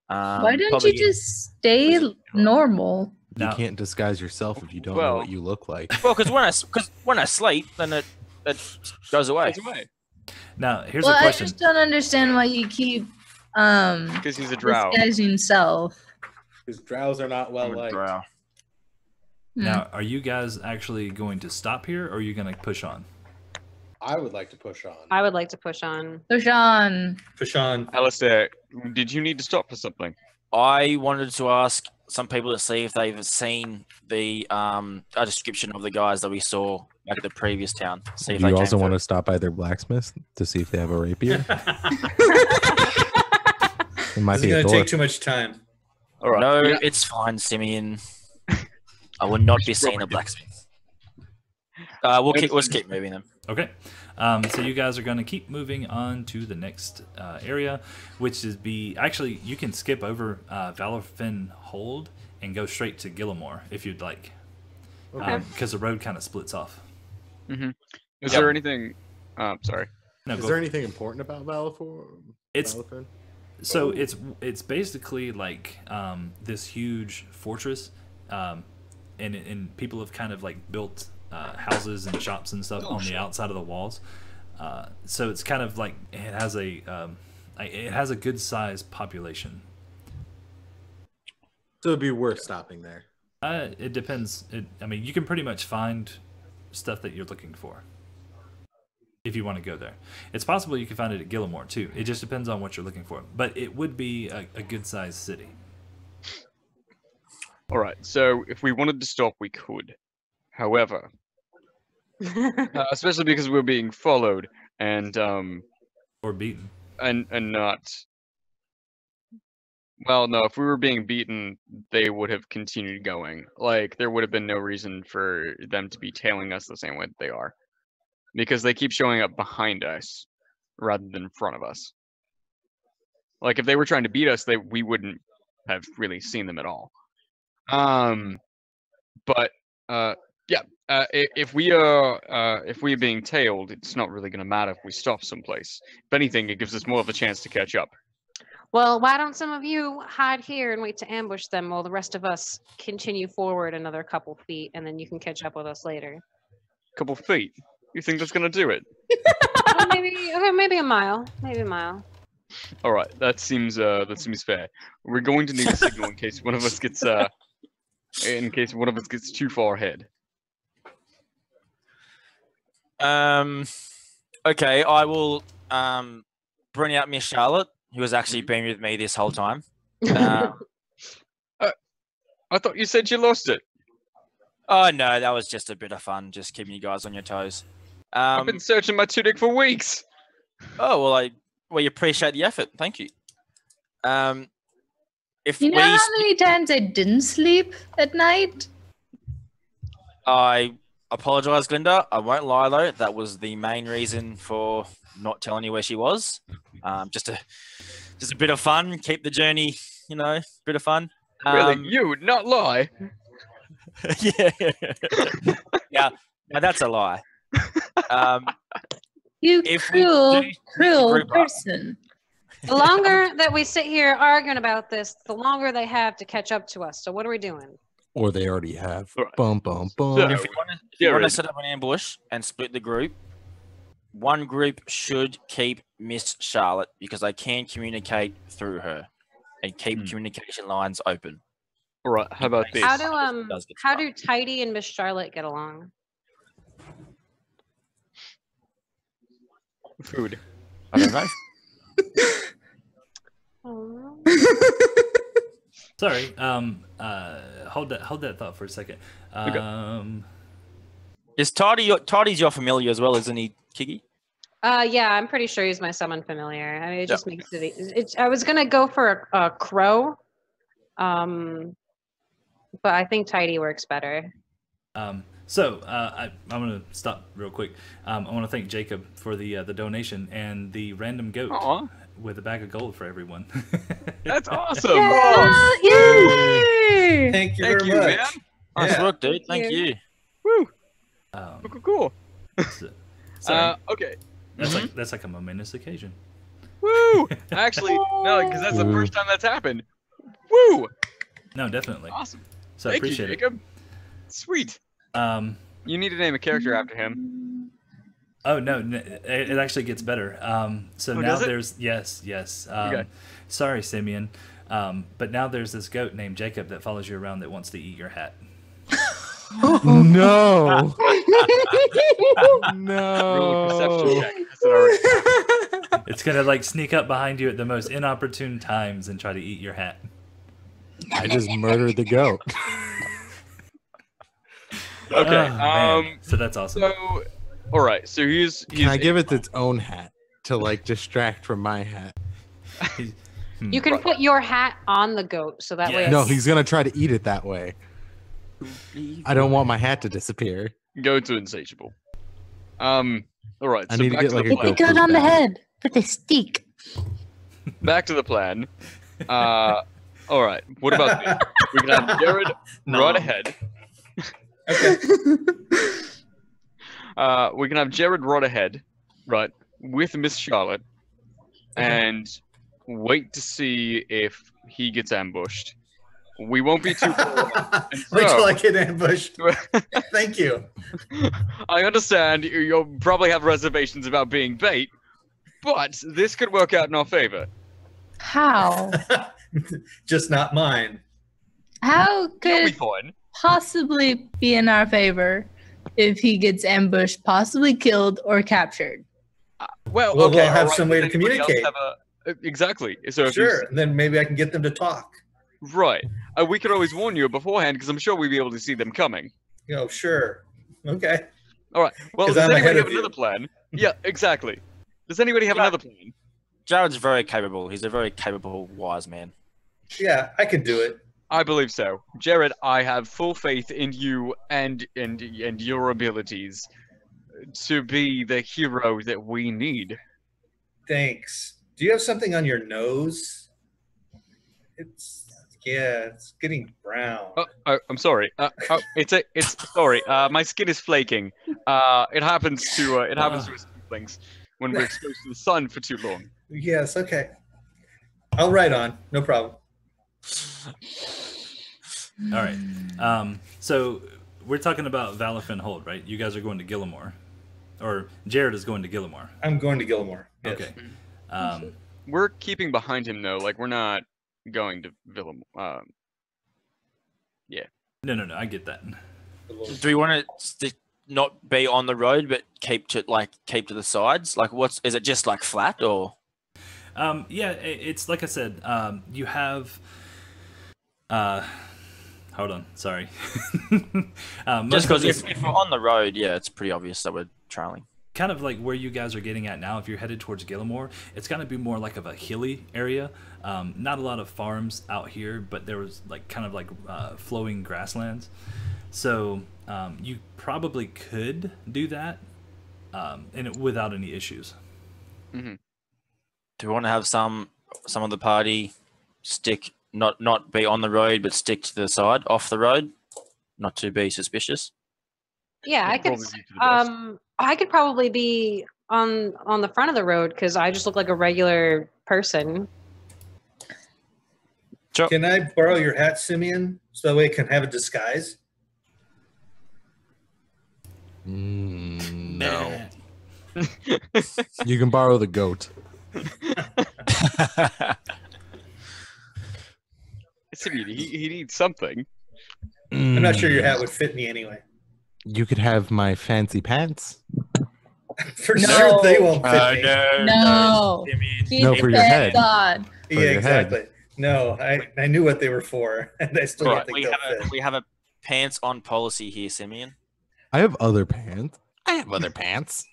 Why don't probably- you just stay normal? You Now, can't disguise yourself if you don't know Well- what you look like. Well, because when I sleep, then it goes away. That's away. now here's Well, a I question. just don't understand why you keep Because he's a drow. disguising self. Because drows are not well I'm a liked. drow. Now, are you guys actually going to stop here, or are you going to push on? I would like to push on. I would like to push on. Push on. Fashawn, Alistair, did you need to stop for something? I wanted to ask some people to see if they've seen the a description of the guys that we saw back at the previous town. See if You they also came want through. to stop by their blacksmith to see if they have a rapier. It might this is be a going to door. take too much time. All right. No, Yeah. it's fine, Simeon. I will not be seeing a blacksmith. Let's keep moving them. Okay. So you guys are going to keep moving on to the next area, which is actually you can skip over Valorfin Hold and go straight to Gillimore if you'd like, because the road kind of splits off. Is there anything? Sorry. No, Is go there anything important about It's- Valorfin? So it's basically like this huge fortress, and people have kind of like built houses and shops and stuff on the outside of the walls. So it's kind of like it has a good sized population. So it'd be worth stopping there. It depends. I mean, you can pretty much find stuff that you're looking for if you want to go there. It's possible you can find it at Gillimore too. It just depends on what you're looking for. But it would be a good sized city. All right. So if we wanted to stop, we could. However, especially because we're being followed and Or beaten. and not. Well, no. If we were being beaten, they would have continued going. Like there would have been no reason for them to be tailing us the same way that they are, because they keep showing up behind us rather than in front of us. Like if they were trying to beat us, we wouldn't have really seen them at all. But yeah. If we are being tailed, it's not really going to matter if we stop someplace. If anything, it gives us more of a chance to catch up. Well, why don't some of you hide here and wait to ambush them while the rest of us continue forward another couple feet, and then you can catch up with us later. Couple feet. You think that's going to do it? Well, maybe a mile. Maybe a mile. All right, that seems fair. We're going to need a signal in case one of us gets too far ahead. Okay, I will bring out Miss Charlotte, who has actually been with me this whole time. I thought you said you lost it. Oh no, that was just a bit of fun, just keeping you guys on your toes. I've been searching my tunic for weeks. Oh well, we appreciate the effort. Thank you. If You know we, how many times I didn't sleep at night? I apologize, Glinda. I won't lie though. That was the main reason for not telling you where she was. Just a bit of fun. Keep the journey, bit of fun. Really, you would not lie. Yeah. Yeah. Now that's a lie. You If we cruel, do cruel group up- person. The longer that we sit here arguing about this, the longer they have to catch up to us. So what are we doing? Or they already have. Alright. Bum, bum, bum. So- If you want to Jared. set up an ambush and split the group, one group should keep Miss Charlotte because they can communicate through her and keep communication lines open. All right, how about this? How do Tidy and Miss Charlotte get along? Food. I don't know. Oh. Sorry. Hold that thought for a second. Is Tidy's your familiar as well, isn't he, Kiki? Yeah, I'm pretty sure he's my summon familiar. I mean, it just makes it. I was gonna go for a crow, but I think Tidy works better. So I'm gonna stop real quick. I want to thank Jacob for the donation and the random goat Aw, with a bag of gold for everyone. that's awesome. Yay! Thank you Thank very you, much. man. Nice Yeah. work, dude. Thank you. you. Woo. Um, Cool. sorry, Okay. that's like a momentous occasion. Woo. Actually, no, because that's the first time that's happened. Woo. No, definitely. Awesome. So I Thank you, appreciate it. Jacob. Sweet. You need to name a character after him. Oh no, it actually gets better. So Oh, now does it? there's yes. Okay. Sorry, Simeon. But now there's this goat named Jacob that follows you around that wants to eat your hat. No. Roll a perception No. check. That's already. It's gonna like sneak up behind you at the most inopportune times and try to eat your hat. I just murdered the goat. Okay. Oh, man. So that's awesome. So, all right. So he's. Can I give it its own hat to like distract from my hat? You can put your hat on the goat, so that way. Yes. No, it's- he's gonna try to eat it that way. I don't want my hat to disappear. Go to insatiable. All right. I So need to back get to like the a plan. goat. Goat on the head with a stick. Back to the plan. All right. What about this? We can have Jared right ahead. Okay. We can have Jared right ahead, right, with Miss Charlotte, and wait to see if he gets ambushed. We won't be too. Wait till I get ambushed. Thank you. I understand you'll probably have reservations about being bait, but this could work out in our favor. How? Just not mine. How You'll be could fine. possibly be in our favor if he gets ambushed, possibly killed, or captured? Well, Well, okay, we'll have all right, some way does to anybody else communicate. have exactly. So if you Sure. And then maybe I can get them to talk. right, we could always warn you beforehand because I'm sure we'd be able to see them coming. Sure. Okay. All right. Well, 'Cause does I'm anybody ahead have of you. another plan? Yeah, exactly. Does anybody have Yeah. another plan? Jared's very capable. He's a very capable, wise man. Yeah, I can do it. I believe so. Jared, I have full faith in you and your abilities to be the hero that we need. Thanks. Do you have something on your nose? It's getting brown. I'm sorry. It's sorry. My skin is flaking. It happens to us siblings when we're exposed to the sun for too long. Yes, okay. I'll write on. No problem. All right. So we're talking about Valafin Hold, right? You guys are going to Gillimore, or Jared is going to Gillimore. I'm going to Gilmore. Yes. Okay. We're keeping behind him though. Like we're not going to Villam. No. I get that. Do we want to not be on the road, but keep to the sides? Like, is it just like flat or? Yeah, it's like I said. You have. Hold on. Sorry. Just because if we're on the road, yeah, it's pretty obvious that we're trailing. Kind of like where you guys are getting at now, if you're headed towards Gillimore, it's going to be more like of a hilly area. Not a lot of farms out here, but there was like kind of like flowing grasslands. So you probably could do that without any issues. Mm-hmm. Do we want to have some of the party stick, not be on the road, but stick to the side, off the road, not to be suspicious? Yeah, I could. Probably be for the best. I could probably be on the front of the road because I just look like a regular person. Sure. Can I borrow your hat, Simeon, so that way I can have a disguise? No. You can borrow the goat. Simeon, he needs something. I'm not sure your hat would fit me anyway. You could have my fancy pants. For No. sure, they won't fit me. No. Keep No, for your that head. God. Yeah, your head. exactly. No, I knew what they were for, and I still don't Right, think We they'll have fit. we have a pants on policy here, Simeon. I have other pants. I have other pants.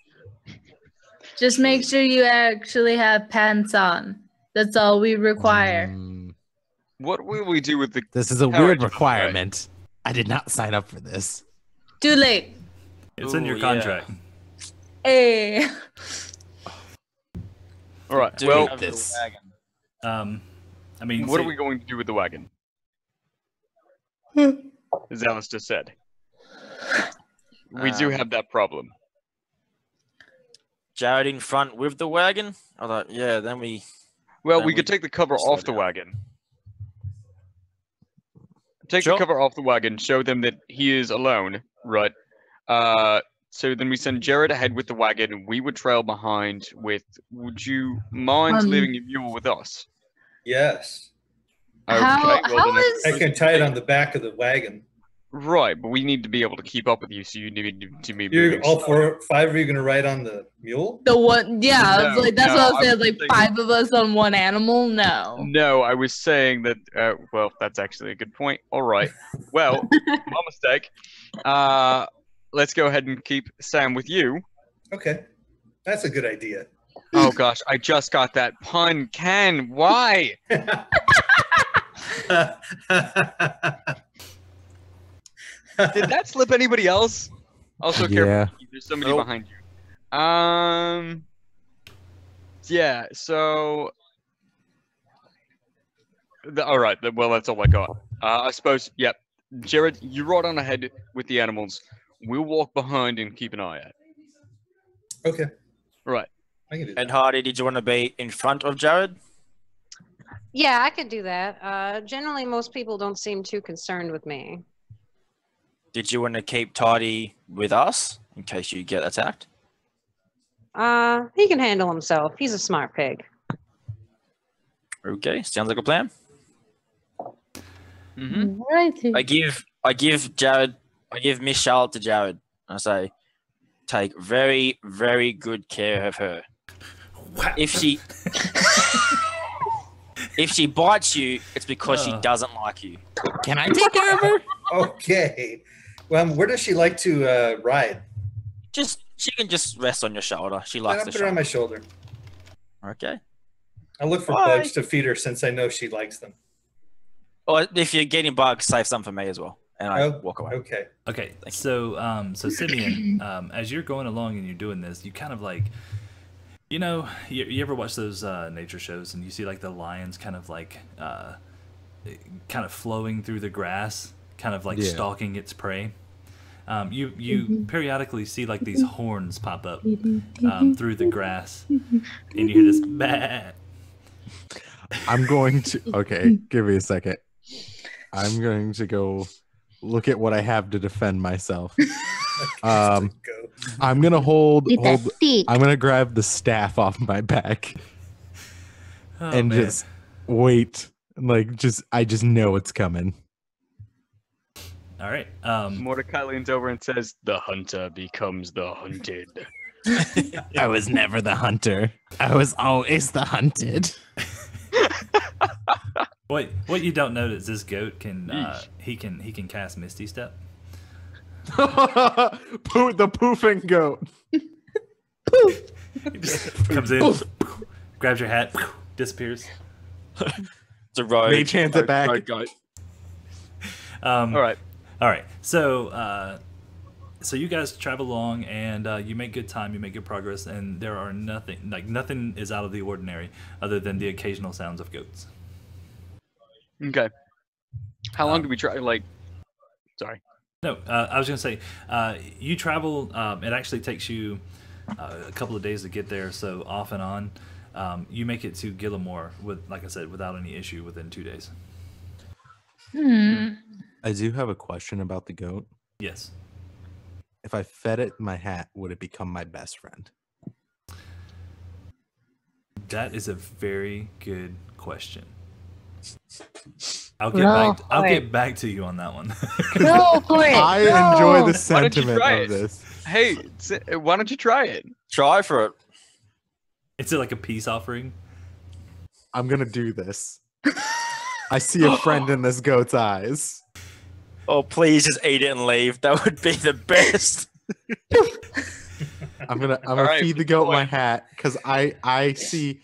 Just make sure you actually have pants on. That's all we require. What will we do with the This is a Carriage, weird by the way. requirement. I did not sign up for this. Too late. It's in your Ooh, contract. Hey. All right. Do Well, have the this. wagon. I mean, what say- are we going to do with the wagon? As Alice just said. We do have that problem. Jared in front with the wagon? I thought, yeah, then we... Well, Then we could we take the cover slow off the down. wagon. Take Sure. the cover off the wagon, show them that he is alone, right? So then we send Jared ahead with the wagon. We would trail behind with. Would you mind leaving your mule with us? Yes. How then I can tie it on the back of the wagon. Right, but we need to be able to keep up with you, so you need to be You're moving all slow. 5 of you gonna ride on the mule? the one? Yeah, I was No, like, that's no, what I I was saying. was Like thinking- 5 of us on one animal. No. No, I was saying that. Well, that's actually a good point. All right. Well, my mistake. Let's go ahead and keep Sam with you. Okay. That's a good idea. Oh gosh, I just got that pun. Ken, why? Did that slip anybody else? Also, Yeah. careful. There's somebody Nope. behind you. Yeah. So. All right. Well, that's all I got. I suppose. Yep. Jared, you ride on ahead with the animals. We'll walk behind and keep an eye out. Okay. Right. I can do that. And Hardy, did you want to be in front of Jared? Yeah, I could do that. Generally, most people don't seem too concerned with me. Did you want to keep Tidy with us in case you get attacked? He can handle himself. He's a smart pig. Okay, sounds like a plan. Mm-hmm. Right. I give Miss Charlotte to Jared. I say, take very, very good care of her. Wow. If she bites you, it's because she doesn't like you. Can I take care of her? Okay. Well, where does she like to ride? She can just rest on your shoulder. She Then likes I'll the put her on my shoulder. shoulder. Okay. I'll look for Bye. bugs to feed her since I know she likes them. Or if you're getting bugs, save some for me as well, and I Oh, walk away. Okay. Okay, so Simeon, as you're going along and you're doing this, you kind of like, you know, you ever watch those nature shows and you see like the lions kind of like, kind of flowing through the grass, kind of like Yeah. stalking its prey. You periodically see like these horns pop up through the grass, and you hear this bah. I'm going to. Okay, give me a second. I'm going to go look at what I have to defend myself. Go. I'm gonna hold. With that stick. I'm gonna grab the staff off my back Oh, and man. just wait. Like, I just know it's coming. All right. Mordecai leans over and says, "The hunter becomes the hunted." I was never the hunter. I was always the hunted. What you don't know is this goat can he can cast Misty Step. The poofing goat. He just comes in, grabs your hat, disappears. It's a road. Mage hands it back. road goat. All right. All right. So you guys travel along and you make good time. You make good progress, and there are nothing is out of the ordinary other than the occasional sounds of goats. Okay. How long do we try? Like, sorry. No, I was gonna say you travel. It actually takes you a couple of days to get there. So off and on, you make it to Gillimore with, like I said, without any issue within 2 days. I do have a question about the goat. Yes. If I fed it my hat, would it become my best friend? That is a very good question. I'll Roll get back to you on that one. Go for it. I Go. enjoy the Why don't you sentiment try of it? this. Hey, why don't you try it? Try for it. Is it like a peace offering? I'm gonna do this. I see a friend in this goat's eyes. Oh, please just eat it and leave. That would be the best. I'm gonna right, feed the goat my hat because I see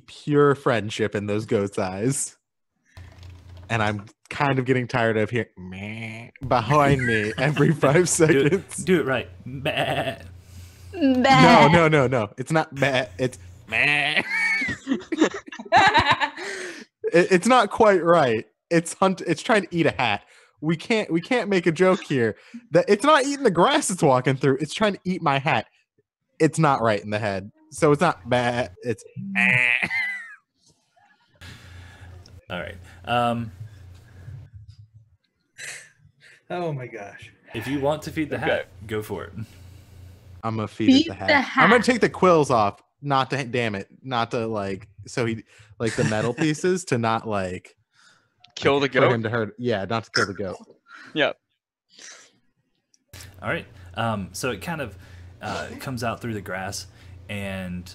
pure friendship in those goat's eyes, and I'm kind of getting tired of hearing meh behind me every 5 seconds. Do it right. Meh. No. It's not meh. It's meh. It's not quite right. It's trying to eat a hat. We can't make a joke here that it's not eating the grass it's walking through. It's trying to eat my hat. It's not right in the head. So it's not bad. It's All right. Oh my gosh. If you want to feed the hat, go for it. I'm gonna feed it the hat. I'm gonna take the quills off. Not to not to like so he like the metal pieces to not like Kill the for goat. him to hurt. Yeah, not to kill the goat. Yeah. All right. So it kind of comes out through the grass, and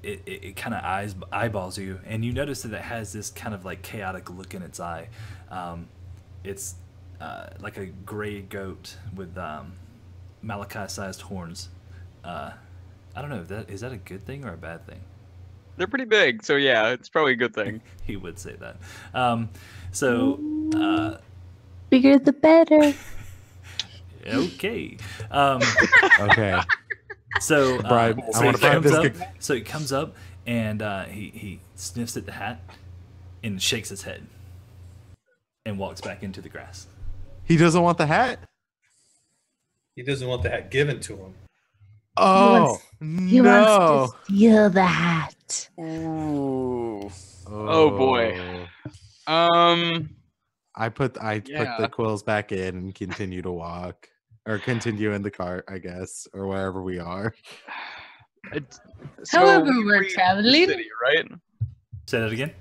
it kind of eyeballs you, and you notice that it has this kind of like chaotic look in its eye. It's like a gray goat with Malachi-sized horns. I don't know. Is that a good thing or a bad thing? They're pretty big, so yeah, it's probably a good thing. He would say that. So Bigger the better. okay. Okay. So Bribe. I want to bribe this guy. So he comes up and he sniffs at the hat and shakes his head and walks back into the grass. He doesn't want the hat? He doesn't want the hat given to him. Oh, He no. wants to steal the hat. Ooh. Oh, boy. I put the quills back in and continue to walk. Or continue in the cart, I guess, or wherever we are. However, we we're reached traveling. the city, right? Say that again?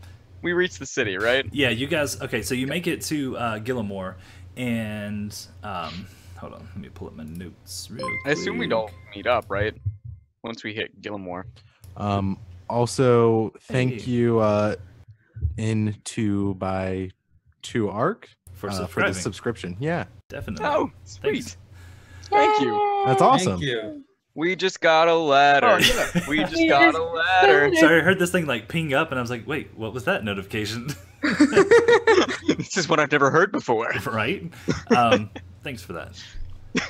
We reached the city, right? Yeah, you guys. Okay, so you make it to Gillimore, and hold on, let me pull up my notes real quick. I assume we don't meet up, right? Once we hit Gillimore. Also, thank Hey. you into by 2 Arc For the subscribing. subscription. Yeah, Definitely. Oh, sweet. Thanks. Thank you. that's awesome. Thank you. We just got a letter. We just got a letter. Sorry, I heard this thing like ping up, and I was like, "Wait, what was that notification?" This is what I've never heard before. Right? Thanks for that.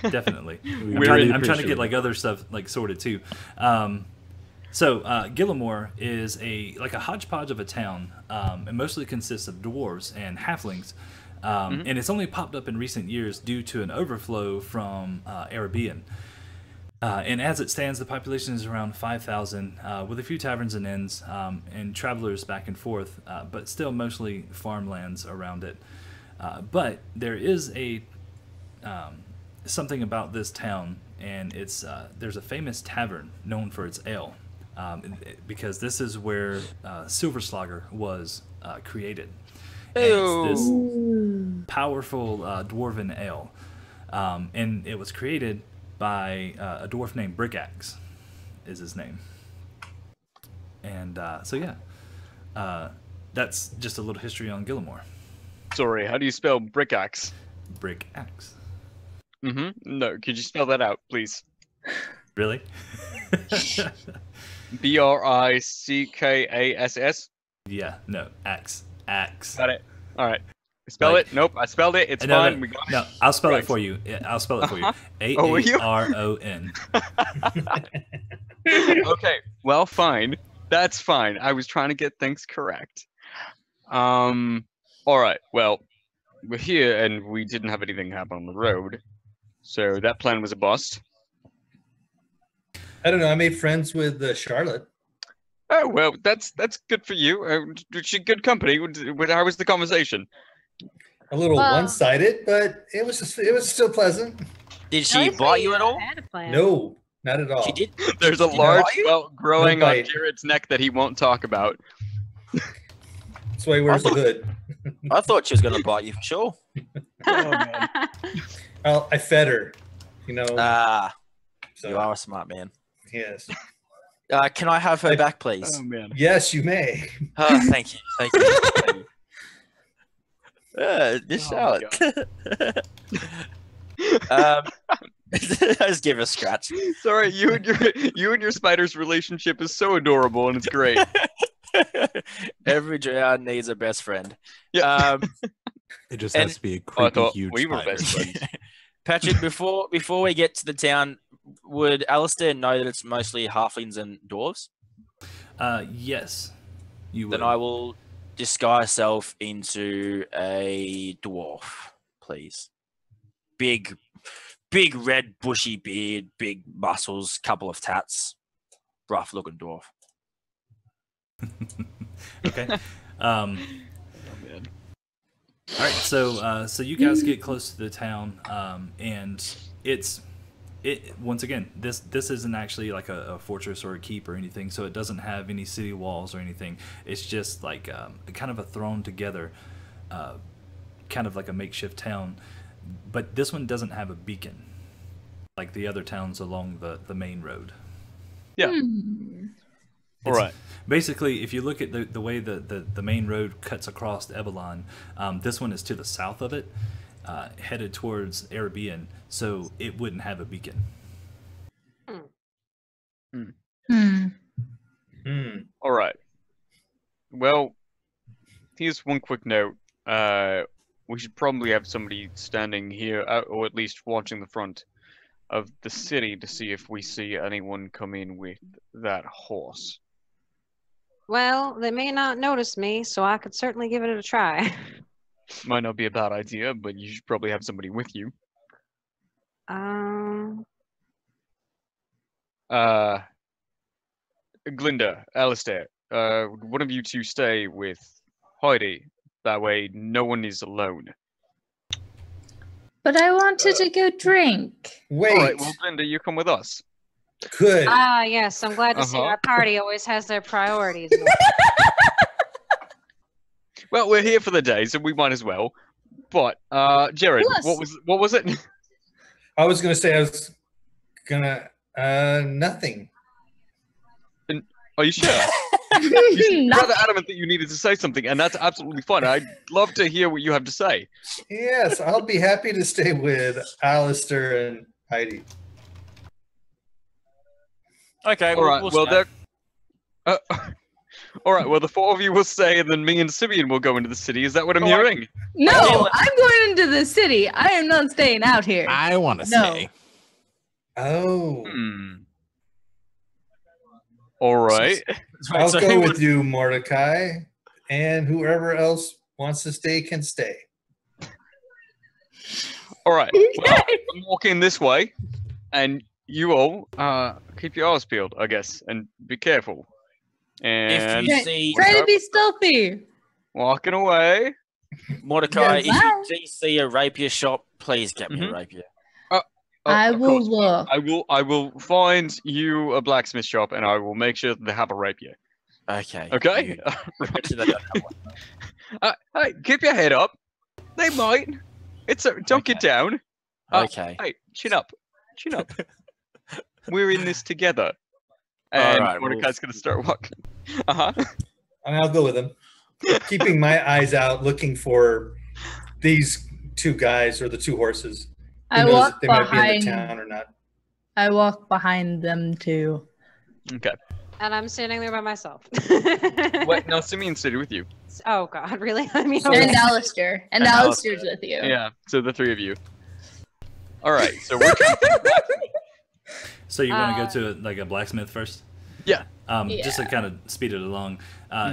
Definitely. I'm really trying to appreciate get like other stuff like sorted too. So Gillimore is a hodgepodge of a town. It mostly consists of dwarves and halflings, and it's only popped up in recent years due to an overflow from Arabein. And as it stands, the population is around 5,000, with a few taverns and inns, and travelers back and forth, but still mostly farmlands around it. But there is something about this town, and there's a famous tavern known for its ale, because this is where Silverslogger was created. And it's this powerful dwarven ale, and it was created by a dwarf named Brickaxe, is his name. And so yeah, that's just a little history on Gillimore. Sorry, how do you spell Brickaxe? Brickaxe. No, could you spell that out, please? Really? Brickass? Yeah. No. Axe. Axe. Got it. All right. Spell Like- it. Nope, I spelled it. It's No, fine. no, We got no, it. I'll spell Right. it for you. Yeah, I'll spell it for you. Oh, will you? Aaron. Okay. Well, fine. That's fine. I was trying to get things correct. All right. Well, we're here and we didn't have anything happen on the road, so that plan was a bust. I don't know. I made friends with Charlotte. Oh well, that's good for you. She good company. How was the conversation? A little Well- one-sided, but it was still pleasant. Did she bite you at all? Had a plan. No, not at all. She did. There's a Did large bite you? welt growing No on bite. Jared's neck that he won't talk about. That's why he wears the hood. I thought she was going to bite you for sure. Oh, man. Well, I fed her. You know. Ah, so, you are a smart man. Yes. Can I have her back, please? Oh man. Yes, you may. Oh, thank you. Thank you. Thank you. Just Oh show my it. I just give her a scratch. Sorry, you and your spider's relationship is so adorable and it's great. Every drow needs a best friend. Yeah. It just And- has to be a I creepy, thought huge we were spider. best friends. Patrick, before we get to the town, would Alistair know that it's mostly halflings and dwarves? Yes, you would. Then I will disguise self into a dwarf, please. Big red bushy beard, big muscles, couple of tats, rough looking dwarf. Okay. Oh, man. All right, so you guys get close to the town, and it once again, this isn't actually like a fortress or a keep or anything, so it doesn't have any city walls or anything. It's just like kind of a thrown together, kind of like a makeshift town, but this one doesn't have a beacon like the other towns along the main road. Yeah. All It's- right. Basically, if you look at the way the main road cuts across Evelyn, this one is to the south of it, headed towards Arabein, so it wouldn't have a beacon. All right. Well, here's one quick note. We should probably have somebody standing here, or at least watching the front of the city to see if we see anyone come in with that horse. Well, they may not notice me, so I could certainly give it a try. Might not be a bad idea, but you should probably have somebody with you. Glinda, Alistair, one of you two stay with Heidi. That way, no one is alone. But I wanted to go drink. Wait. All right, well, Glinda, you come with us. Good. Ah, yes, I'm glad to see Uh-huh. our party always has their priorities. Well, we're here for the day, so we might as well. But, Jared, Plus- what was it? I was gonna say I was gonna nothing. Are you sure? You seem rather adamant that you needed to say something, and that's absolutely fine. I'd love to hear what you have to say. Yes, I'll be happy to stay with Alistair and Heidi. Okay, All right. we'll Well, stay. there. All right. Well, the four of you will stay, and then me and Simeon will go into the city. Is that what I'm Oh, hearing? No, Okay. I'm going into the city. I am not staying out here. I want to No. stay. Oh, All right. I'll So go who with would- you, Mordecai, and whoever else wants to stay can stay. All right. Well, I'm walking this way, and you all keep your eyes peeled, I guess, and be careful. And If you see Try to be stealthy. walking away. Mordecai, Yes, if you see a rapier shop, please get me a Mhm. rapier. I Of will course. look. I will find you a blacksmith shop, and I will make sure that they have a rapier. Okay. Okay. you- Right. Actually, they don't have one. Hey, keep your head up. They might. Don't get Okay. down. Okay. Hey, chin up. Chin up. We're in this together. And Alright, well- Mordecai's gonna start walking. Uh-huh. And I'll go with him, keeping my eyes out, looking for these two guys or the two horses. Who I knows walk if they might be in behind. the town or not. I walk behind them too. Okay. And I'm standing there by myself. Wait, no, Simeon stayed with you. Oh God, really? I mean, And Alistair. And And Alistair's with you. Yeah, so the three of you. All right, so we're trying to So you want to go to like a blacksmith first? Yeah. Just to kind of speed it along,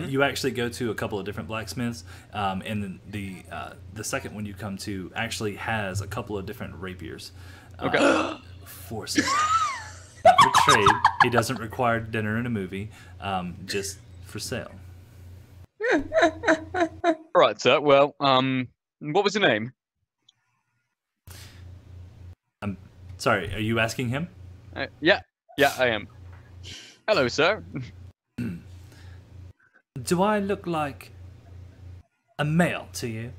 you actually go to a couple of different blacksmiths, and then the second one you come to actually has a couple of different rapiers. Okay. For sale. Not for trade. He doesn't require dinner and a movie. Just for sale. All right, sir. Well, what was your name? Sorry, are you asking him? Yeah, I am. Hello, sir. Do I look like a male to you?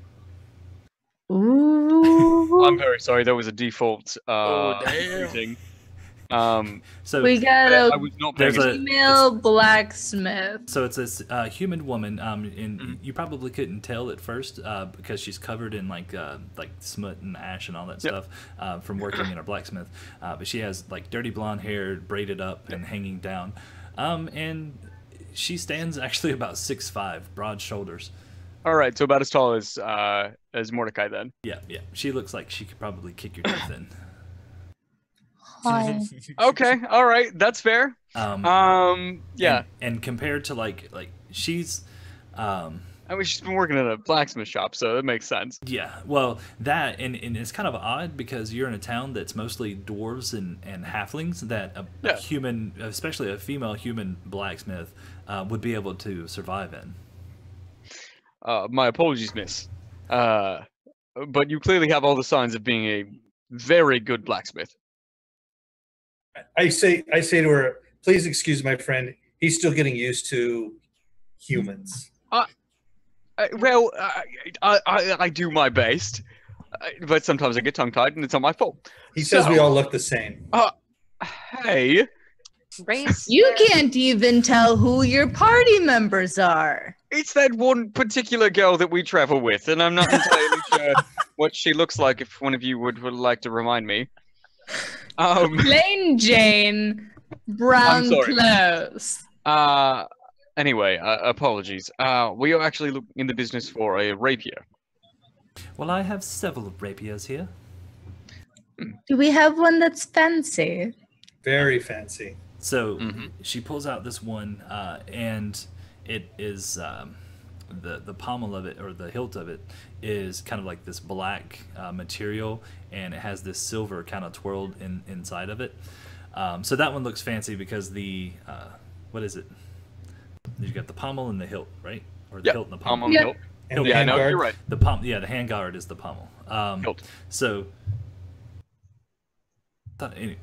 Ooh. I'm very sorry. There was a default Oh, damn. rating. So We got I a was not paying There's a- attention. female blacksmith. So it's this human woman, and you probably couldn't tell at first because she's covered in like smut and ash and all that Yep. stuff from working in a blacksmith. But she has like dirty blonde hair, braided up and hanging down, and she stands actually about 6'5", broad shoulders. All right, so about as tall as Mordecai then. Yeah, yeah. She looks like she could probably kick your teeth in. Hi. Okay, all right, that's fair. Yeah. And compared to like she's, I mean, she's been working at a blacksmith shop, so that makes sense. yeah. Well, that and it's kind of odd because you're in a town that's mostly dwarves and halflings that a human, especially a female human blacksmith, would be able to survive in. My apologies, miss. But you clearly have all the signs of being a very good blacksmith. I say to her, please excuse my friend. He's still getting used to humans. I do my best, but sometimes I get tongue-tied, and it's not my fault. He says we all look the same. Hey, Race. You can't even tell who your party members are. it's that one particular girl that we travel with, and I'm not entirely sure what she looks like. If one of you would like to remind me. Plain Jane, brown sorry. clothes. Anyway, apologies. We are actually in the business for a rapier. Well, I have several rapiers here. Do we have one that's fancy? Very fancy. So she pulls out this one, and it is the pommel of it, or the hilt of it, is kind of like this black material, and it has this silver kind of twirled inside of it. So that one looks fancy because the what is it? You got the pommel and the hilt, right? Or the hilt and the pommel. Pommel and hilt. And Yeah, no, handguard. you're right. The pommel, yeah, the handguard is the pommel. Hilt. So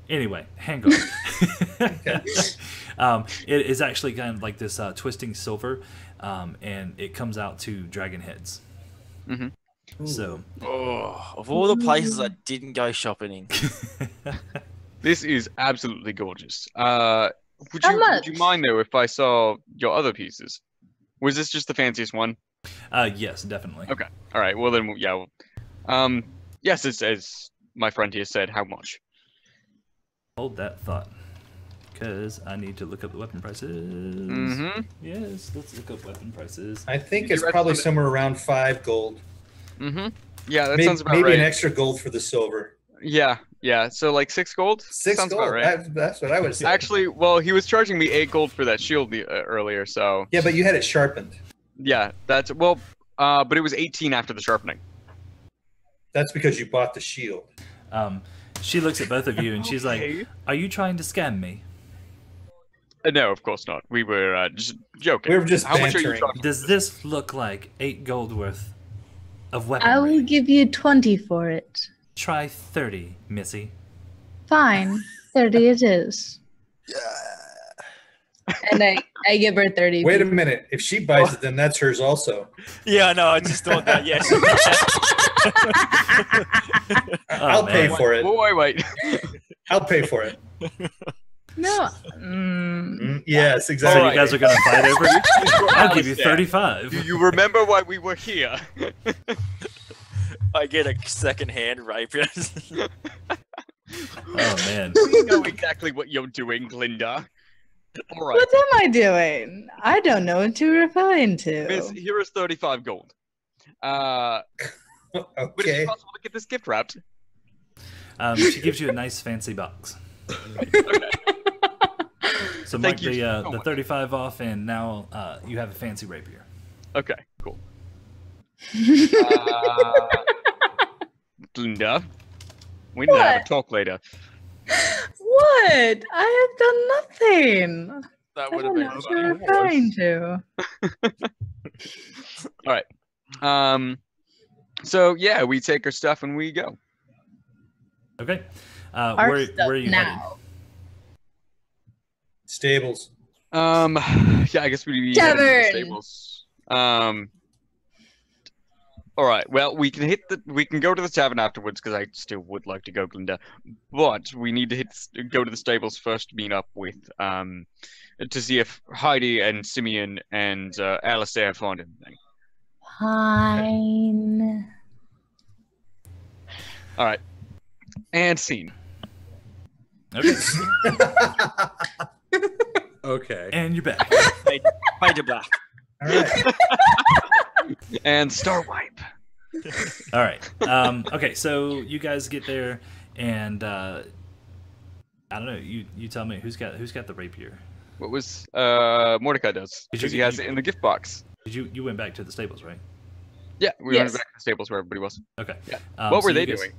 anyway, handguard. It is actually kind of like this twisting silver, and it comes out to dragon heads. So, of all the places I didn't go shopping in. This is absolutely gorgeous. Would How you mind though if I saw your other pieces? Was this just the fanciest one? yes, definitely. Okay. All right. Well then, yeah. Yes, as my friend here said, how much? Hold that thought, because I need to look up the weapon prices. Yes, let's look up weapon prices. I think Did it's you probably estimate- somewhere around 5 gold. Yeah, that Maybe, sounds about maybe right. an extra gold for the silver. Yeah. So like 6 gold. 6 sounds gold. about right. That's what I would say. Actually, well, he was charging me 8 gold for that shield earlier, so Yeah, but you had it sharpened. yeah, that's well. But it was 18 after the sharpening. That's because you bought the shield. She looks at both of you and she's Okay. like, "Are you trying to scam me? No, of course not. We were just joking. We were just How much are you bantering. charging? Does this look like 8 gold worth of I weaponry? will give you 20 for it. Try 30, Missy." Fine. 30 it is. And I give her 30. Wait a minute. If she buys it, then that's hers also. Yeah, I know. I just thought that. Yes. I'll pay man. for it. Wait. I'll pay for it. No. Yes, So exactly. you guys are gonna fight over it? I'll give you Alistair, 35. Do you remember why we were here? I get a second-hand rapier. Oh man. We know exactly what you're doing, Glinda. All right, What am I doing? I don't know what you're referring to. Miss, here is 35 gold. Would it Okay. be possible to get this gift wrapped? She gives you a nice fancy box. So mark Thank you the so much. 35 off, and now you have a fancy rapier. Okay, cool. Glinda, we need to have a What? talk later. What? I have done nothing. That I would have don't know been what you're referring to. All right. So yeah, we take our stuff and we go. Okay. Our Where stuff are you headed? now. Stables. Yeah, I guess we'd be heading to the Tavern. stables. All right. Well, we can go to the tavern afterwards because I still would like to go, Glinda. But we need to go to the stables first to meet up with to see if Heidi and Simeon and Alistair have found anything. Fine. All right. And scene. Okay. Okay. And you're back. Fade to black. All right. And star wipe. All right. Okay, so you guys get there, and I don't know. You tell me who's got the rapier. What was Mordecai does? Because he has it in the gift box. You went back to the stables, right? Yeah, we went back to the stables where everybody was. Okay. Yeah. What were they doing?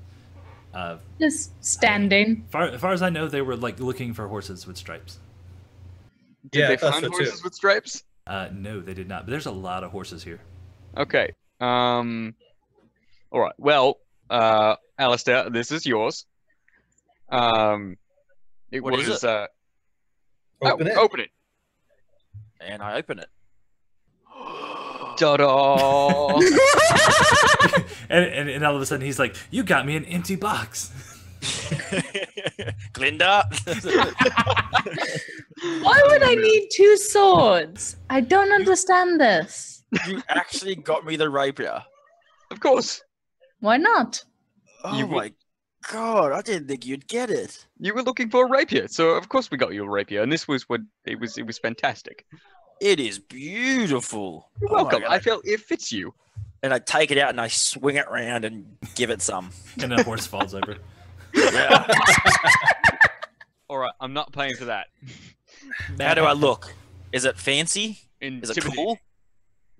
Just standing. As far as I know, they were like looking for horses with stripes. Did they find horses with stripes? No, they did not. But there's a lot of horses here. Okay. All right. Well, Alistair, this is yours. It What is was. it? Open it. Open it. And I open it. Ta-da! and all of a sudden he's like, "You got me an empty box." Glinda. Why would I need 2 swords? I don't understand this. You actually got me the rapier. Of course. Why not? Oh You my god! I didn't think you'd get it. You were looking for a rapier, so of course we got you a rapier, and this was what it was. It was fantastic. It is beautiful. You're Oh my welcome. God. I feel it fits you. And I take it out and I swing it around and give it some. And the horse falls over. Yeah. All right, I'm not paying for that. How do I look? Is it fancy? Is it Intimidating. cool?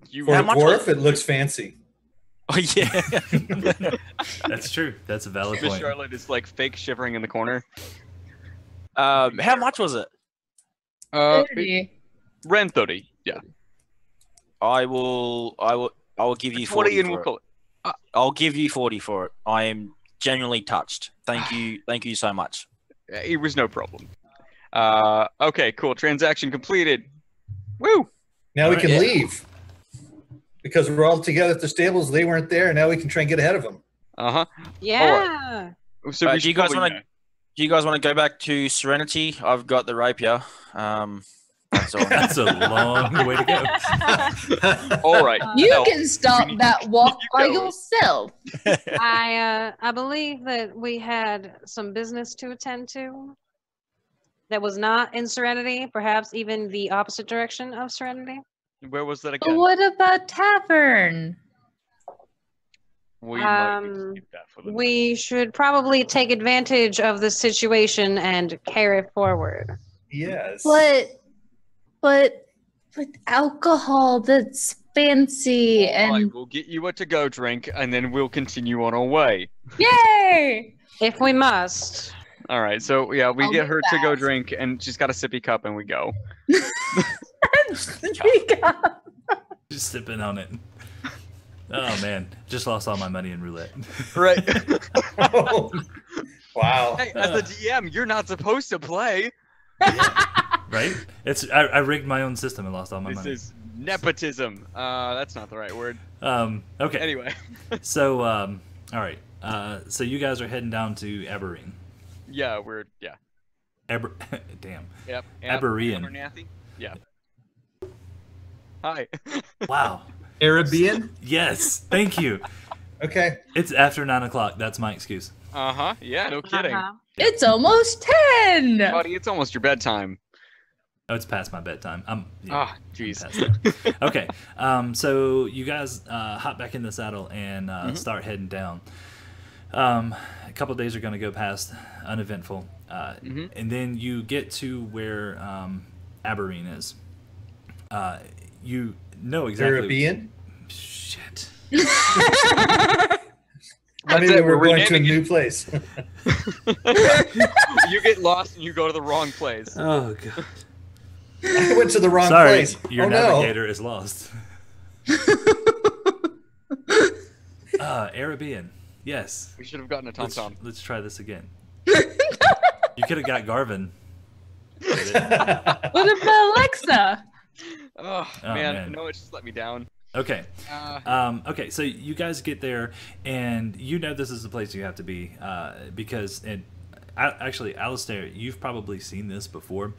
You For How a much dwarf, it looks fancy. Oh yeah. That's true. That's a valid Miss point. Charlotte is like fake shivering in the corner. How much was it? Ran 30. Yeah. I will give you 20 40 and for we'll it. call it. I'll give you 40 for it. I am genuinely touched. Thank you so much. It was no problem. Okay, cool. Transaction completed. Woo! Now we Alright, can yeah. leave. Because we're all together at the stables, they weren't there, and now we can try and get ahead of them. Uh-huh. Yeah. So we Do you guys probably- want to? Do you guys want to go back to Serenity? I've got the rapier. That's all. That's a long way to go. All right. You Hell, can stop need- that walk you by go. yourself. I believe that we had some business to attend to that was not in Serenity, perhaps even the opposite direction of Serenity. Where was that But again? what about tavern? We might need to Um, keep that for the We should probably take advantage of the situation and carry it forward. Yes. But alcohol that's fancy All right, and we'll get you a to-go drink, and then we'll continue on our way. yay! If we must. All right, so yeah, we I'll get be her to-go fast. drink, and she's got a sippy cup, and we go. Just sipping on it. Oh man, just lost all my money in roulette. Right. Oh. Wow. Hey, as the DM, you're not supposed to play. Right? I rigged my own system and lost all my This money. is nepotism. That's not the right word. Okay. Anyway. So all right. So you guys are heading down to Arabein. Yeah, Damn. Yep. Arabein. Abernathy? Yeah. Hi. Wow. Arabein? Yes. Thank you. Okay. It's after 9 o'clock. That's my excuse. Uh-huh. Yeah, no kidding. Uh-huh. It's almost 10. Buddy, it's almost your bedtime. Oh, it's past my bedtime. Ah, jeez. past that. Okay. So you guys hop back in the saddle and start heading down. A couple of days are going to go past uneventful, and then you get to where Arabein is. You know exactly. Arabein? Shit. I mean, That's it, we're we're going to a renaming new place. You get lost and you go to the wrong place. Oh god. I went to the wrong Sorry, place. your Oh, no. navigator is lost. Arabein. Yes. We should have gotten a tom-tom. Let's try this again. You could have got Garvin. What about Alexa? Oh, Oh, man. man. No, it just let me down. Okay. Okay, so you guys get there, and you know this is the place you have to be because, actually, Alistair, you've probably seen this before,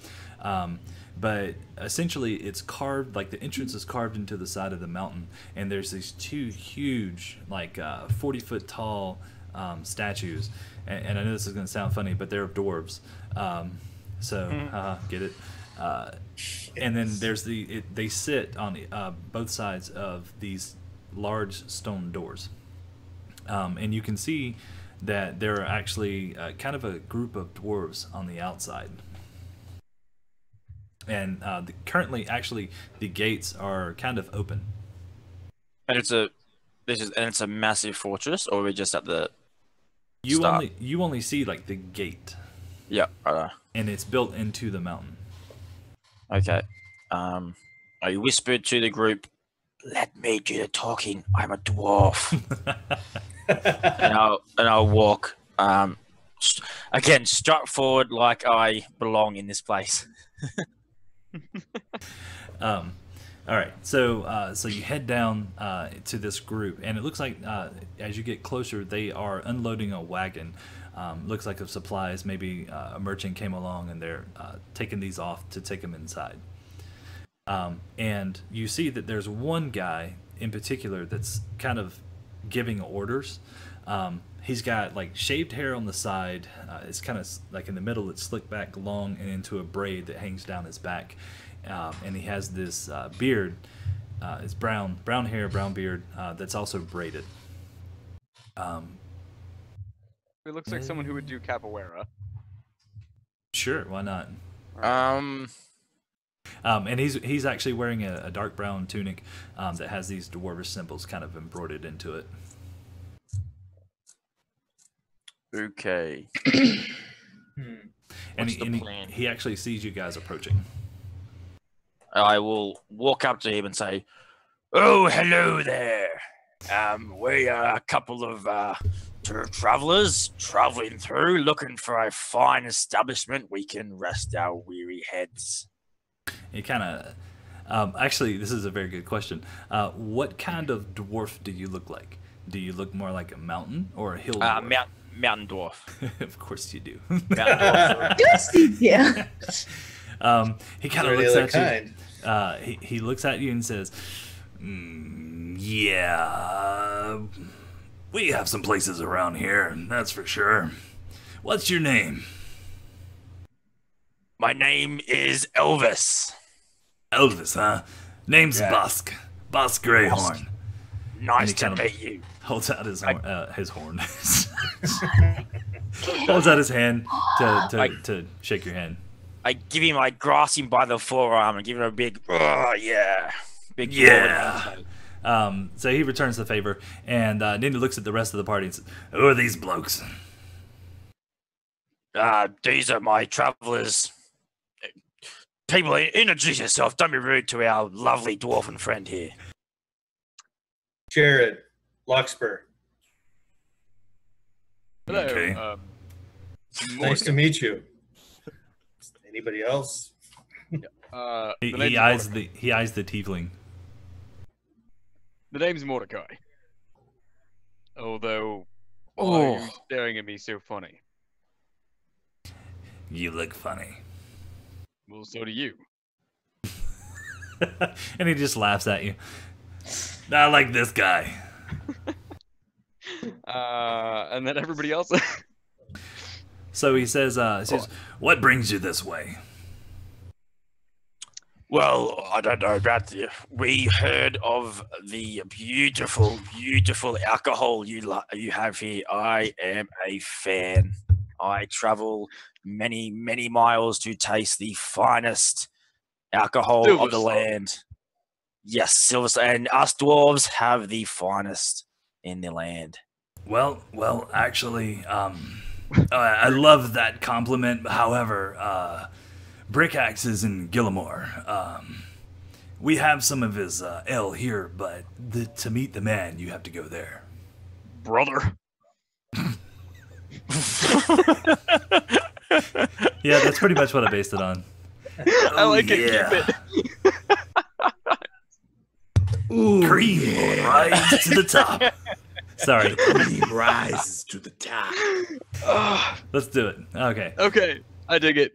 but essentially it's carved, like the entrance is carved into the side of the mountain, and there's these two huge, like 40-foot tall statues, and I know this is going to sound funny, but they're of dwarves, get it? And then there's they sit on both sides of these large stone doors. And you can see that there are actually kind of a group of dwarves on the outside. And currently, actually, the gates are kind of open. And it's a massive fortress, or we're just at the You only see like the gate. Yeah, right. And it's built into the mountain. Okay. I whispered to the group, "Let me do the talking. I'm a dwarf." and I'll walk again strut forward like I belong in this place. All right, so you head down to this group, and it looks like as you get closer, they are unloading a wagon. Looks like of supplies. Maybe a merchant came along, and they're taking these off to take them inside. And you see that there's one guy in particular that's kind of giving orders. He's got like shaved hair on the side. It's kind of like in the middle, it's slicked back long and into a braid that hangs down his back. And he has this beard. It's brown hair, brown beard, that's also braided. It looks like someone who would do capoeira. Sure, why not? And he's actually wearing a dark brown tunic that has these dwarvish symbols kind of embroidered into it. Okay. And he actually sees you guys approaching. I will walk up to him and say, "Oh, hello there. We are a couple of travelers traveling through, looking for a fine establishment we can rest our weary heads." He kind of, actually, this is a very good question. What kind of dwarf do you look like? Do you look more like a mountain or a hill dwarf? Mountain dwarf. Of course you do. Mountain dwarf. Yeah. He kind of looks at you. He looks at you and says, "Yeah, we have some places around here, that's for sure. What's your name?" My name is Elvis. Elvis, huh? Name's Bosk. Bosk Greyhorn. Nice to meet you. Holds out his horn. Holds out his hand to shake your hand. I give him, I grasp him by the forearm and give him a big, big yeah. So he returns the favor, and then he looks at the rest of the party and says, "Who are these blokes?" These are my travelers. People, introduce yourself. Don't be rude to our lovely dwarven friend here. Jared, Larkspur. Hello. Okay. Nice to meet you. Anybody else? He eyes the tiefling. The name's Mordecai. Although, why are you staring at me so funny? You look funny. Well, so do you. And he just laughs at you. I like this guy. And then everybody else. So he says, "What brings you this way?" Well, I don't know about you. We heard of the beautiful, beautiful alcohol you have here. I am a fan. I travel many, many miles to taste the finest alcohol of the land. Yes, Silver, and us dwarves have the finest in the land. Well, actually, I love that compliment. However, Brickaxe is in Gillimore. We have some of his ale here, but to meet the man, you have to go there. Brother. Yeah, that's pretty much what I based it on. I like it. Keep it. Ooh, cream rise to the top. Sorry. Cream rises to the top. Let's do it. Okay. Okay, I dig it.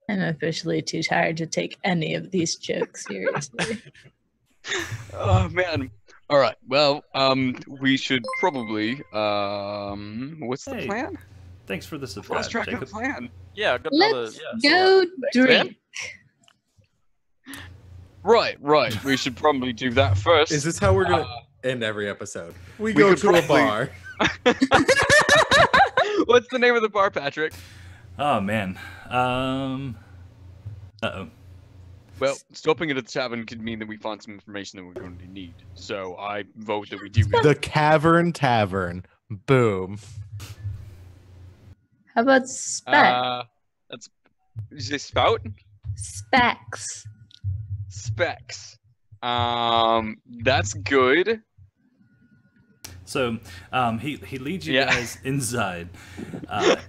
I'm officially too tired to take any of these jokes seriously. Oh man. All right. Well, we should probably. What's the plan? Thanks for the subscribe, Lost track Jacob. of the plan. Yeah, I've got Let's go drink. Right. We should probably do that first. Is this how we're gonna? in every episode. We We go could to a probably- bar. What's the name of the bar, Patrick? Oh man. Uh-oh. Well, stopping at a tavern could mean that we find some information that we're going to need. So I vote that we do. The Cavern Tavern. Boom. How about spec? That's is it spout? Specs. Specs. That's good. So he leads you Yeah. guys inside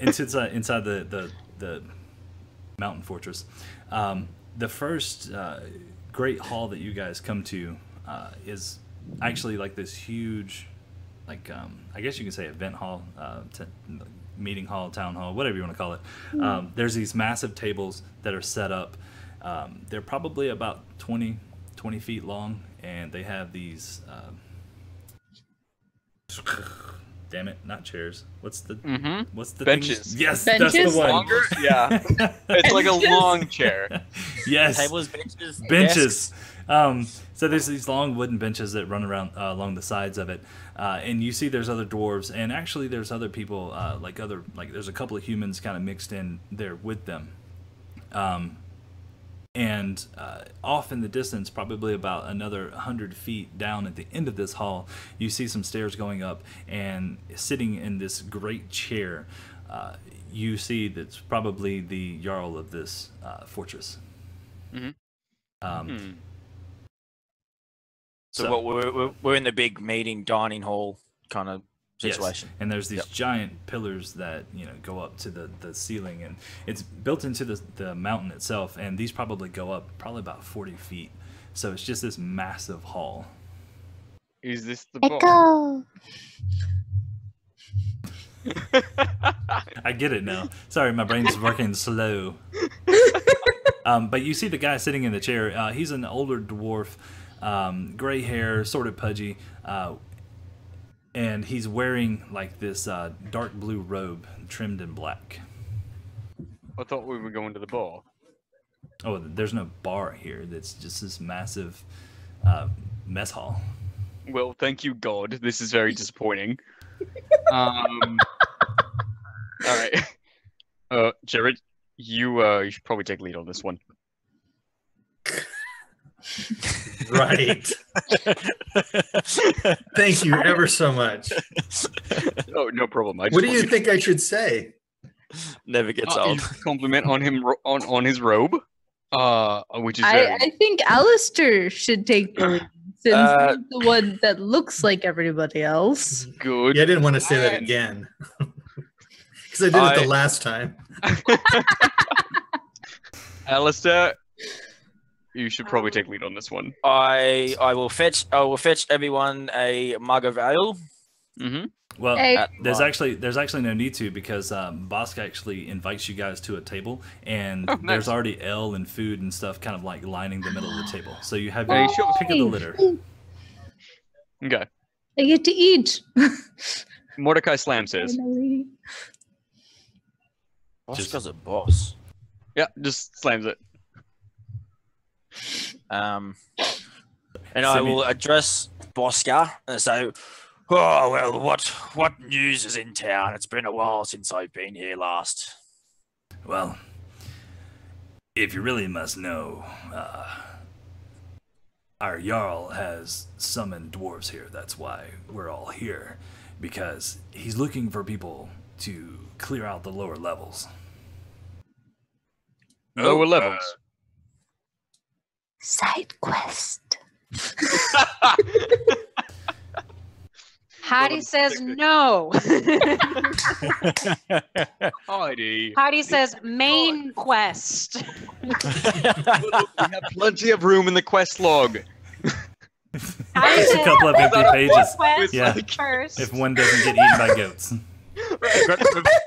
inside the mountain fortress. The first great hall that you guys come to is actually like this huge, like I guess you can say event hall, meeting hall, town hall, whatever you want to call it. There's these massive tables that are set up. They're probably about 20 feet long, and they have these. Damn it, not chairs. What's the Benches. things? Yes, Benches? that's the one. Longer? Yeah. It's like a Benches? long chair. Yes, Tables, benches, benches. desks. So there's these long wooden benches that run around along the sides of it, and you see there's other dwarves, and actually there's other people, like there's a couple of humans kind of mixed in there with them. And off in the distance, probably about another 100 feet down at the end of this hall, you see some stairs going up, and sitting in this great chair, you see that's probably the Jarl of this fortress. Mhm. So what we're in the big meeting dining hall kind of Yes, situation. and there's these giant pillars that go up to the ceiling, and it's built into the mountain itself, and these probably go up probably about 40 feet. So it's just this massive hall. Is this the bar? I get it now. Sorry, my brain's working slow. But you see the guy sitting in the chair. He's an older dwarf, gray hair, sort of pudgy, and he's wearing like this dark blue robe trimmed in black. I thought we were going to the bar. Oh, there's no bar here. It's just this massive mess hall. Well, thank you, God. This is very disappointing. All right. Jared, you should probably take lead on this one. Right. Thank you ever so much. Oh, no problem. What do you think I should say? Never gets You old. compliment on him on his robe, which is I think Alistair should take the lead, since he's the one that looks like everybody else. good. Yeah, I didn't want to say that again. Because I did it the last time. Alistair, you should probably take lead on this one. I will fetch everyone a mug of ale. Mm-hmm. Well, Hey. there's actually no need to, because Bosk actually invites you guys to a table, and Oh, nice. there's already ale and food and stuff kind of like lining the middle of the table. So you have Hey, your sure. pick of the litter. Okay. I get to eat. Mordecai slams his. Finally. Oscar's a boss. Yeah, just slams it. And I will address Bosca and say, "Oh well, what news is in town? It's been a while since I've been here last." Well, if you really must know, our Jarl has summoned dwarves here. That's why we're all here, because he's looking for people to clear out the lower levels. Lower levels. Side quest. Hattie says no. Heidi. Hattie says main quest. We have plenty of room in the quest log. Hattie There's a says couple of empty pages. quest Yeah. first. If one doesn't get eaten by goats.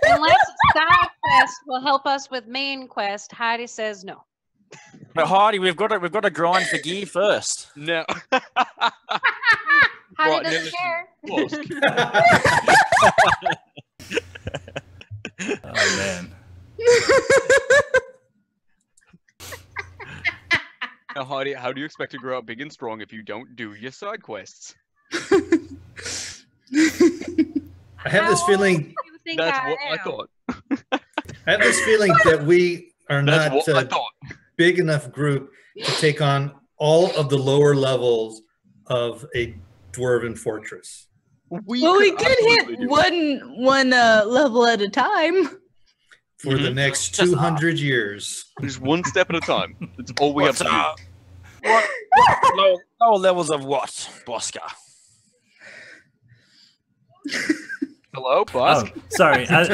Unless side quest will help us with main quest, Heidi says no. But Heidi, we've got to grind for gear first. No. Heidi Right, doesn't care. Oh man. Now, Heidi, how do you expect to grow up big and strong if you don't do your side quests? I have this feeling. That's what I thought. I have this feeling that we are That's not what I a thought. big enough group to take on all of the lower levels of a Dwarven fortress. Well, we could hit one level at a time. For the next 200 years. Just one step at a time. That's all we have to do. What lower levels of what, Bosca? Hello, boss. Oh, sorry. I'm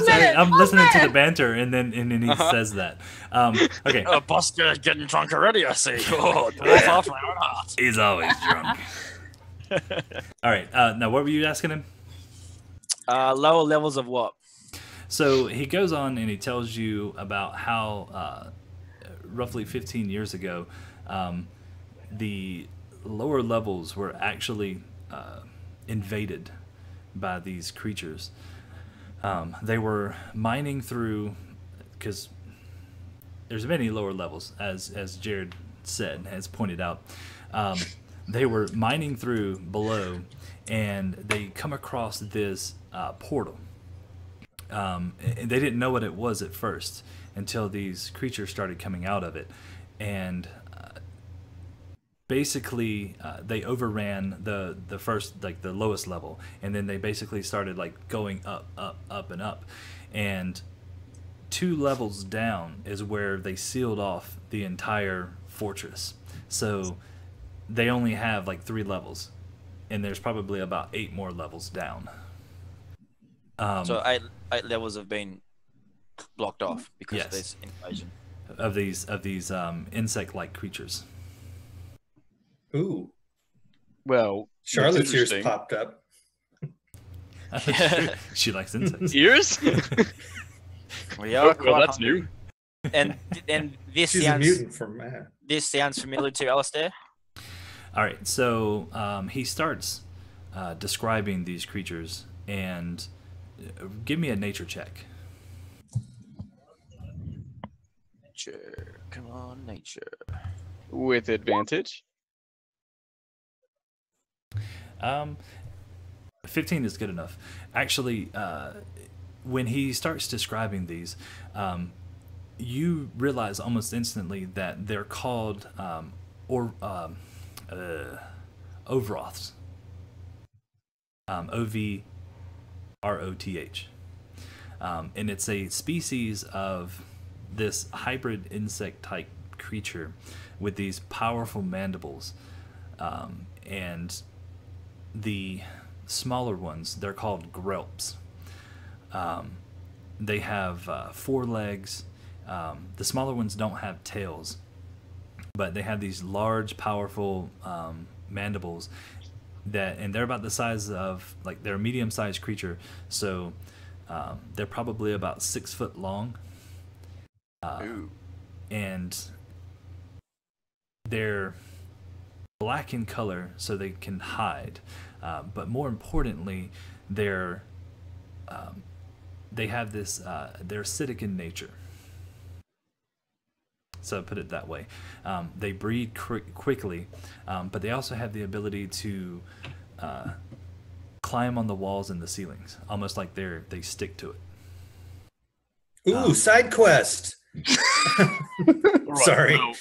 sorry. I'm listening to the banter, and then he says that. Okay. Bosca is getting drunk already, I see. Oh, dwarf after my own heart. He's always drunk. All right. Now, what were you asking him? Lower levels of what? So he goes on and he tells you about how roughly 15 years ago, the lower levels were actually invaded by these creatures. They were mining through, because there's many lower levels, as Jared said, has pointed out. They were mining through below, and they come across this portal. And they didn't know what it was at first until these creatures started coming out of it, and basically they overran the first, like the lowest level, and then they basically started like going up and up, and 2 levels down is where they sealed off the entire fortress. So they only have like 3 levels, and there's probably about 8 more levels down. So eight levels have been blocked off because of this invasion of these insect-like creatures. Ooh. Well, Charlotte's ears popped up. She likes insects. Ears? Well, that's new. And this She's sounds a mutant from man. This sounds familiar to Alistair. All right, so he starts describing these creatures, and give me a nature check. Nature, come on, nature. With advantage. 15 is good enough. Actually, when he starts describing these, you realize almost instantly that they're called Ovroths. Ovroth. And it's a species of this hybrid insect-type creature with these powerful mandibles. And the smaller ones, they're called grelps. They have 4 legs. The smaller ones don't have tails, but they have these large, powerful mandibles and they're about the size of, like, they're a medium-sized creature, so they're probably about 6 foot long. And they're black in color, so they can hide. But more importantly, they have this, they're acidic in nature. So put it that way. They breed quickly, but they also have the ability to climb on the walls and the ceilings, almost like they stick to it. Ooh, side quest. Sorry. No.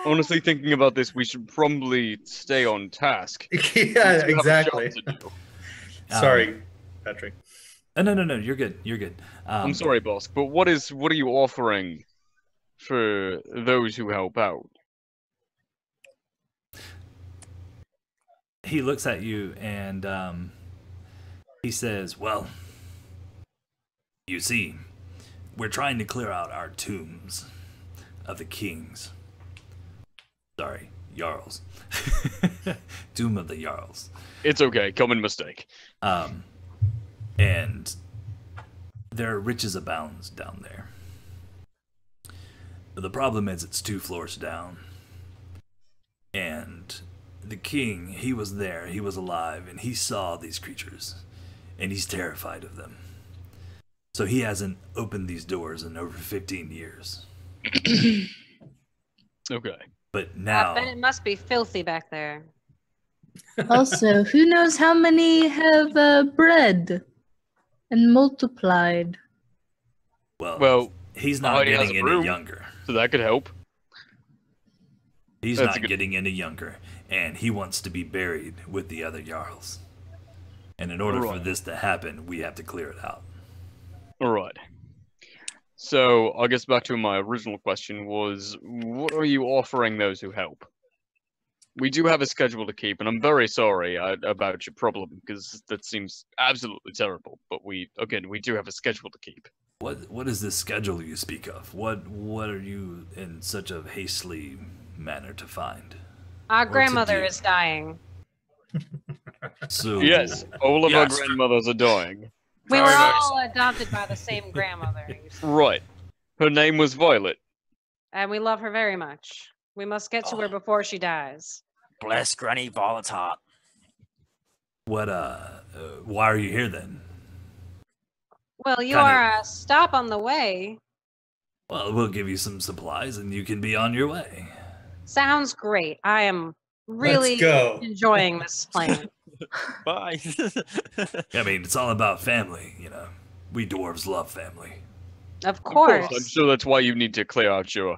Honestly, thinking about this, we should probably stay on task. Yeah, We have a job exactly. to do. Sorry, Patrick. No, you're good. You're good. I'm sorry, boss, but what are you offering for those who help out? He looks at you and he says, well, you see, we're trying to clear out our tombs of the kings. Sorry, Jarls. Tomb of the Jarls. It's okay, common mistake. And there are riches abounds down there. The problem is it's 2 floors down. And the king, he was there, he was alive, and he saw these creatures. And he's terrified of them. So he hasn't opened these doors in over 15 years. Okay. But now... I bet it must be filthy back there. Also, who knows how many have bred and multiplied? Well, he's not Heidi has getting a any broom. younger. So that could help. He's That's a not good- getting any younger, and he wants to be buried with the other Jarls. And in order for Right. this to happen, we have to clear it out. All right. So I guess back to my original question was, what are you offering those who help? We do have a schedule to keep, and I'm very sorry about your problem because that seems absolutely terrible. But we do have a schedule to keep. What is this schedule you speak of? What are you in such a hastily manner to find? Our to grandmother do. is dying. So Yes, all of Yes. our grandmothers are dying. We Very, were very all adopted by the same grandmother, you see, Right. Her name was Violet. and we love her very much. We must get to her before she dies. Bless Granny Violet's heart. what why are you here then? Well, you Kinda- are a stop on the way. Well, we'll give you some supplies and you can be on your way. Sounds great. I am really Let's go. enjoying this plan. Bye. I mean, it's all about family, you know. We dwarves love family. Of Of course. I'm sure that's why you need to clear out your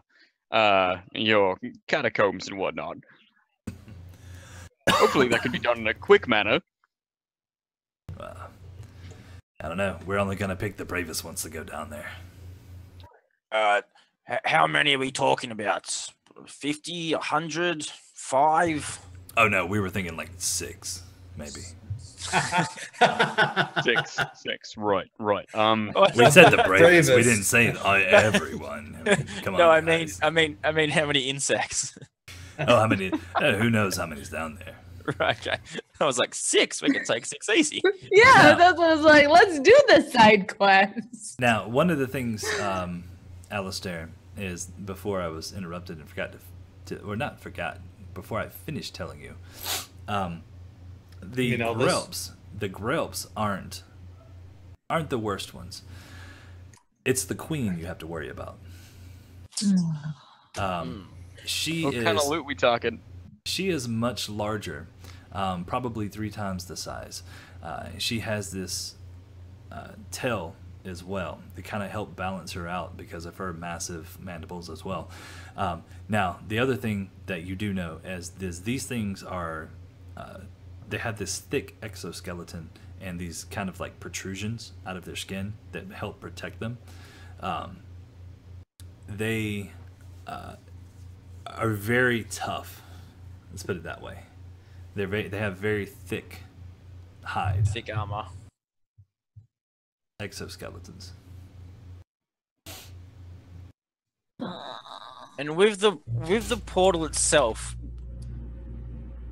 catacombs and whatnot. Hopefully that can be done in a quick manner. I don't know. We're only gonna pick the bravest ones to go down there. How many are we talking about? 50, 100, 5? Oh no, we were thinking like 6, maybe. Six. Right. We said the bravest. We Bravest. didn't say everyone. I mean, come on. No, I guys. mean, how many insects? Oh, how many? Who knows how many's down there? Right, okay. I was like 6. We can take 6 easy. Yeah, No. that's what I was like. Let's do the side quest. Now, one of the things, Alistair, is before I was interrupted and forgot or not forgot, before I finished telling you, the You know, the Grelps aren't the worst ones. It's the queen you have to worry about. She What is kind of loot we talking? She is much larger, probably 3 times the size. She has this tail as well to kind of help balance her out because of her massive mandibles as well. Now, the other thing that you do know is these things are, they have this thick exoskeleton and these kind of like protrusions out of their skin that help protect them. They are very tough. Let's put it that way. They have very thick hide Thick armor. exoskeletons. And with the portal itself,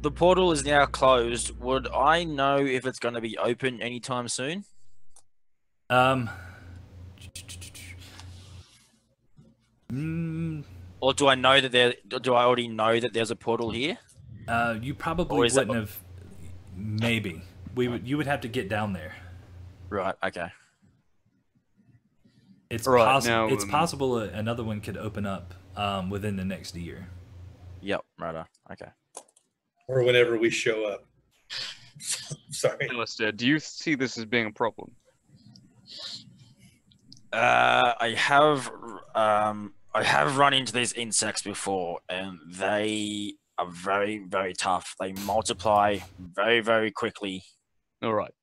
the portal is now closed. Would I know if it's going to be open anytime soon? Or do I know that do I already know that there's a portal here? You probably Or is that- wouldn't have. Maybe you would have to get down there. Right. Okay. It's Right, possible. now, It's possible another one could open up within the next year. Yep. Right. Okay. Or whenever we show up. Sorry. Alistair, do you see this as being a problem? I have run into these insects before, and they are very, very tough. They multiply very, very quickly. All right.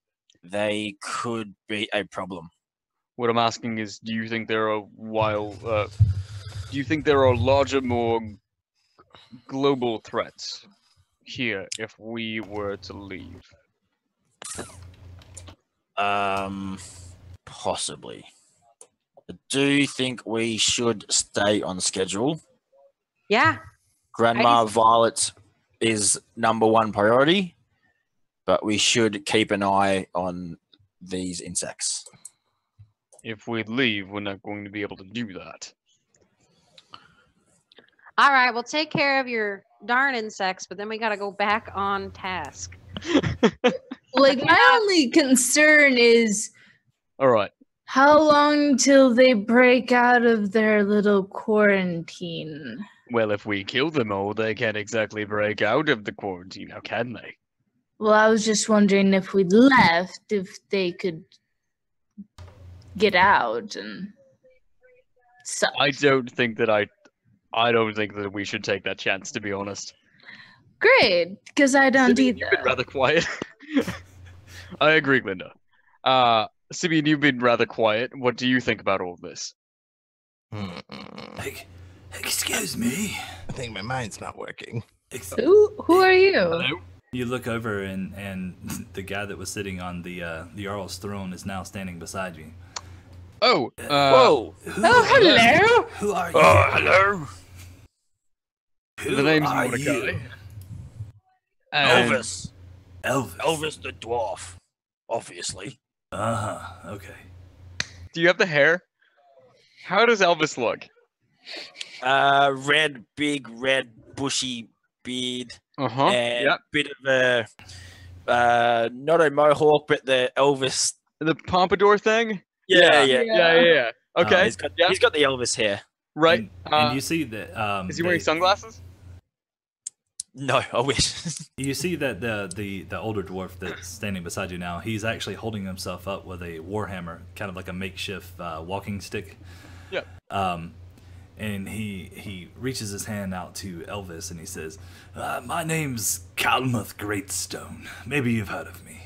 They could be a problem. What I'm asking is, do you think there are larger, more global threats here if we were to leave? Possibly. I do think we should stay on schedule. Yeah. Grandma Violet is #1 priority, but we should keep an eye on these insects. If we leave, we're not going to be able to do that. All right, we'll take care of your darn insects, but then we got to go back on task. Like, my only concern is All right. how long till they break out of their little quarantine? Well, if we kill them all, they can't exactly break out of the quarantine, now can they? Well, I was just wondering if we left, if they could get out and such. I don't think that we should take that chance, to be honest. Great, because I don't Simeon, either. you've been rather quiet. I agree, Linda. Simeon, you've been rather quiet. What do you think about all of this? Excuse me. I think my mind's not working. Who are you? Hello? You look over and the guy that was sitting on the Jarl's throne is now standing beside you. Oh, Whoa! Hello. Who are you? Oh, hello! Who the name's are Mordecai. you? and- Elvis. Elvis. Elvis the dwarf. Obviously. Okay. Do you have the hair? How does Elvis look? Red, big, red, bushy beard. Uh-huh. And Yep. bit of a not a mohawk, but the Elvis. The pompadour thing? Yeah. Yeah. Okay. He's got the Elvis hair. Right. And you see that Is he wearing sunglasses? No, I wish. You see that the older dwarf that's standing beside you now, he's actually holding himself up with a warhammer, kind of like a makeshift walking stick. Yep. And he reaches his hand out to Elvis and he says, "My name's Calmuth Greatstone. Maybe you've heard of me."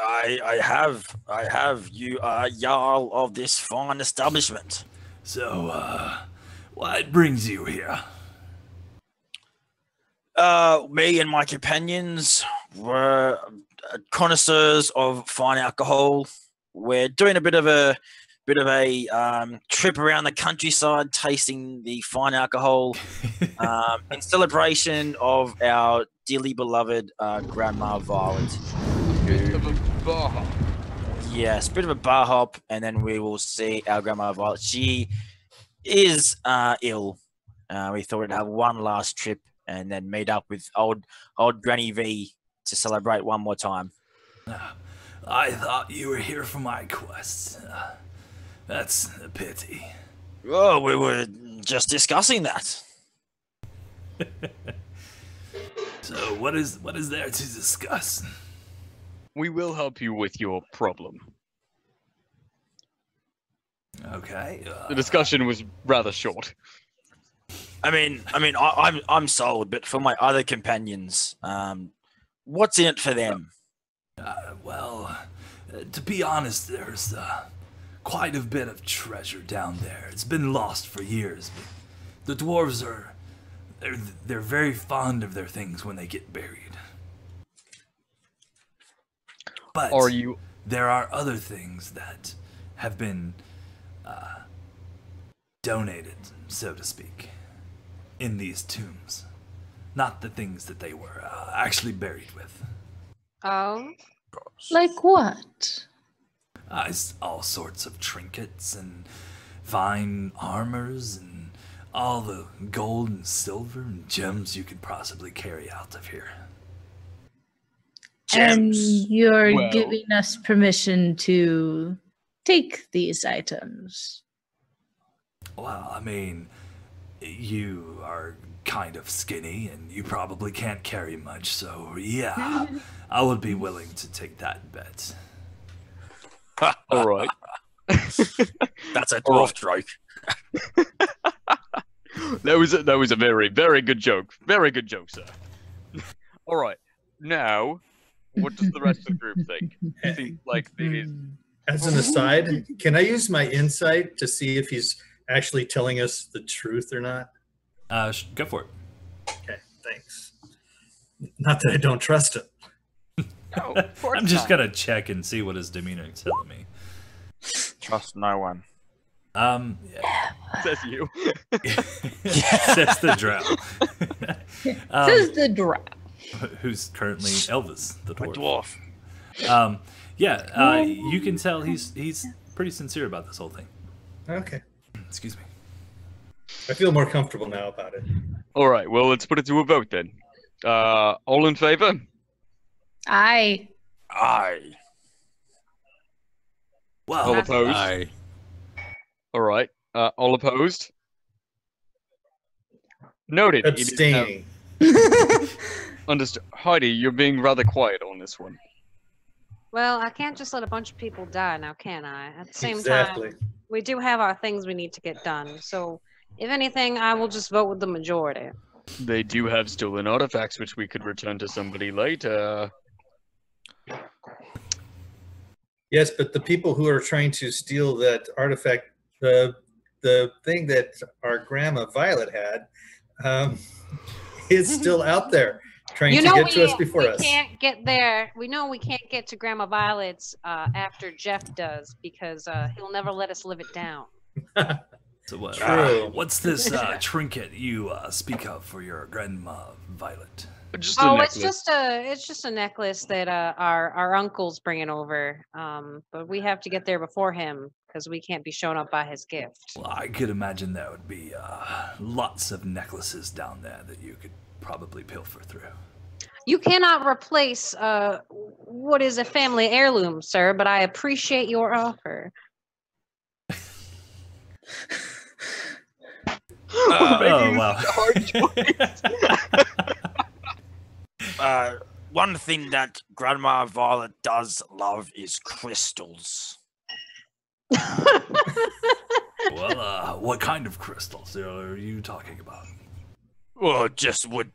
I have. You are Jarl of this fine establishment. So, what brings you here? Me and my companions were connoisseurs of fine alcohol. We're doing a bit of a trip around the countryside, tasting the fine alcohol in celebration of our dearly beloved Grandma Violet. Bit of a bar hop. Yes, bit of a bar hop, and then we will see our Grandma Violet. She is ill. We thought we'd have one last trip and then meet up with old Granny V to celebrate one more time. I thought you were here for my quest. That's a pity. Oh, we were just discussing that. So what is there to discuss? We will help you with your problem. Okay. The discussion was rather short. I'm sold, but for my other companions, what's in it for them? To be honest, there's quite a bit of treasure down there. It's been lost for years, but the dwarves they're very fond of their things when they get buried. But there are other things that have been donated, so to speak, in these tombs. Not the things that they were actually buried with. Oh. Like what? All sorts of trinkets and fine armors and all the gold and silver and gems you could possibly carry out of here. And you're Well- giving us permission to take these items. Well, I mean, you are kind of skinny and you probably can't carry much, so yeah, I would be willing to take that bet. All right. That's a dwarf joke. That was a very, very good joke. Very good joke, sir. All right. Now, what does the rest of the group think? Seems like maybe As an aside, can I use my insight to see if he's actually telling us the truth or not? Go for it. Okay, thanks. Not that I don't trust him. no, of course I'm just not. gonna check and see what his demeanor is telling me. Trust no one. Says you. Says the drow. Says the dwarf. Who's currently Elvis, the My dwarf. dwarf. You can tell he's pretty sincere about this whole thing. Okay. Excuse me. I feel more comfortable now about it. All right. Well, let's put it to a vote then. All in favor? Aye. Aye. All Well, opposed? All right. All opposed? Noted. You didn't have- Abstaining. Understood. Heidi, you're being rather quiet on this one. Well, I can't just let a bunch of people die now, can I? At the same Exactly. time, we do have our things we need to get done. So, if anything, I will just vote with the majority. They do have stolen artifacts which we could return to somebody later. Yes, but the people who are trying to steal that artifact, the thing that our grandma Violet had, is still out there trying to get to us before us. We can't get there. We know we can't get to Grandma Violet's after Jeff does because he'll never let us live it down. So what? True. What's this trinket you speak of for your grandma Violet? Just a necklace. it's just a necklace that our uncle's bringing over. But we have to get there before him because we can't be shown up by his gift. Well, I could imagine there would be lots of necklaces down there that you could probably pilfer through. You cannot replace what is a family heirloom, sir, but I appreciate your offer. Oh, wow. One thing that Grandma Violet does love is crystals. Well, what kind of crystals are you talking about? Well, just would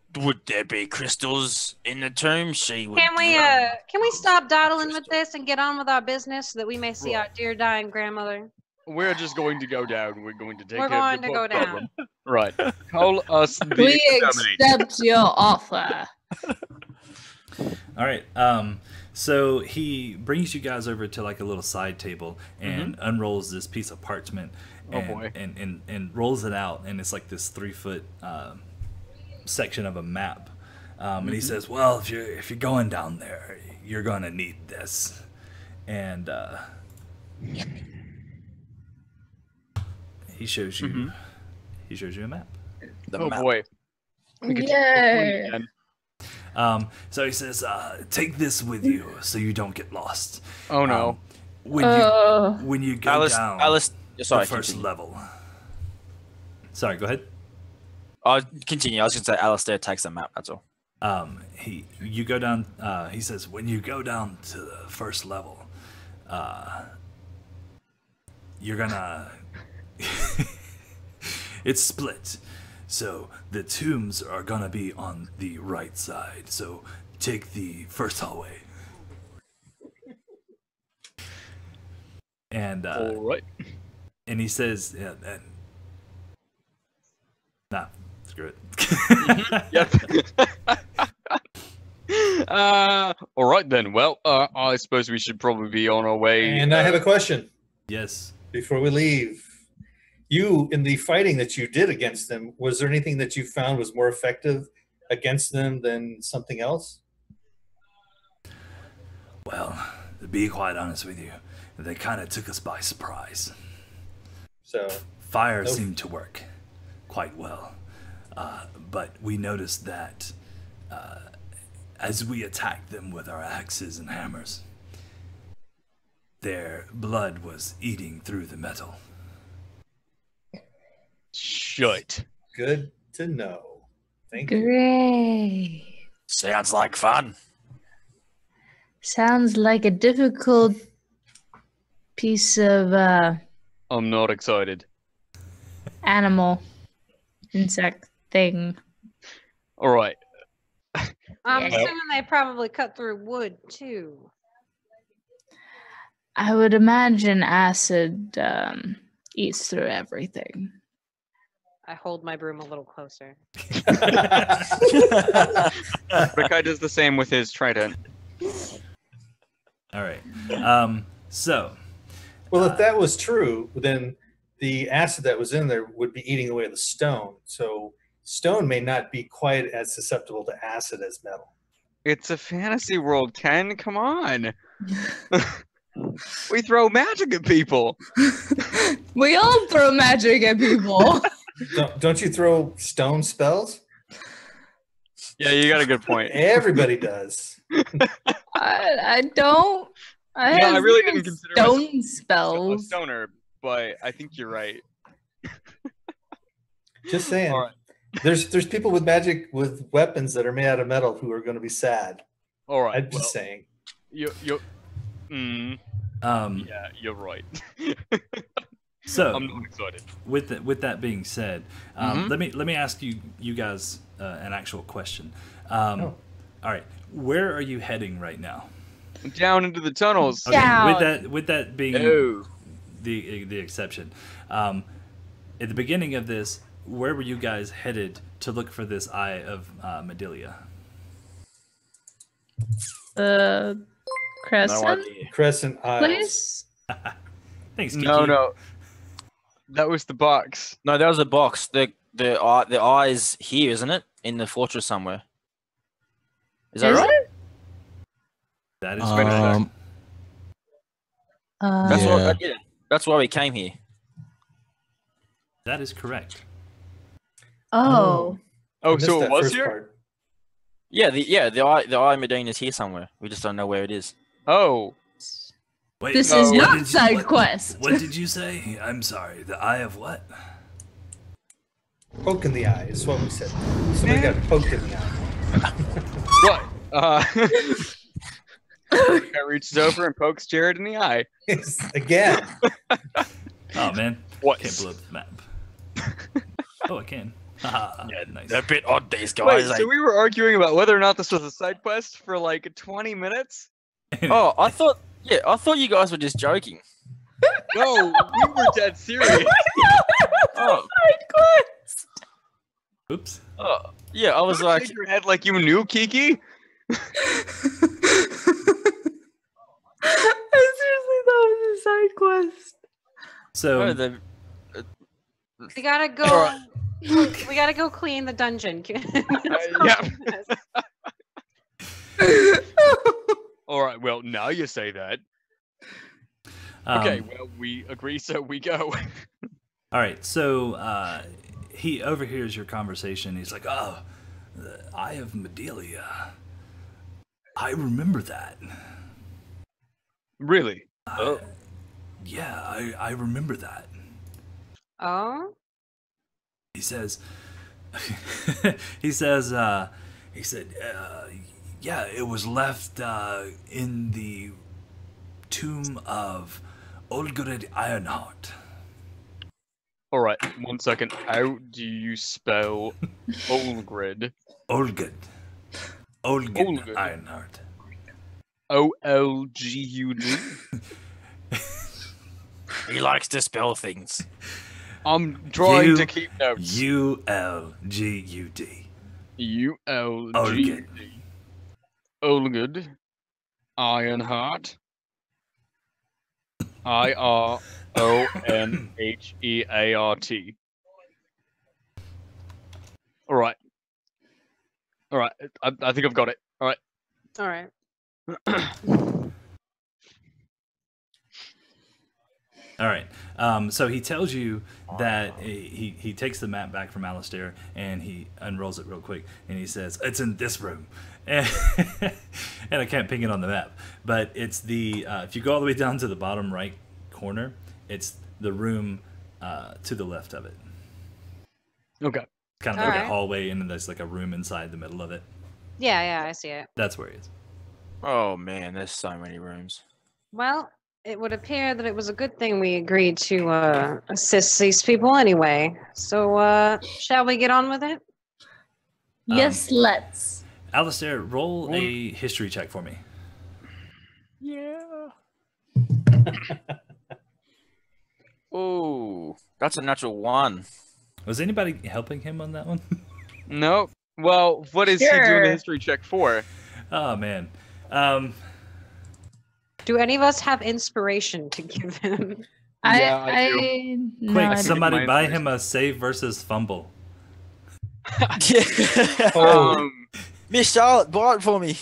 there be crystals in the tomb? She would. Can we stop dawdling with this and get on with our business so that we may see our dear dying grandmother? We're just going to go down. We're going to take We're care of going your to go problem. Right. Call us the We exterminator. accept your offer. All right. So he brings you guys over to like a little side table and unrolls this piece of parchment. And, Oh, boy. And rolls it out, and it's like this 3-foot section of a map. And he says, "Well, if you're going down there, you're gonna need this." And he shows you. He shows you a map. Oh boy. Yeah. So he says, "Take this with you, so you don't get lost." Oh no. When you go down Sorry, the first continue. level. Sorry, go ahead. I'll continue. I was going to say Alistair takes the map, that's all. You go down. He says, when you go down to the first level, you're gonna. It's split, so the tombs are gonna be on the right side. So take the first hallway. And All right. and he says, yeah, nah, screw it. Yep. All right then. Well, I suppose we should probably be on our way. And I have a question Yes. before we leave. You, in the fighting that you did against them, was there anything that you found was more effective against them than something else? Well, to be quite honest with you, they kind of took us by surprise. So Fire Nope. seemed to work quite well, but we noticed that as we attacked them with our axes and hammers, their blood was eating through the metal. Shut. good to know. Thank you. Great. Sounds like fun. Sounds like a difficult piece of I'm not excited. animal, insect thing. All right. I'm Yeah. assuming they probably cut through wood too. I would imagine acid eats through everything. I hold my broom a little closer. Rikai does the same with his trident. All right. So, Well, if that was true, then the acid that was in there would be eating away the stone. So stone may not be quite as susceptible to acid as metal. It's a fantasy world, Ken. Come on. We throw magic at people. We all throw magic at people. Don't you throw stone spells? Yeah, you got a good point. Everybody does. I don't. I Yeah, I have really didn't consider myself stone a spells. stoner, but I think you're right. Just saying. All right. There's people with magic with weapons that are made out of metal who are going to be sad. All right. I'm just saying. Yeah, you're right. So I'm not excited. With that being said, let me ask you guys an actual question. All right, where are you heading right now? Down into the tunnels. Okay, Down. with that being the exception, at the beginning of this, where were you guys headed to look for this Eye of Midelia? Crescent. No idea. Crescent Isles. Place. Thanks, Kiki. No, that was the box. No, that was a box. The eye's here, isn't it? In the fortress somewhere. Is that right? it? That is Um, That's Yeah. what. Yeah, that's why we came here. that is correct. Oh. Oh, I missed so it that was first here? part. The eye Medina's here somewhere. We just don't know where it is. Oh. Wait, This no, is what not did- side what- quest. What did you say? I'm sorry. The Eye of what? Poke in the eye is what we said. Somebody got poked in the eye. What? Guy reaches over and pokes Jared in the eye. Again. Oh man, What? can't blow up the map. Oh, I can. Haha, nice. They're a bit odd, these Wait, guys. so we were arguing about whether or not this was a side quest for like 20 minutes? Oh, I thought you guys were just joking. No, we were dead serious. Oh, Side quest. Oops. yeah, I was Don't like, shake your head like you knew, Kiki. I seriously thought it was a side quest. So oh, the, We gotta go. We gotta go clean the dungeon. Yeah. All right. Well, now you say that. Okay. Well, we agree, so we go. All right, so he overhears your conversation. He's like, "Oh, the Eye of Midelia. I remember that. Really? Yeah, I remember that." Oh, He says, he said, yeah, it was left in the tomb of Olgred Ironheart. All right. 1 second. How do you spell Olgrid? Olgred Olgred. Ironheart. O-L-G-U-D? he likes to spell things. I'm trying to keep notes. U-L-G-U-D. U-L-G-D. Olgud. Ironheart. I-R-O-N-H-E-A-R-T. All right. All right. I think I've got it. All right. all right. All right. So he tells you that he takes the map back from Alistair and he unrolls it real quick and he says, "It's in this room." And, and I can't ping it on the map, but it's the if you go all the way down to the bottom right corner, it's the room to the left of it. Okay. Kind of like a Alright. hallway, and then there's like a room inside the middle of it. Yeah, I see it. That's where he is. Oh man, there's so many rooms. Well, it would appear that it was a good thing we agreed to assist these people anyway. So, shall we get on with it? Yes, let's. Alistair, roll a history check for me. Yeah. Oh, that's a natural 1. Was anybody helping him on that one? No. Well, what is he doing Sure. the history check for? Oh man. Do any of us have inspiration to give him? Yeah, I do. No, Quick, I don't. somebody my buy information. him a save versus fumble. Miss Charlotte, buy it for me.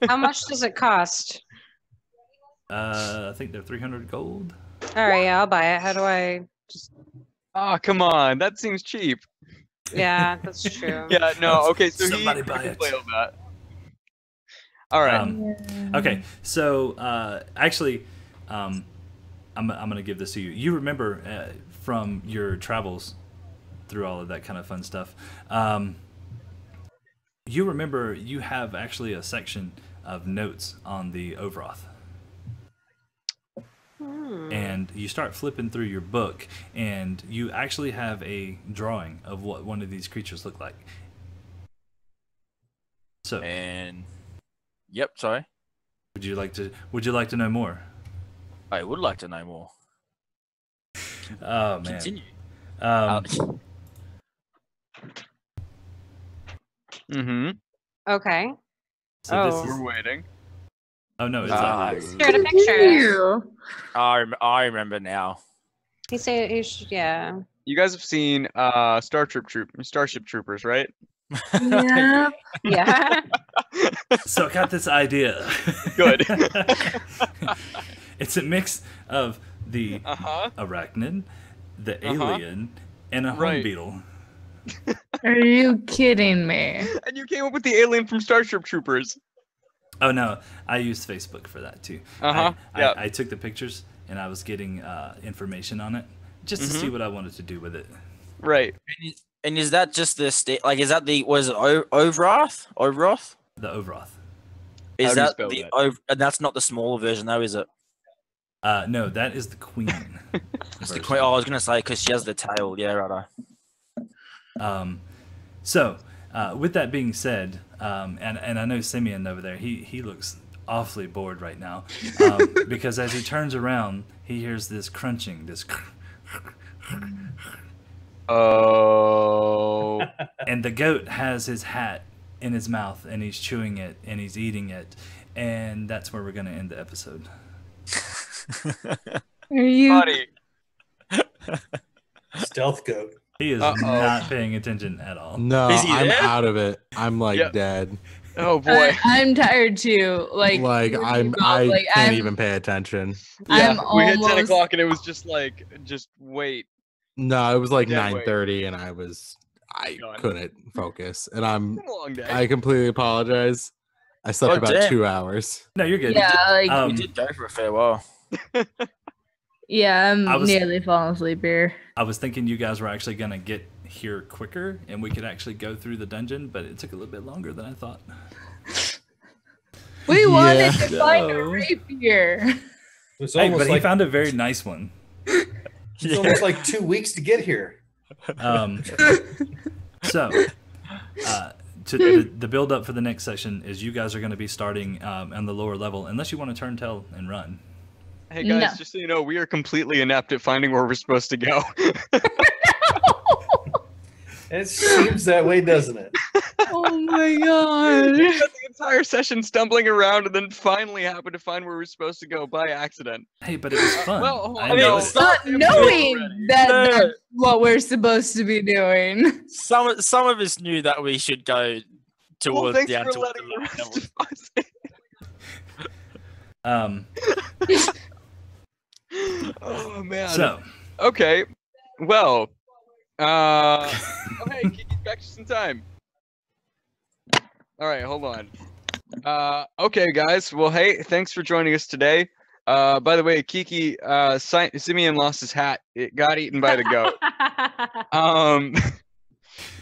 How much does it cost? I think they're 300 gold. All right, yeah, I'll buy it. How do I? Ah, come on. That seems cheap. Yeah, that's true. Yeah, no. Okay, so Somebody he buy can it. play on that. All right. Okay, so actually, I'm gonna give this to you. You remember from your travels through all of that kind of fun stuff. You remember you have actually a section of notes on the Overoth. And you start flipping through your book, and you actually have a drawing of what one of these creatures look like. So, And yep, sorry. would you like to know more? I would like to know more. Oh man. Continue. Mm-hmm. Okay. So this We're waiting. Oh no, it's Shared a picture. I remember now. He said, yeah. You guys have seen Starship Troopers, right? Yeah. Yeah. So I got this idea. Good. It's a mix of the arachnid, the alien, and a home beetle. Are you kidding me? And you came up with the alien from Starship Troopers. Oh no, I used Facebook for that too. I took the pictures and I was getting information on it just to see what I wanted to do with it. Right. And is that just the like? Is that the Overoth? Overoth? The Overoth. Is that the and that's not the smaller version though, is it? No, that is the queen. That's the queen. Oh, I was gonna say because she has the tail. Yeah, right. So, with that being said, and I know Simeon over there, he looks awfully bored right now, because as he turns around, he hears this crunching, this. Oh. And the goat has his hat in his mouth, and he's chewing it, and he's eating it, and that's where we're gonna end the episode. Are you? Buddy. Stealth goat. He is not paying attention at all. No, I'm out of it. I'm like dead. Oh boy. I'm tired too. I can't even pay attention. Yeah, we hit 10 almost- o'clock and it was just like, just wait. No, it was like Dead 9:30 and I Done. couldn't focus. And It's a long day. I completely apologize. I slept about 2 hours. No, you're good. Yeah, We did go for a fair while. yeah, I'm nearly falling asleep here. I was thinking you guys were actually gonna get here quicker, and we could actually go through the dungeon, but it took a little bit longer than I thought. We wanted to find a rapier. It's Hey, almost but he found a very nice one. It's almost like 2 weeks to get here. So, the build up for the next session is you guys are going to be starting on the lower level, unless you want to turn tail and run. Hey guys, just so you know, we are completely inept at finding where we're supposed to go. It seems that way, doesn't it? Oh my god. We spent the entire session stumbling around and then finally happened to find where we're supposed to go by accident. Hey, but it was fun. It's not knowing that's what we're supposed to be doing. Some of us knew that we should go towards thanks down for towards letting the the lower rest level. of us Oh man. So, okay. Well, oh hey, Kiki's back just in time. All right, hold on. Okay, guys. Well, hey, thanks for joining us today. By the way, Kiki, Simeon lost his hat. It got eaten by the goat.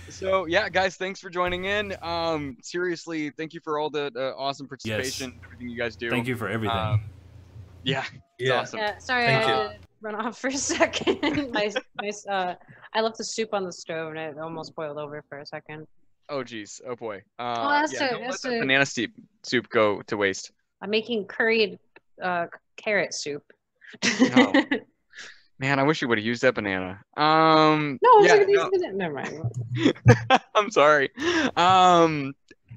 So yeah, guys, thanks for joining in. Seriously, thank you for all the awesome participation, everything you guys do. Thank you for everything. Yeah, it's awesome. Yeah, sorry, I had to run off for a second. I left the soup on the stove and it almost boiled over for a second. Oh geez, oh boy. That's don't let that banana soup go to waste. I'm making curried carrot soup. Oh. Man, I wish you would have used that banana. No, never mind. I'm sorry.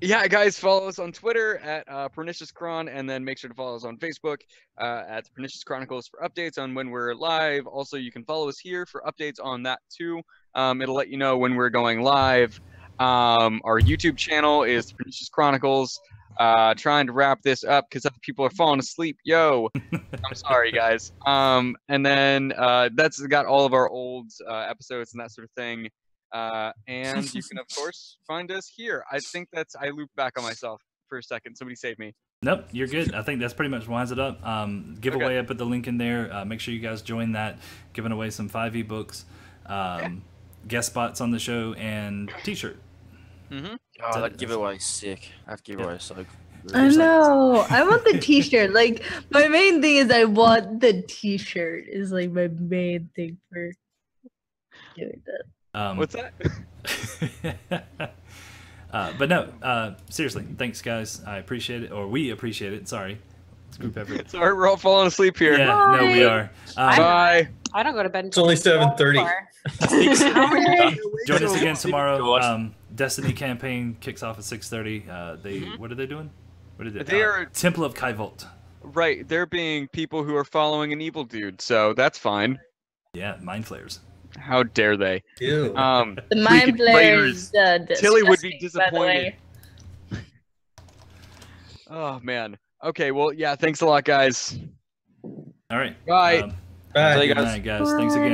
Yeah, guys, follow us on Twitter at Pernicious Chron, and then make sure to follow us on Facebook at Pernicious Chronicles for updates on when we're live. Also, you can follow us here for updates on that too. It'll let you know when we're going live. Our YouTube channel is Pernicious Chronicles. Trying to wrap this up because other people are falling asleep. Yo, I'm sorry, guys. And then that's got all of our old episodes and that sort of thing. And you can, of course, find us here. I think I looped back on myself for a second. Somebody save me. Nope, you're good. I think that's pretty much winds it up. Giveaway, I put the link in there. Make sure you guys join that. Giving away some 5e books. guest spots on the show and T-shirt. Mm-hmm. Oh, that giveaway's sick. That giveaway's so. I know. I want the T-shirt. Like my main thing is I want the T-shirt. Is like my main thing for doing that. What's that? But no, seriously, thanks guys. I appreciate it, or we appreciate it. Sorry, it's group effort. Sorry, we're all falling asleep here. Yeah, no, we are. Bye. I don't go to bed. It's only 7:30. Join us again tomorrow. Destiny campaign kicks off at 6:30. What are they doing? What is it? They are Temple of Kaivolt. right. They're being people who are following an evil dude, so that's fine. Yeah, mind flayers. How dare they? Ew. The freaking mind players. Tilly would be disgusting, by the way. disappointed. Oh man. Okay. Well, yeah. Thanks a lot, guys. All right. Bye. Bye. See you Good guys. night, guys. Thanks again.